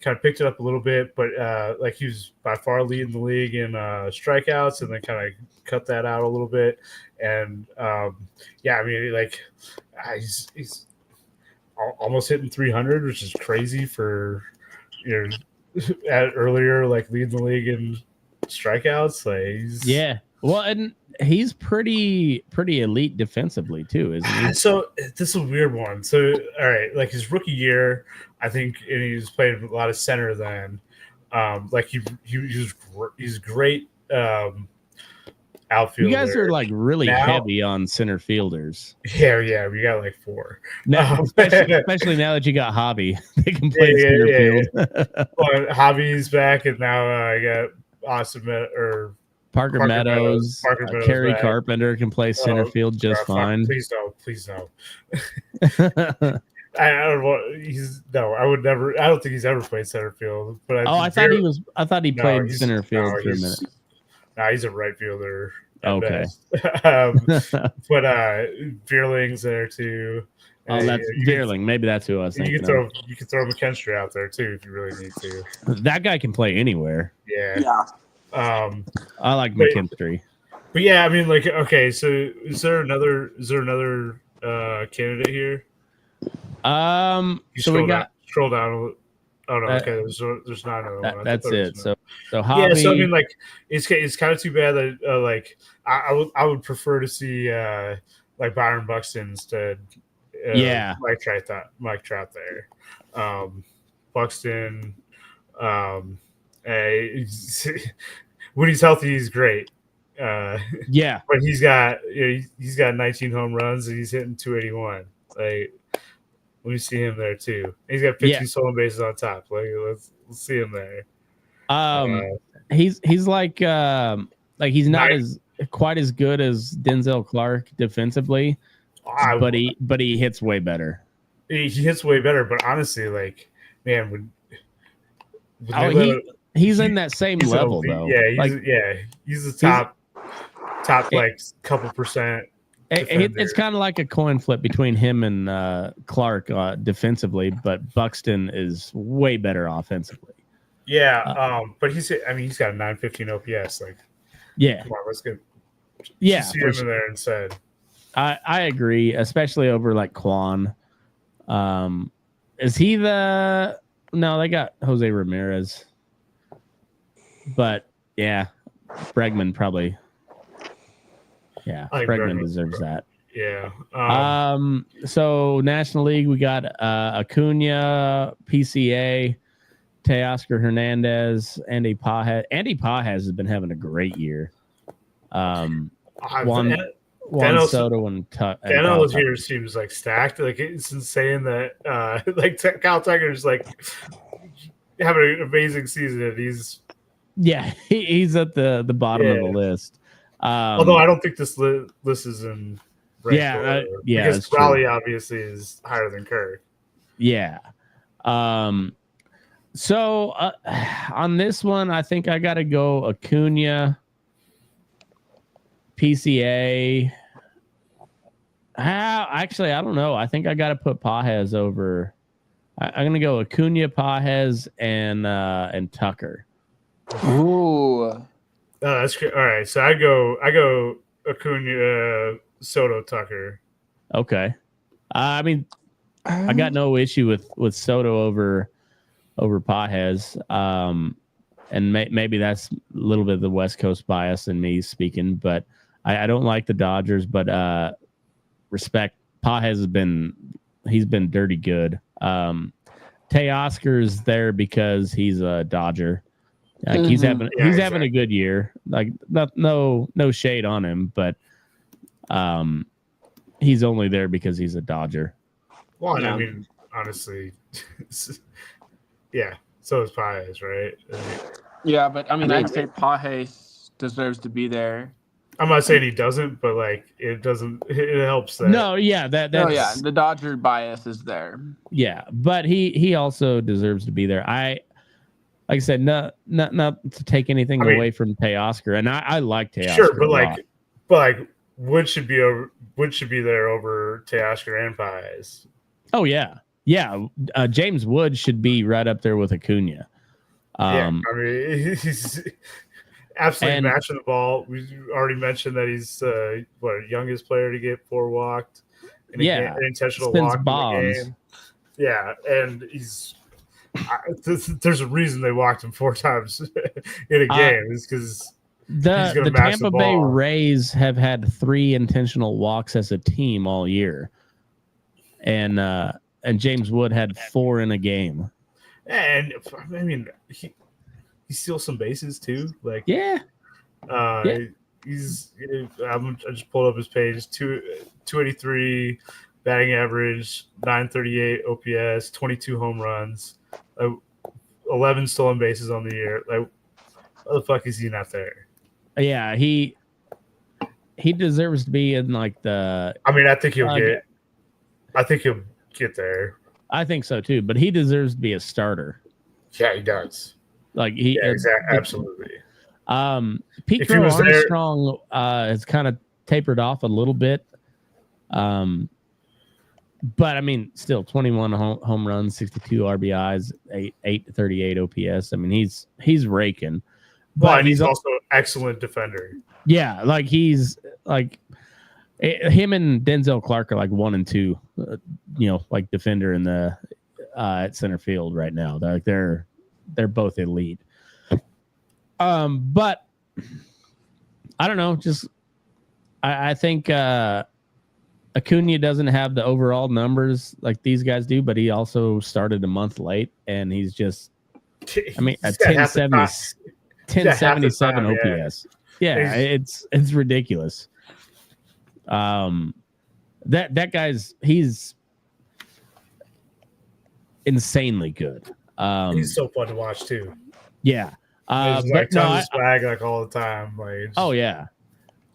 kind of picked it up a little bit, but like he was by far leading the league in strikeouts, and then kind of cut that out a little bit. And yeah, I mean, like he's almost hitting 300, which is crazy for at earlier like leading the league in strikeouts. Like yeah, well, and he's pretty elite defensively too, isn't he? So this is a weird one. So all right, like his rookie year, I think, and he was playing a lot of center then. Like he's great outfielder. You guys are like really heavy on center fielders. Yeah, we got like 4. Now, especially now that you got Hobby, they can play center field. Well, Hobby's back, and now I got Austin Parker Meadows, Kerry Carpenter can play center field just fine. Please no. I don't want. I would never. I don't think he's ever played center field. But I thought he played center field for a minute. Nah, he's a right fielder. Okay. But Veerling's there too. Oh, that's Veerling. Maybe that's who I was thinking. You can throw McKinstry out there too if you really need to. That guy can play anywhere. Yeah. I like McKinstry. But yeah, I mean, like, okay, so is there another candidate here? So we got scroll down. Oh no, okay. There's not another one. That's it. So Hobby. Yeah, so I mean, like, it's kind of too bad that like I would prefer to see like Byron Buxton instead. Mike Trout there. Buxton. When he's healthy, he's great. Yeah, but he's got 19 home runs and he's hitting 281. Like, let me see him there too. He's got 15 stolen bases on top. Like, let's see him there. He's like he's not quite as good as Denzel Clark defensively, but he hits way better. He hits way better, but honestly, like, man, he's in that same level though. Yeah, he's the top like couple percent. It's kind of like a coin flip between him and Clark defensively, but Buxton is way better offensively. Yeah, but he's got a 915 OPS. Like, yeah, come on, let's get see him in there instead. I agree, especially over like Quan. Is he the? No, they got Jose Ramirez. But yeah, Bregman probably. Yeah, Bregman deserves that. Yeah. So National League, we got Acuna, PCA, Teoscar Hernandez, Andy Pages. Andy Pages has been having a great year. Juan Soto and Daniel here seems like stacked. Like, it's insane that like Kyle Tucker's like having an amazing season, and he's at the bottom of the list. Although I don't think this list is in order, because Raleigh obviously is higher than Kirk. Yeah. So on this one, I think I got to go Acuna, PCA. Actually, I don't know. I think I got to put Pages over. I'm gonna go Acuna, Pages, and Tucker. Ooh. Oh, that's good. All right, so I go Acuna, Soto, Tucker. Okay. I mean, I got no issue with Soto over Pages. And maybe that's a little bit of the West Coast bias in me speaking, but I don't like the Dodgers, but respect. Pages has been dirty good. Teoscar's there because he's a Dodger. Like, he's having a good year. Like, no shade on him, but he's only there because he's a Dodger. Well, I mean, honestly, yeah. So is Pages, right? Yeah, but I mean, I'd say Pages deserves to be there. I'm not saying he doesn't, but like, it doesn't. It helps that. No, yeah, that's the Dodger bias is there. Yeah, but he also deserves to be there. Like I said, not to take anything away from Teoscar, and I like Teoscar. Sure, but Wood should be there over Teoscar and Pages. Oh yeah. Yeah, James Wood should be right up there with Acuna. I mean, he's absolutely matching the ball. We already mentioned that he's youngest player to get 4 walked. In an intentional since walk Bonds. in the game. Yeah, and there's a reason they walked him 4 times in a game. It's because the Tampa Bay Rays have had 3 intentional walks as a team all year, and James Wood had 4 in a game. And I mean, he steals some bases too. Like I just pulled up his page. 283 batting average, 938 OPS, 22 home runs, 11 stolen bases on the year. Like, what the fuck is he not there? Yeah, he deserves to be in like the. I mean, I think he'll get there. I think so too, but he deserves to be a starter. Yeah, he does. Like exactly, absolutely. Pete Crow Armstrong has kind of tapered off a little bit. But I mean, still 21 home runs, 62 RBIs, 838 OPS. I mean, he's raking. But he's also an excellent defender. Yeah, like he's like him and Denzel Clark are like 1 and 2, like defender in the at center field right now. They're both elite. But I don't know. Just I think Acuna doesn't have the overall numbers like these guys do, but he also started a month late, and he's just. I mean, at 1077 OPS. Yeah, it's ridiculous. That guy's he's insanely good. He's so fun to watch too. Yeah. But no, swag like all the time. Like, oh yeah.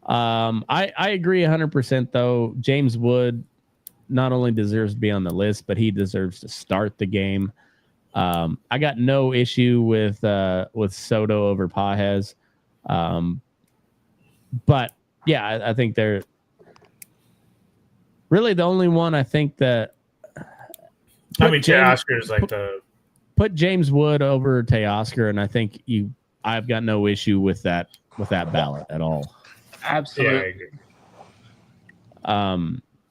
I agree 100% though. James Wood not only deserves to be on the list, but he deserves to start the game. I got no issue with Soto over Pages. But yeah, I think they're really the only one I think that. I mean, Teoscar is like put James Wood over Teoscar, and I think I've got no issue with that ballot at all. Absolutely. Yeah,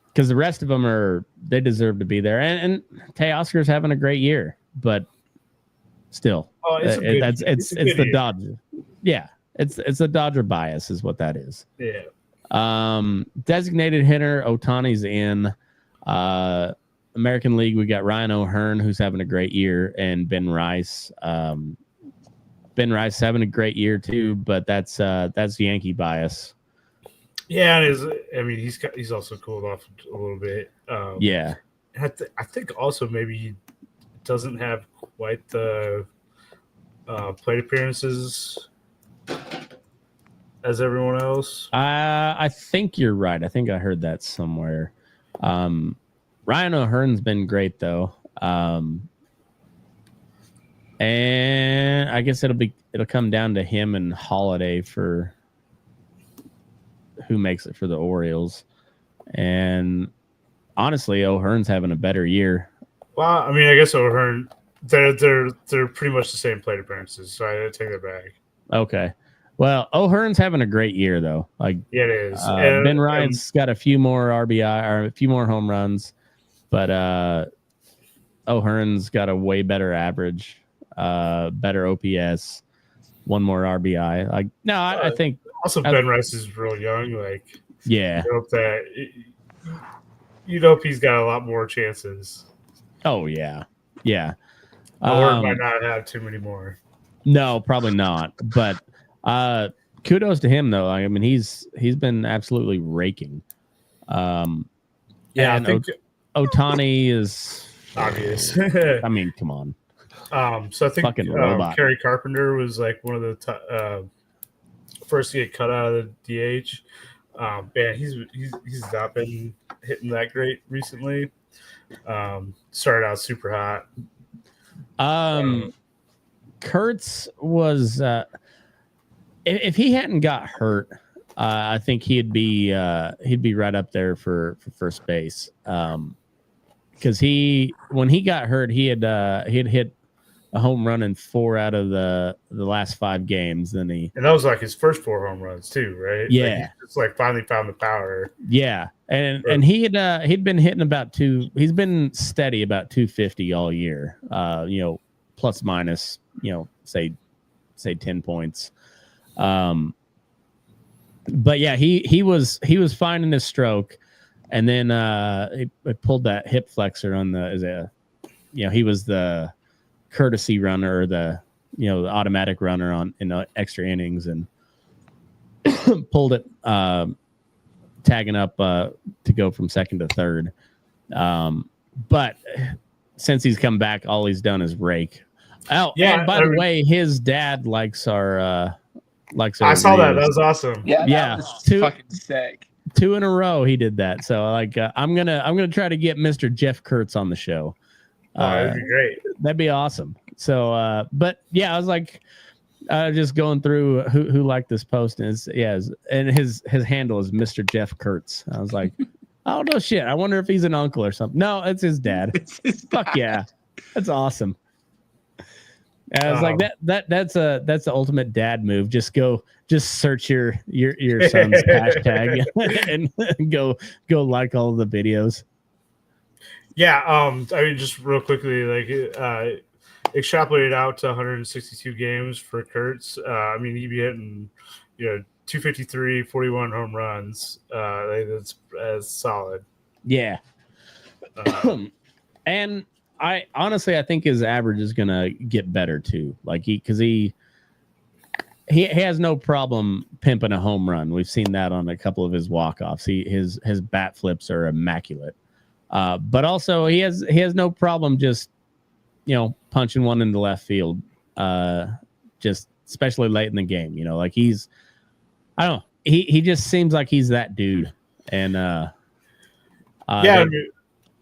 because the rest of them they deserve to be there, and Teoscar's having a great year, but still, it's the Dodger. Yeah, it's the Dodger bias is what that is. Yeah. Designated hitter Ohtani's in. American League, we got Ryan O'Hearn, who's having a great year, and Ben Rice. Ben Rice having a great year too, but that's Yankee bias. Yeah, he's also cooled off a little bit. Yeah, I think also maybe he doesn't have quite the plate appearances as everyone else. I think you're right. I think I heard that somewhere. Ryan O'Hearn's been great though. And I guess it'll come down to him and Holiday for who makes it for the Orioles. And honestly, O'Hearn's having a better year. Well, I mean, I guess O'Hearn they're pretty much the same plate appearances, so I take that back. Okay. Well, O'Hearn's having a great year though. Like yeah, it is. Ben Ryan's got a few more RBI or a few more home runs, but O'Hearn's got a way better average, better OPS, 1 more RBI. Like no, I think also Ben Rice is real young. Like yeah, you'd hope he's got a lot more chances. Oh yeah, yeah. Or might not have too many more. No, probably not. But kudos to him though. I mean, he's been absolutely raking. Yeah, I think Ohtani is obvious. I mean, come on. So I think Kerry Carpenter was like one of the first to get cut out of the DH. Man, he's not been hitting that great recently. Started out super hot. Kurtz was if he hadn't got hurt, I think he'd be right up there for first base. because when he got hurt, he had hit a home run in 4 out of the last 5 games. And that was like his first 4 home runs too, right? Yeah, it's like finally found the power. Yeah, and he'd been hitting about 2. He's been steady about 250 all year. Plus minus, say 10 points. But yeah, he was finding his stroke, and then he pulled that hip flexor on he was the courtesy runner, or the automatic runner in extra innings, and pulled it, tagging up to go from second to third. But since he's come back, all he's done is rake. Oh, yeah. And by the way, his dad likes our I saw that. That was awesome. Yeah. Yeah. Was fucking sick. 2 in a row he did that. So I'm gonna try to get Mr. Jeff Kurtz on the show. That'd be great. That'd be awesome. So, but yeah, I was like, just going through who liked this post, and his handle is Mr. Jeff Kurtz. I was like, oh no shit. I wonder if he's an uncle or something. No, it's his dad. Fuck yeah, that's awesome. And I was like, that's the ultimate dad move. Just search your son's hashtag and go like all the videos. Yeah, I mean, just real quickly, extrapolated out to 162 games for Kurtz. I mean, he'd be hitting, 253, 41 home runs. That's solid. Yeah. And I honestly think his average is gonna get better too. Because he has no problem pimping a home run. We've seen that on a couple of his walk-offs. His bat flips are immaculate. But also he has no problem just punching one into left field. Just especially late in the game. I don't know. He just seems like he's that dude. And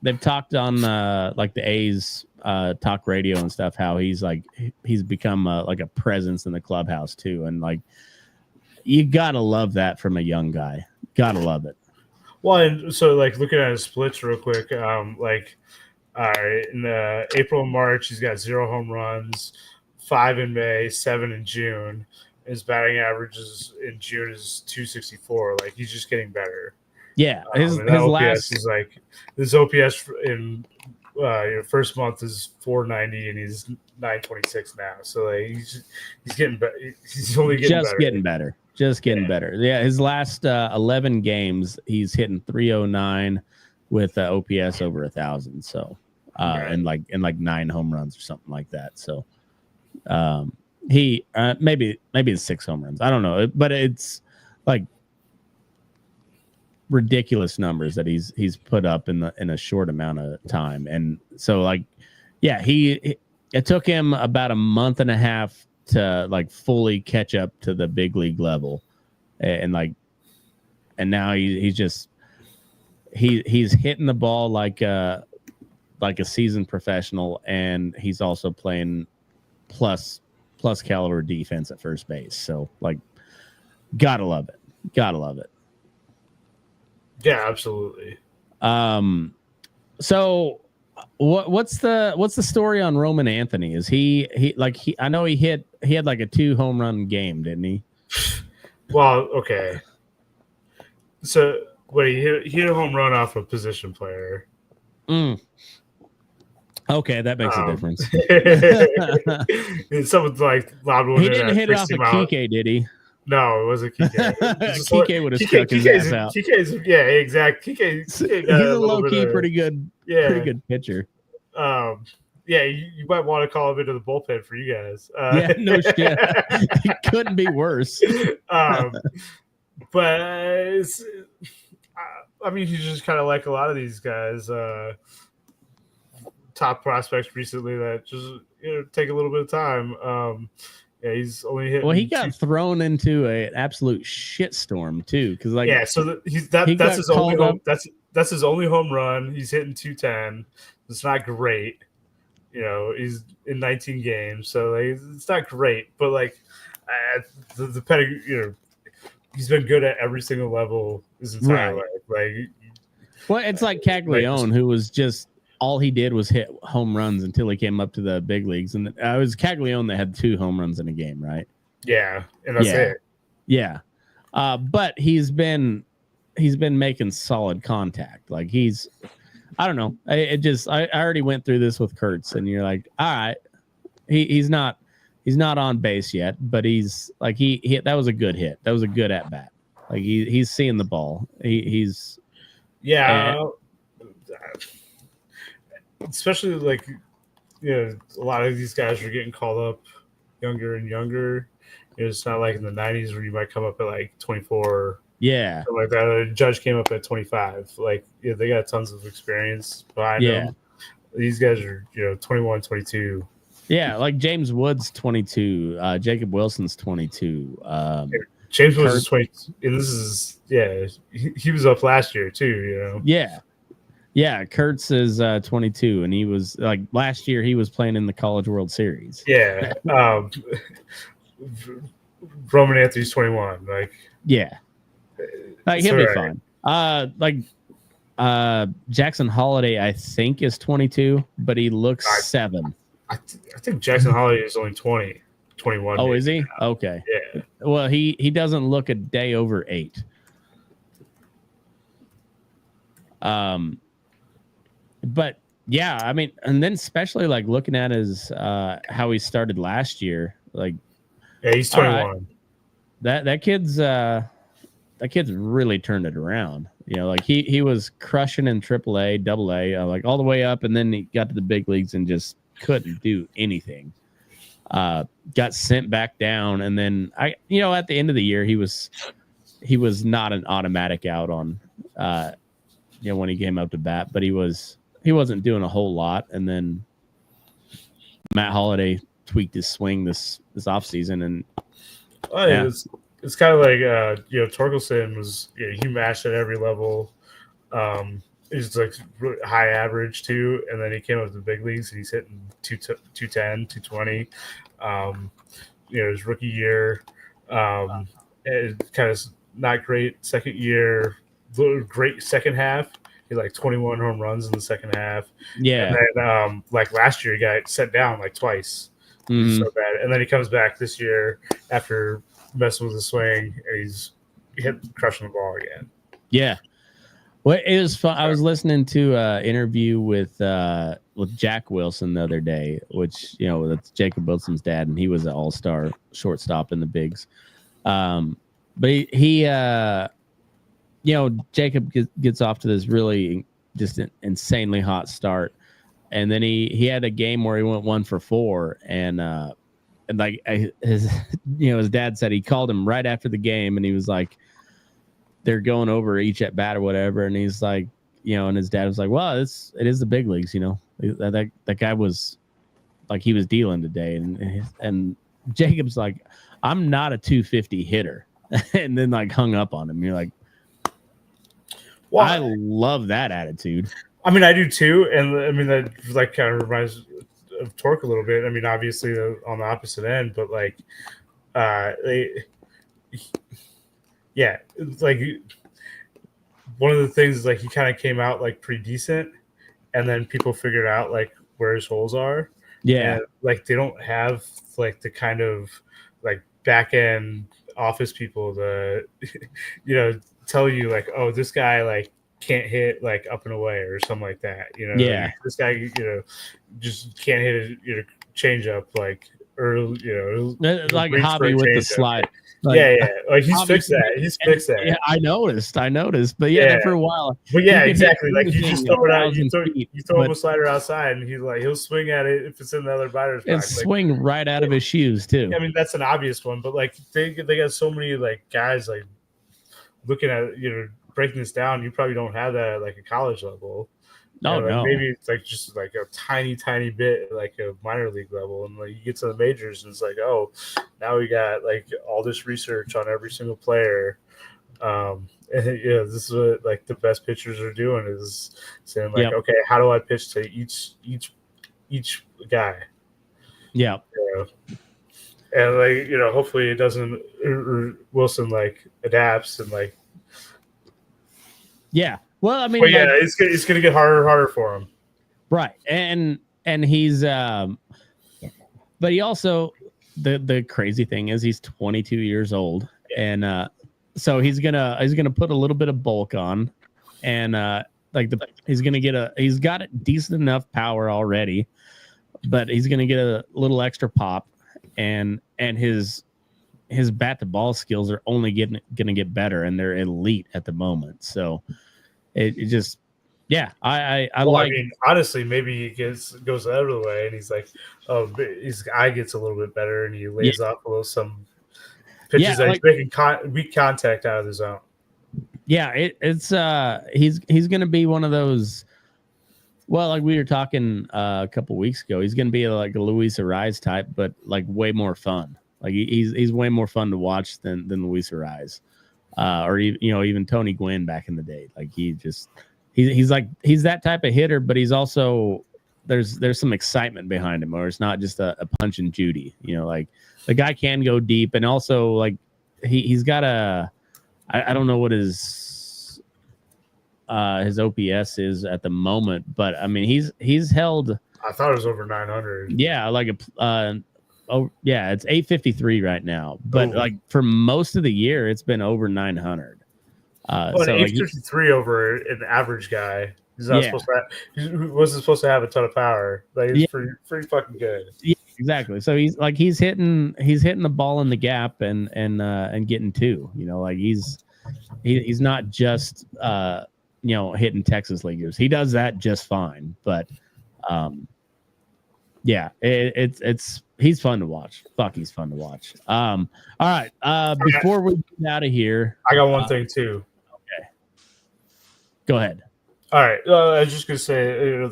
they've talked on the A's talk radio and stuff, how he's become like a presence in the clubhouse too. And you gotta love that from a young guy. Gotta love it. Well, and so looking at his splits real quick, in April and March, he's got 0 home runs, 5 in May, 7 in June. His batting averages in June is 264. He's just getting better. Yeah, his OPS is his OPS in first month is 490, and he's 926 now. So he's getting better. He's only getting better. Just getting better. Yeah, his last 11 games, he's hitting 309 with OPS over 1,000. So, and 9 home runs or something like that. So, he maybe it's 6 home runs. I don't know, but it's ridiculous numbers that he's put up in a short amount of time. And so it took him about a month and a half to fully catch up to the big league level, and now he's hitting the ball like a seasoned professional, and he's also playing plus caliber defense at first base. So gotta love it. Yeah, absolutely. So what's the story on Roman Anthony? Is he I know he had a 2 home run game, didn't he? Well, okay. So he hit a home run off a position player. Okay, that makes a difference. Someone's loud. He didn't hit it off of Kike, did he? No, it wasn't Kike. Kike would have stuck his ass out. Kike's, yeah, exactly. Kike he's a low key, pretty good pitcher. Yeah, you might want to call him into the bullpen for you guys. Yeah, no shit. It couldn't be worse. But I mean, he's just kind of like a lot of these guys, top prospects recently that just take a little bit of time. Yeah, he's only hit. Well, he got thrown into an absolute shitstorm too, because so that's his only home. That's his only home run. He's hitting 210. It's not great. He's in 19 games, so it's not great. But the pedigree, he's been good at every single level his entire life. Well, it's like Caglione, who was just all he did was hit home runs until he came up to the big leagues. And it was Caglione that had 2 home runs in a game, right? Yeah, and that's it. Yeah. But he's been making solid contact. Like I don't know. I already went through this with Kurtz, and you're like, all right, he's not on base yet, but he's like that was a good hit. That was a good at bat. Like he's seeing the ball. He's especially like a lot of these guys are getting called up younger and younger. It's not like in the 90s where you might come up at like 24. Yeah, like that. Judge came up at 25. Like they got tons of experience behind them. These guys are 21, 22. Yeah, like James Woods 22, Jacob Wilson's 22. James Woods is 20. And this is he was up last year too. Yeah, Kurtz is 22, and he was like last year he was playing in the College World Series. Yeah, Roman Anthony's 21. Like he'll be fine. Jackson Holiday I think is 22, but he looks 7. I think Jackson Holiday is only 20, 21. Oh, is he? Okay. Yeah. Well, he doesn't look a day over 8. But yeah, I mean, and then especially like looking at his how he started last year, like he's 21. Right, that kid's really turned it around. Like he was crushing in AAA, AA, like all the way up, and then he got to the big leagues and just couldn't do anything. Got sent back down, and then at the end of the year he was not an automatic out on when he came up to bat, but he wasn't doing a whole lot. And then Matt Holliday tweaked his swing this offseason, and it's kind of like Torkelson was he matched at every level. He's like really high average too, and then he came up to the big leagues and he's hitting 210, 220. His rookie year, it kind of not great second year, great second half. He like 21 home runs in the second half. Yeah, and then like last year he got sent down like twice. Mm-hmm. So bad, and then he comes back this year after messing with the swing, and he's crushing the ball again. Yeah. Well, it was fun. I was listening to an interview with Jack Wilson the other day, which that's Jacob Wilson's dad, and he was an all-star shortstop in the bigs. But he Jacob gets off to this really just an insanely hot start, and then he had a game where he went 1 for 4, and like his dad said he called him right after the game, and he was like, they're going over each at bat or whatever, and he's like, and his dad was like, well, it is the big leagues, that guy was like, he was dealing today, and Jacob's like, I'm not a 250 hitter, and then like hung up on him. You're like, well, I love that attitude. I mean, I do too, and I mean that like kind of reminds of Torque a little bit. I mean, obviously on the opposite end, but like, like one of the things is like he kind of came out like pretty decent, and then people figured out like where his holes are. Yeah, and, like they don't have like the kind of like back end office people to tell you like, oh, this guy like can't hit like up and away or something like that. Yeah, this guy just can't hit a change up like early. Like Hobby with the slide. Like, like he's fixed that. He's fixed that. Yeah, I noticed. But for a while. But yeah, exactly. Like you just throw it out. You throw him a slider outside, and he'll swing at it if it's in the other batter's box. And swing right out of his shoes too. I mean, that's an obvious one, but like they got so many like guys like looking at breaking this down. You probably don't have that at like a college level. No, no. Maybe it's like just like a tiny bit like a minor league level, and like you get to the majors and it's like, oh, now we got like all this research on every single player. And this is what like the best pitchers are doing is saying like, okay, how do I pitch to each guy? Yeah. And like hopefully it doesn't. Wilson like adapts and like. Yeah. Well, I mean, but yeah, it's going to get harder and harder for him. Right. And he's but he also the crazy thing is he's 22 years old, and so he's gonna put a little bit of bulk on, and he's got a decent enough power already, but he's gonna get a little extra pop, and his bat to ball skills are only gonna get better, and they're elite at the moment. So it just I mean, honestly, maybe he goes the other way, and he's like, his eye gets a little bit better, and he lays off a little some pitches that he's making weak contact out of the zone. Yeah, it's he's gonna be one of those. Well, like we were talking a couple weeks ago, he's gonna be like a Luis Arraez type, but like way more fun. Like he's way more fun to watch than Luis Arraez, or even Tony Gwynn back in the day. Like he's that type of hitter, but he's also there's some excitement behind him, or it's not just a punch and Judy. Like the guy can go deep, and also like he's got I don't know what his OPS is at the moment, but I mean he's held. I thought it was over 900. Yeah, like it's 853 right now, but like for most of the year, it's been over 900. So 853 over an average guy. He's not supposed to. He wasn't supposed to have a ton of power. Like he's pretty fucking good. Yeah, exactly. So he's hitting the ball in the gap and getting two. Like he's not just hitting Texas leaguers. He does that just fine. But he's fun to watch. Fuck, he's fun to watch. All right. Before we get out of here, I got one thing too. Okay. Go ahead. All right. I was just gonna say, I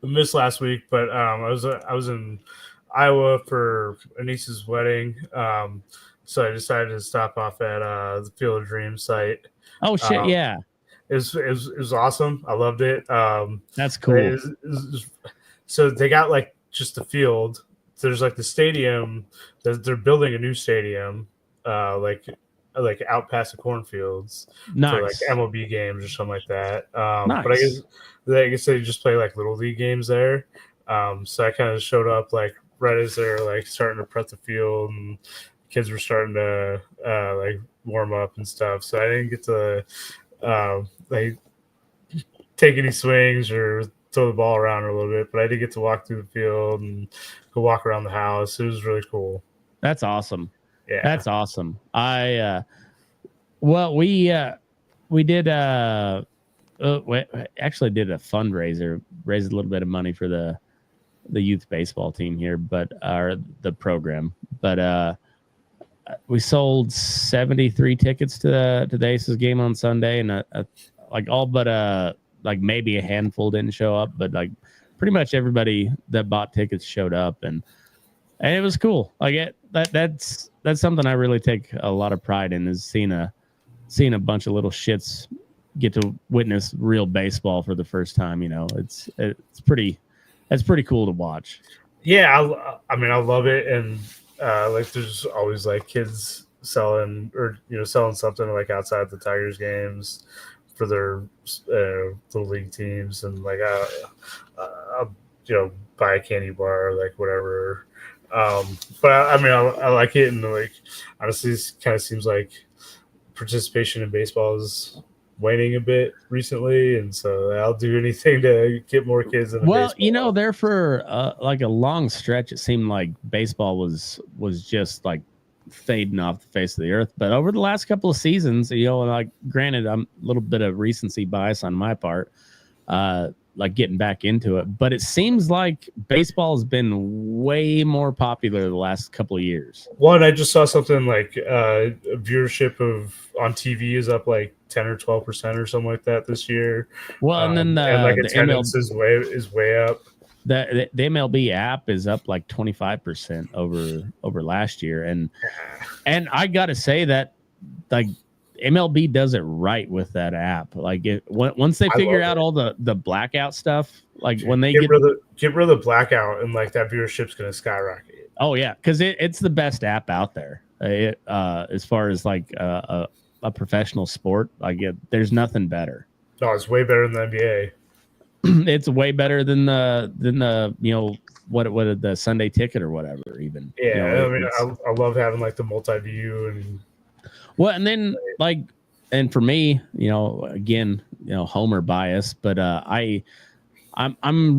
missed last week, but I was in Iowa for a niece's wedding, so I decided to stop off at the Field of Dreams site. Oh shit! Yeah, it was awesome. I loved it. That's cool. So they got like just the field. There's like the stadium. They're building a new stadium, like out past the cornfields for like MLB games or something like that. But I guess they just play like little league games there. So I kind of showed up like right as they're like starting to prep the field, and kids were starting to like warm up and stuff. So I didn't get to like take any swings or throw the ball around a little bit, but I did get to walk through the field and go walk around the house. It was really cool. That's awesome. Yeah, that's awesome. We did actually did a fundraiser, raised a little bit of money for the youth baseball team here, but the program. But we sold 73 tickets to the Aces game on Sunday, and like all but like maybe a handful didn't show up, but like pretty much everybody that bought tickets showed up, and it was cool. Like that's something I really take a lot of pride in, is seeing a bunch of little shits get to witness real baseball for the first time. It's pretty cool to watch. Yeah, I mean I love it, and like there's always like kids selling something like outside the Tigers games for their little league teams, and like I'll buy a candy bar or like whatever. But I mean I like it, and like honestly it kind of seems like participation in baseball is waning a bit recently, and so I'll do anything to get more kids in the baseball. There for like a long stretch it seemed like baseball was just like fading off the face of the earth, but over the last couple of seasons, like granted I'm a little bit of recency bias on my part, like getting back into it, but it seems like baseball has been way more popular the last couple of years. One, I just saw something like viewership on TV is up like 10 or 12% or something like that this year. Well, and then the attendance is way up. The MLB app is up like 25% over last year, and I gotta say that like MLB does it right with that app. Like once they figure out all the blackout stuff, like when they get rid of the blackout, and like that viewership's gonna skyrocket. Oh yeah, because it's the best app out there. As far as like a professional sport, like there's nothing better. No, it's way better than the NBA. it's way better than the what the Sunday Ticket or whatever even. Yeah, I mean, I love having like the multi-view and and then like, and for me, again, Homer bias, but I'm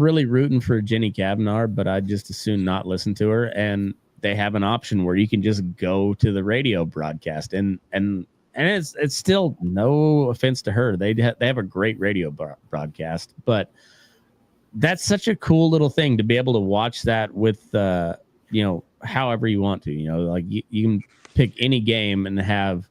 really rooting for Jenny Kavanaugh, but I just as soon not listen to her. And they have an option where you can just go to the radio broadcast, and it's still no offense to her. They have a great radio broadcast, but that's such a cool little thing to be able to watch that with, however you want to, like you can pick any game and have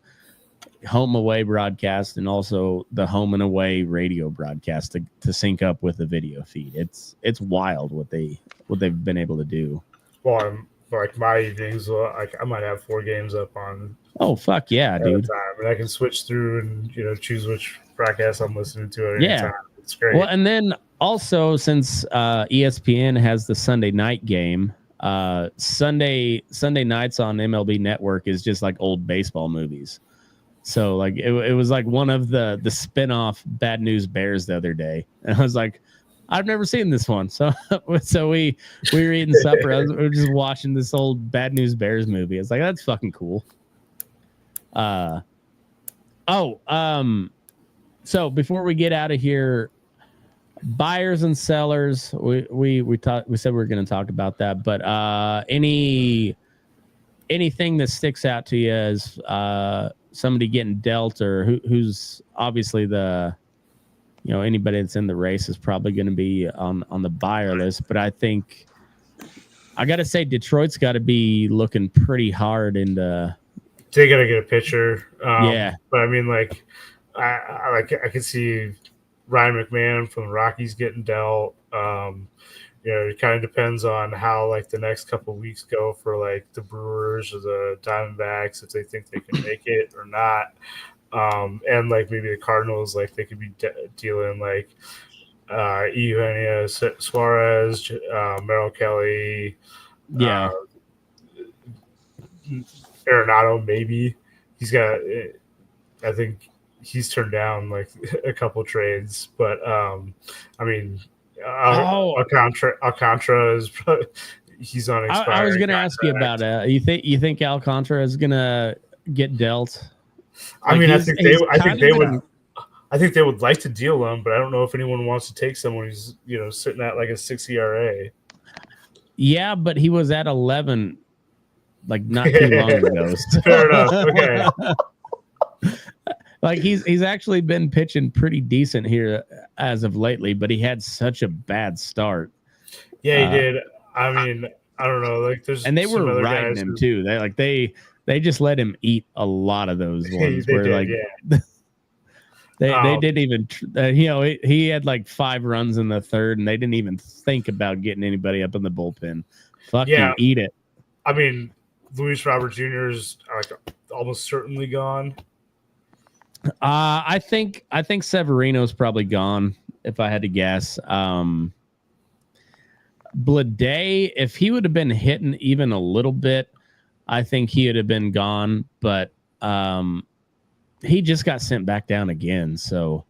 home away broadcast and also the home and away radio broadcast to sync up with the video feed. It's wild what they've been able to do. Well, like my evenings, I might have 4 games up on. Oh fuck yeah, dude! And I can switch through and choose which broadcast I'm listening to at any time. It's great. Well, and then also since ESPN has the Sunday night game, Sunday nights on MLB Network is just like old baseball movies. So like it was like one of the spinoff Bad News Bears the other day, and I was like, I've never seen this one. So we were eating supper. We were just watching this old Bad News Bears movie. It's like, that's fucking cool. So before we get out of here, buyers and sellers, we said we were going to talk about that, but anything that sticks out to you as somebody getting dealt, or who's obviously the, anybody that's in the race is probably going to be on the buyer list. But I think I got to say Detroit's got to be looking pretty hard into. They got to get a pitcher. Yeah, but I mean, like, I can see Ryan McMahon from the Rockies getting dealt. It kind of depends on how like the next couple of weeks go for like the Brewers or the Diamondbacks, if they think they can make it or not. And like maybe the Cardinals, like they could be dealing like Eugenio Suarez, Merrill Kelly, Arenado. Maybe he's got. I think he's turned down like a couple trades, but I mean. Alcantara is he's on expiring. I was going to ask you about it. You think Alcantara is going to get dealt? I mean, I think they would like to deal him, but I don't know if anyone wants to take someone who's sitting at like a 6 ERA. Yeah, but he was at 11 like not too long ago. So. Fair enough. Okay. Like he's actually been pitching pretty decent here as of lately, but he had such a bad start. Yeah, he did. I mean, I don't know. Like and they were riding him too. They just let him eat a lot of those ones. They didn't even. He had like 5 runs in the third, and they didn't even think about getting anybody up in the bullpen. Fucking eat it. I mean, Luis Robert Jr. is like almost certainly gone. I think Severino's probably gone, if I had to guess. Bleday, if he would have been hitting even a little bit, I think he would have been gone. But he just got sent back down again. So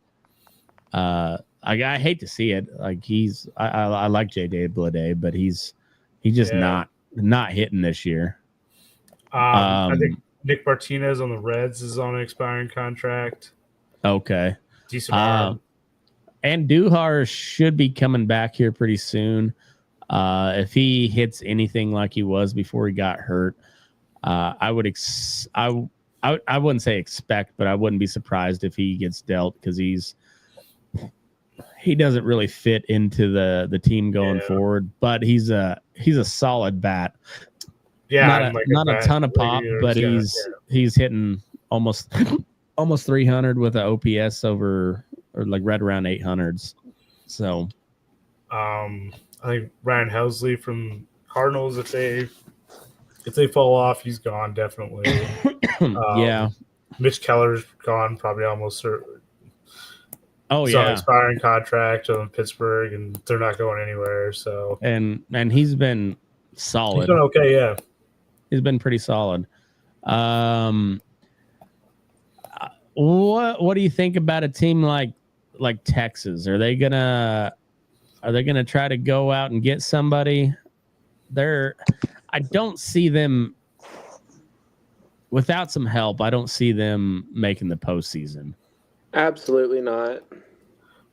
I hate to see it. Like I like J.D. Bleday, but he's just not hitting this year. I think Nick Martinez on the Reds is on an expiring contract. Okay. Decent arm. And Duhar should be coming back here pretty soon. If he hits anything like he was before he got hurt, I wouldn't say expect, but I wouldn't be surprised if he gets dealt, because he doesn't really fit into the team going forward. But he's a solid bat. Yeah, not a ton of pop, but he's hitting almost 300 with an OPS over, or like right around 800s. So, I think Ryan Helsley from Cardinals, if they fall off, he's gone definitely. Mitch Keller's gone, probably almost certain. Oh yeah, expiring contract in Pittsburgh, and they're not going anywhere. So and he's been solid. He's been okay, yeah. He's been pretty solid. What do you think about a team like Texas? Are they gonna Are they going to try to go out and get somebody? I don't see them without some help. I don't see them making the postseason. Absolutely not.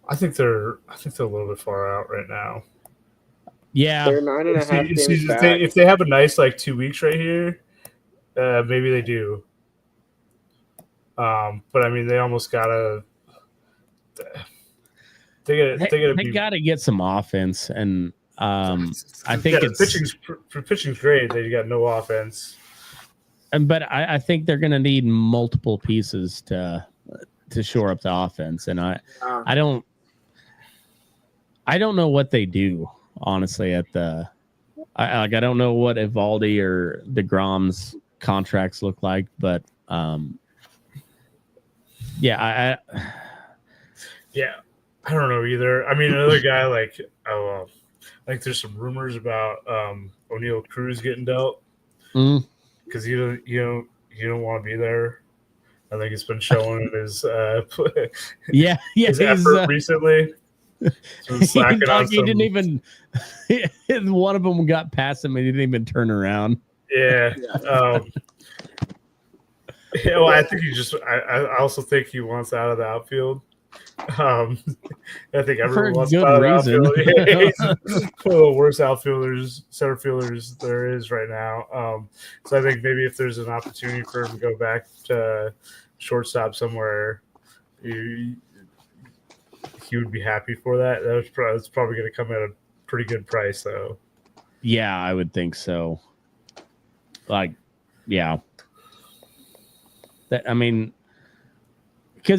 I think they're a little bit far out right now. Yeah, they're 9.5 games back. If they have a nice 2 weeks right here, maybe they do. But I mean, they almost gotta. They gotta get some offense, and I think pitching's great. They got no offense, but I think they're gonna need multiple pieces to shore up the offense, and I don't know what they do. Honestly, I don't know what Evaldi or DeGrom's contracts look like, but I don't know either. I mean, another guy I think there's some rumors about O'Neal Cruz getting dealt because you don't want to be there. I think it's been showing in his his effort recently. He didn't even. One of them got past him and he didn't even turn around. Yeah. Well, I think I also think he wants out of the outfield. I think everyone wants out of the outfield. He's one of the worst center fielders there is right now. So I think maybe if there's an opportunity for him to go back to shortstop somewhere, he would be happy for that. That's probably going to come at a pretty good price, though. Yeah, I would think so. Because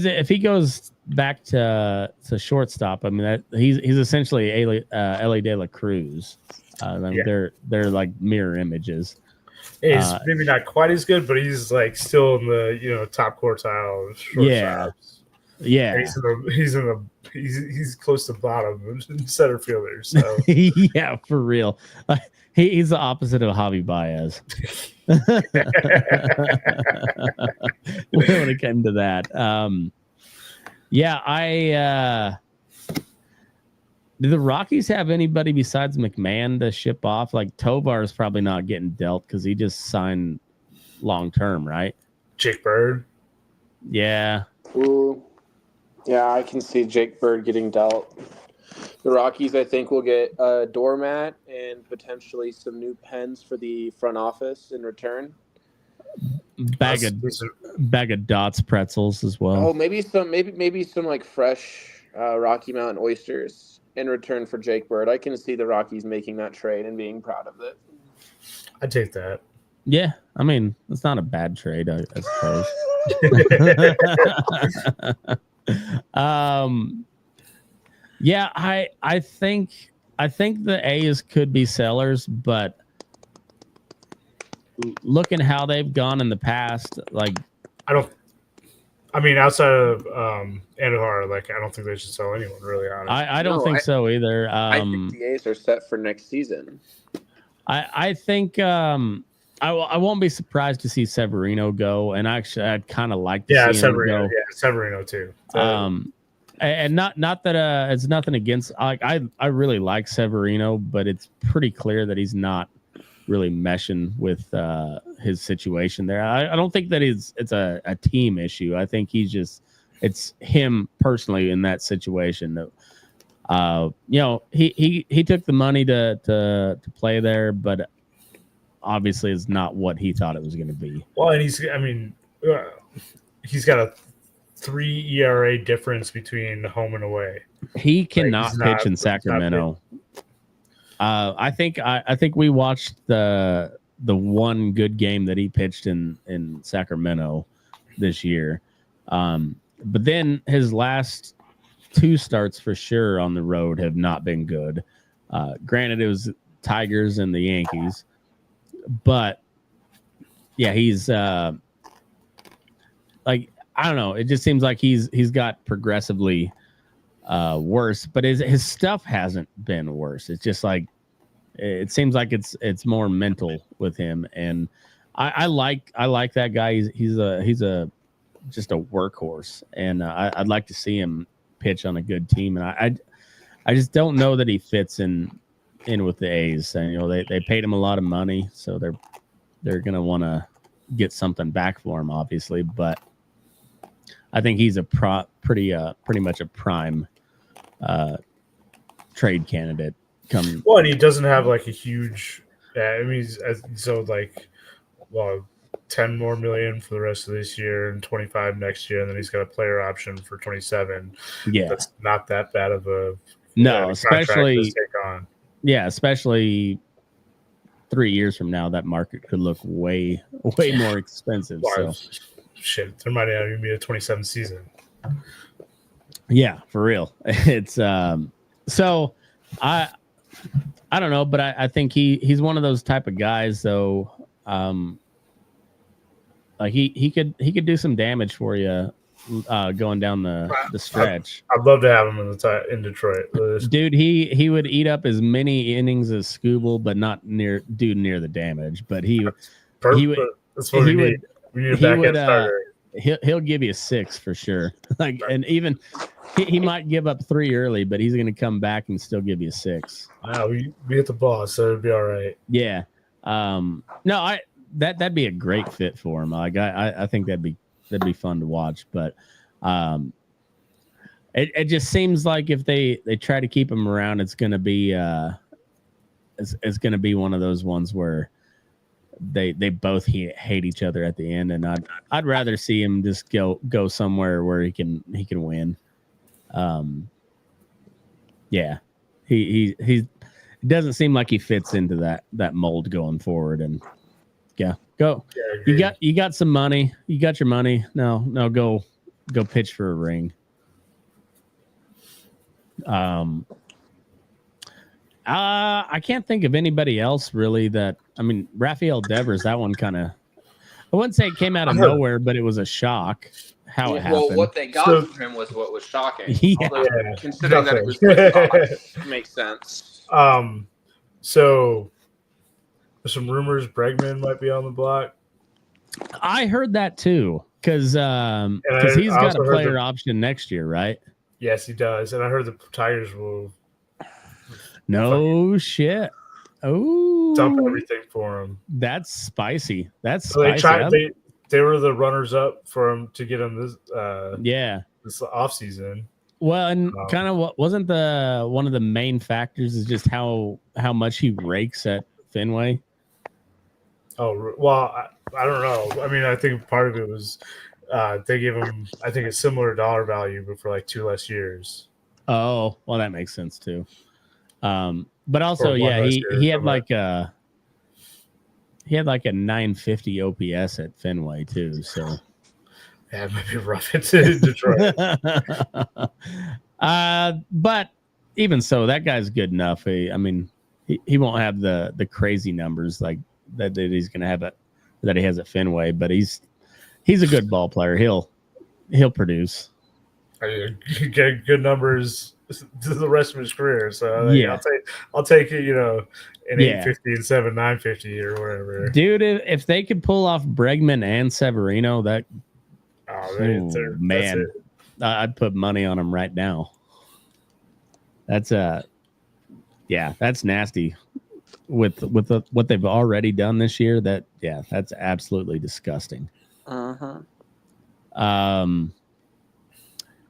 if he goes back to shortstop, I mean he's essentially Elly De La Cruz. They're like mirror images. He's maybe not quite as good, but he's still in the top quartile of shortstops. Yeah. He's close to bottom center fielder. So yeah, for real. He's the opposite of Javi Baez. When it came to that, do the Rockies have anybody besides McMahon to ship off? Tovar is probably not getting dealt because he just signed long term, right? Jake Bird. Yeah. Ooh. Yeah, I can see Jake Bird getting dealt. The Rockies, I think, will get a doormat and potentially some new pens for the front office in return. Bag of Dots pretzels as well. Oh, maybe some fresh Rocky Mountain oysters in return for Jake Bird. I can see the Rockies making that trade and being proud of it. I'd take that. Yeah, I mean, it's not a bad trade, I suppose. I think the A's could be sellers, but looking how they've gone in the past, outside of Andujar, I don't think they should sell anyone, really, honestly. I don't think so either. I think the A's are set for next season. I think I won't be surprised to see Severino go, and actually I'd kind of like to see him go. Yeah, Severino too. And not that it's nothing against. I really like Severino, but it's pretty clear that he's not really meshing with his situation there. I don't think that it's a team issue. I think it's him personally in that situation. He took the money to play there, but obviously is not what he thought it was going to be. Well, and he's got a 3 ERA difference between home and away. He cannot pitch in Sacramento. I think we watched the one good game that he pitched in Sacramento this year. But then his last 2 starts for sure on the road have not been good. Granted, it was Tigers and the Yankees, but yeah, he's I don't know. It just seems like he's got progressively worse, but his stuff hasn't been worse. It's just it seems like it's more mental with him, and I like that guy. He's just a workhorse, and I'd like to see him pitch on a good team. And I just don't know that he fits in with the A's. And, they paid him a lot of money, so they're gonna want to get something back for him, obviously. But I think he's a pretty much a prime trade candidate. Well, and he doesn't have like a huge. I mean, so 10 more million for the rest of this year and 25 next year, and then he's got a player option for 27. Yeah, that's not that bad of a especially to take on. Yeah, especially 3 years from now, that market could look way more expensive. Well, so shit, there might not even be a 27 season. Yeah, for real. It's so I don't know, but I think he's one of those type of guys though. Like he could do some damage for you going down the stretch. I'd love to have him in Detroit. Dude, he would eat up as many innings as Skubal, but not near the damage. But he would that's what we need. We need a back-end starter. He'll give you 6 for sure. And even he might give up 3 early, but he's going to come back and still give you 6. Wow, we hit the ball, so it'd be all right. Yeah. No, that'd be a great fit for him. Like I think that'd be fun to watch. But it just seems like if they try to keep him around, it's going to be it's going to be one of those ones where they both hate each other at the end, and I'd rather see him just go somewhere where he can win. Yeah, he it doesn't seem like he fits into that mold going forward. And yeah, go. Yeah, you got some money. You got your money. No, go pitch for a ring. I can't think of anybody else really that. I mean, Rafael Devers, that one kind of. I wouldn't say it came out of nowhere, but it was a shock how it happened. Well, what they got from him was what was shocking. Yeah. Although, considering that it was the Sox, makes sense. So there's some rumors Bregman might be on the block. I heard that too, because he's got a player option next year, right? Yes, he does, and I heard the Tigers will. No shit. Oh, dump everything for him. That's spicy. So they were the runners up for him to get him this off season. Well, and kind of what wasn't one of the main factors is just how much he rakes at Fenway. Oh well, I don't know. I mean, I think part of it was they gave him, I think, a similar dollar value, but for like 2 less years. Oh, well, that makes sense too. But also, yeah, he had like a 950 OPS at Fenway too. So yeah, it might be rough into Detroit. But even so, that guy's good enough. He won't have the crazy numbers like that he's gonna have that he has at Fenway. But he's a good ball player. He'll produce. Get good numbers to the rest of his career. So yeah, I'll take it. An 850 and 950 or whatever. Dude, if they could pull off Bregman and Severino, man, I'd put money on him right now. That's nasty. With what they've already done this year, that's absolutely disgusting.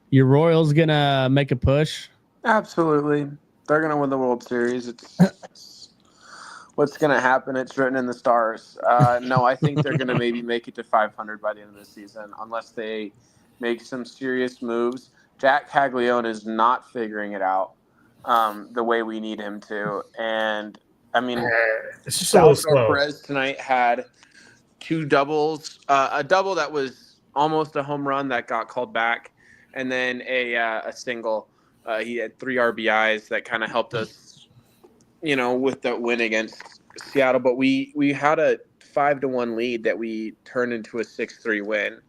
Your Royals gonna make a push? Absolutely, they're gonna win the World Series. It's what's gonna happen. It's written in the stars. No, I think they're gonna maybe make it to 500 by the end of the season, unless they make some serious moves. Jack Caglione is not figuring it out the way we need him to, and I mean, it's just so slow. Perez tonight had 2 doubles, a double that was almost a home run that got called back, and then a single. He had 3 RBIs that kind of helped us, with the win against Seattle. But we had a 5-1 lead that we turned into a 6-3 win.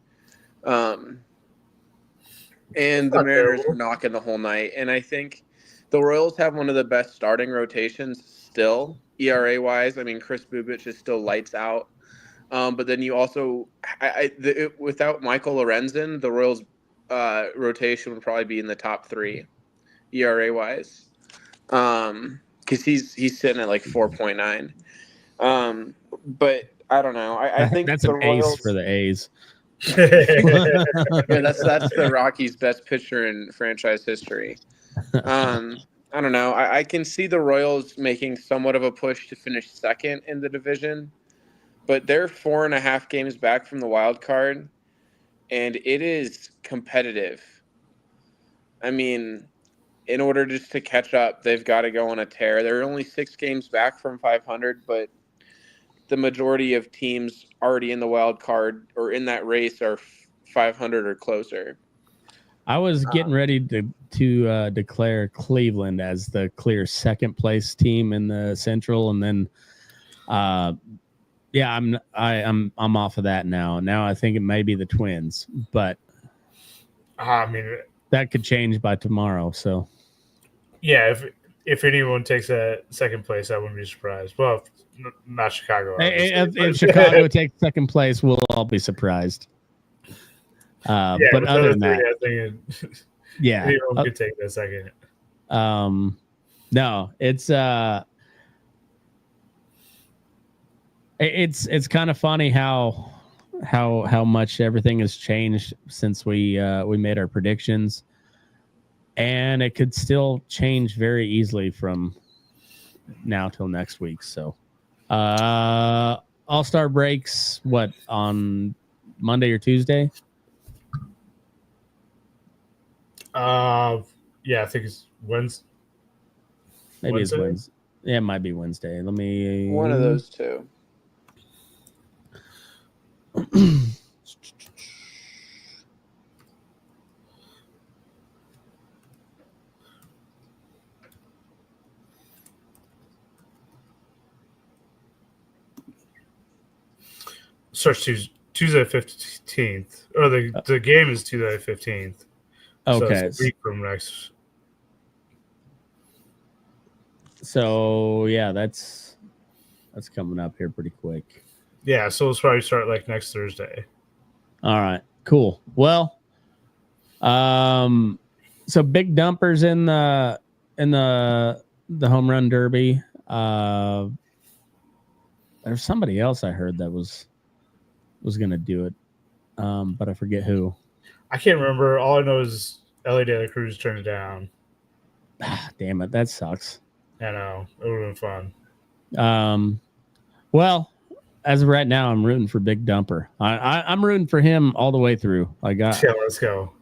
And the Mariners were knocking the whole night. And I think the Royals have one of the best starting rotations still, ERA-wise. I mean, Chris Bubic is still lights out. But then you also, without Michael Lorenzen, the Royals rotation would probably be in the top 3 ERA-wise. because he's sitting at like 4.9. But I don't know. I think that's the an ace Royals for the A's. yeah, that's the Rockies' best pitcher in franchise history. I don't know. I can see the Royals making somewhat of a push to finish second in the division, but they're 4.5 games back from the wild card, and it is competitive. I mean, in order just to catch up, they've got to go on a tear. They're only 6 games back from 500, but the majority of teams already in the wild card or in that race are 500 or closer. I was getting ready to declare Cleveland as the clear second place team in the Central, and then, I'm off of that now. Now I think it may be the Twins, but I mean, that could change by tomorrow. So, yeah, if anyone takes that second place, I wouldn't be surprised. Well, not Chicago. If Chicago takes second place, we'll all be surprised. But other than that, anyone could take that second. No, it's kind of funny how much everything has changed since we made our predictions, and it could still change very easily from now till next week. So, All-Star breaks on Monday or Tuesday? Yeah, I think it's Wednesday. Maybe it's Wednesday. Yeah, it might be Wednesday. Let me. One of those two. Starts Tuesday 15th, or the game is Tuesday 15th. Okay, so it's a week from next. So yeah, that's coming up here pretty quick. Yeah, so let's probably start like next Thursday. All right, cool. Well, so big dumpers in the home run derby. There's somebody else I heard that was going to do it, but I forget who. I can't remember. All I know is LA De La Cruz turned it down. Damn it, that sucks. I know. It would have been fun. Well, as of right now, I'm rooting for Big Dumper. I'm rooting for him all the way through. Yeah, let's go.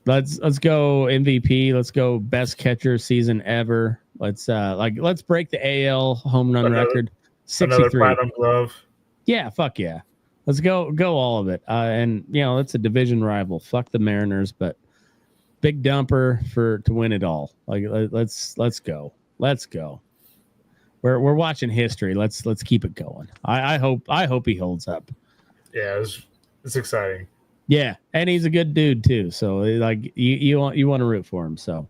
Let's go MVP. Let's go best catcher season ever. Let's break the AL home run record. 63. Another platinum glove. Yeah, fuck yeah. Let's go all of it. And it's a division rival. Fuck the Mariners, but Big Dumper to win it all. Like let's go. Let's go. We're watching history. Let's keep it going. I hope he holds up. Yeah, it's exciting. Yeah, and he's a good dude too. So like you want to root for him. So,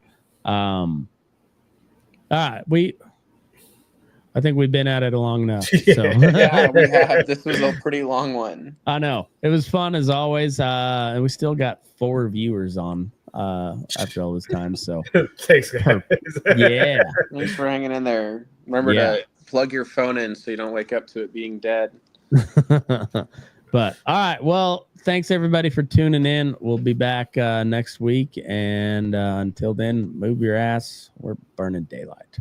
I think we've been at it long enough. So. Yeah, we have. This was a pretty long one. I know. It was fun as always. And we still got 4 viewers on after all this time. So thanks, guys. Yeah. Thanks for hanging in there. Remember to plug your phone in so you don't wake up to it being dead. But all right. Well, thanks everybody for tuning in. We'll be back next week. And until then, move your ass. We're burning daylight.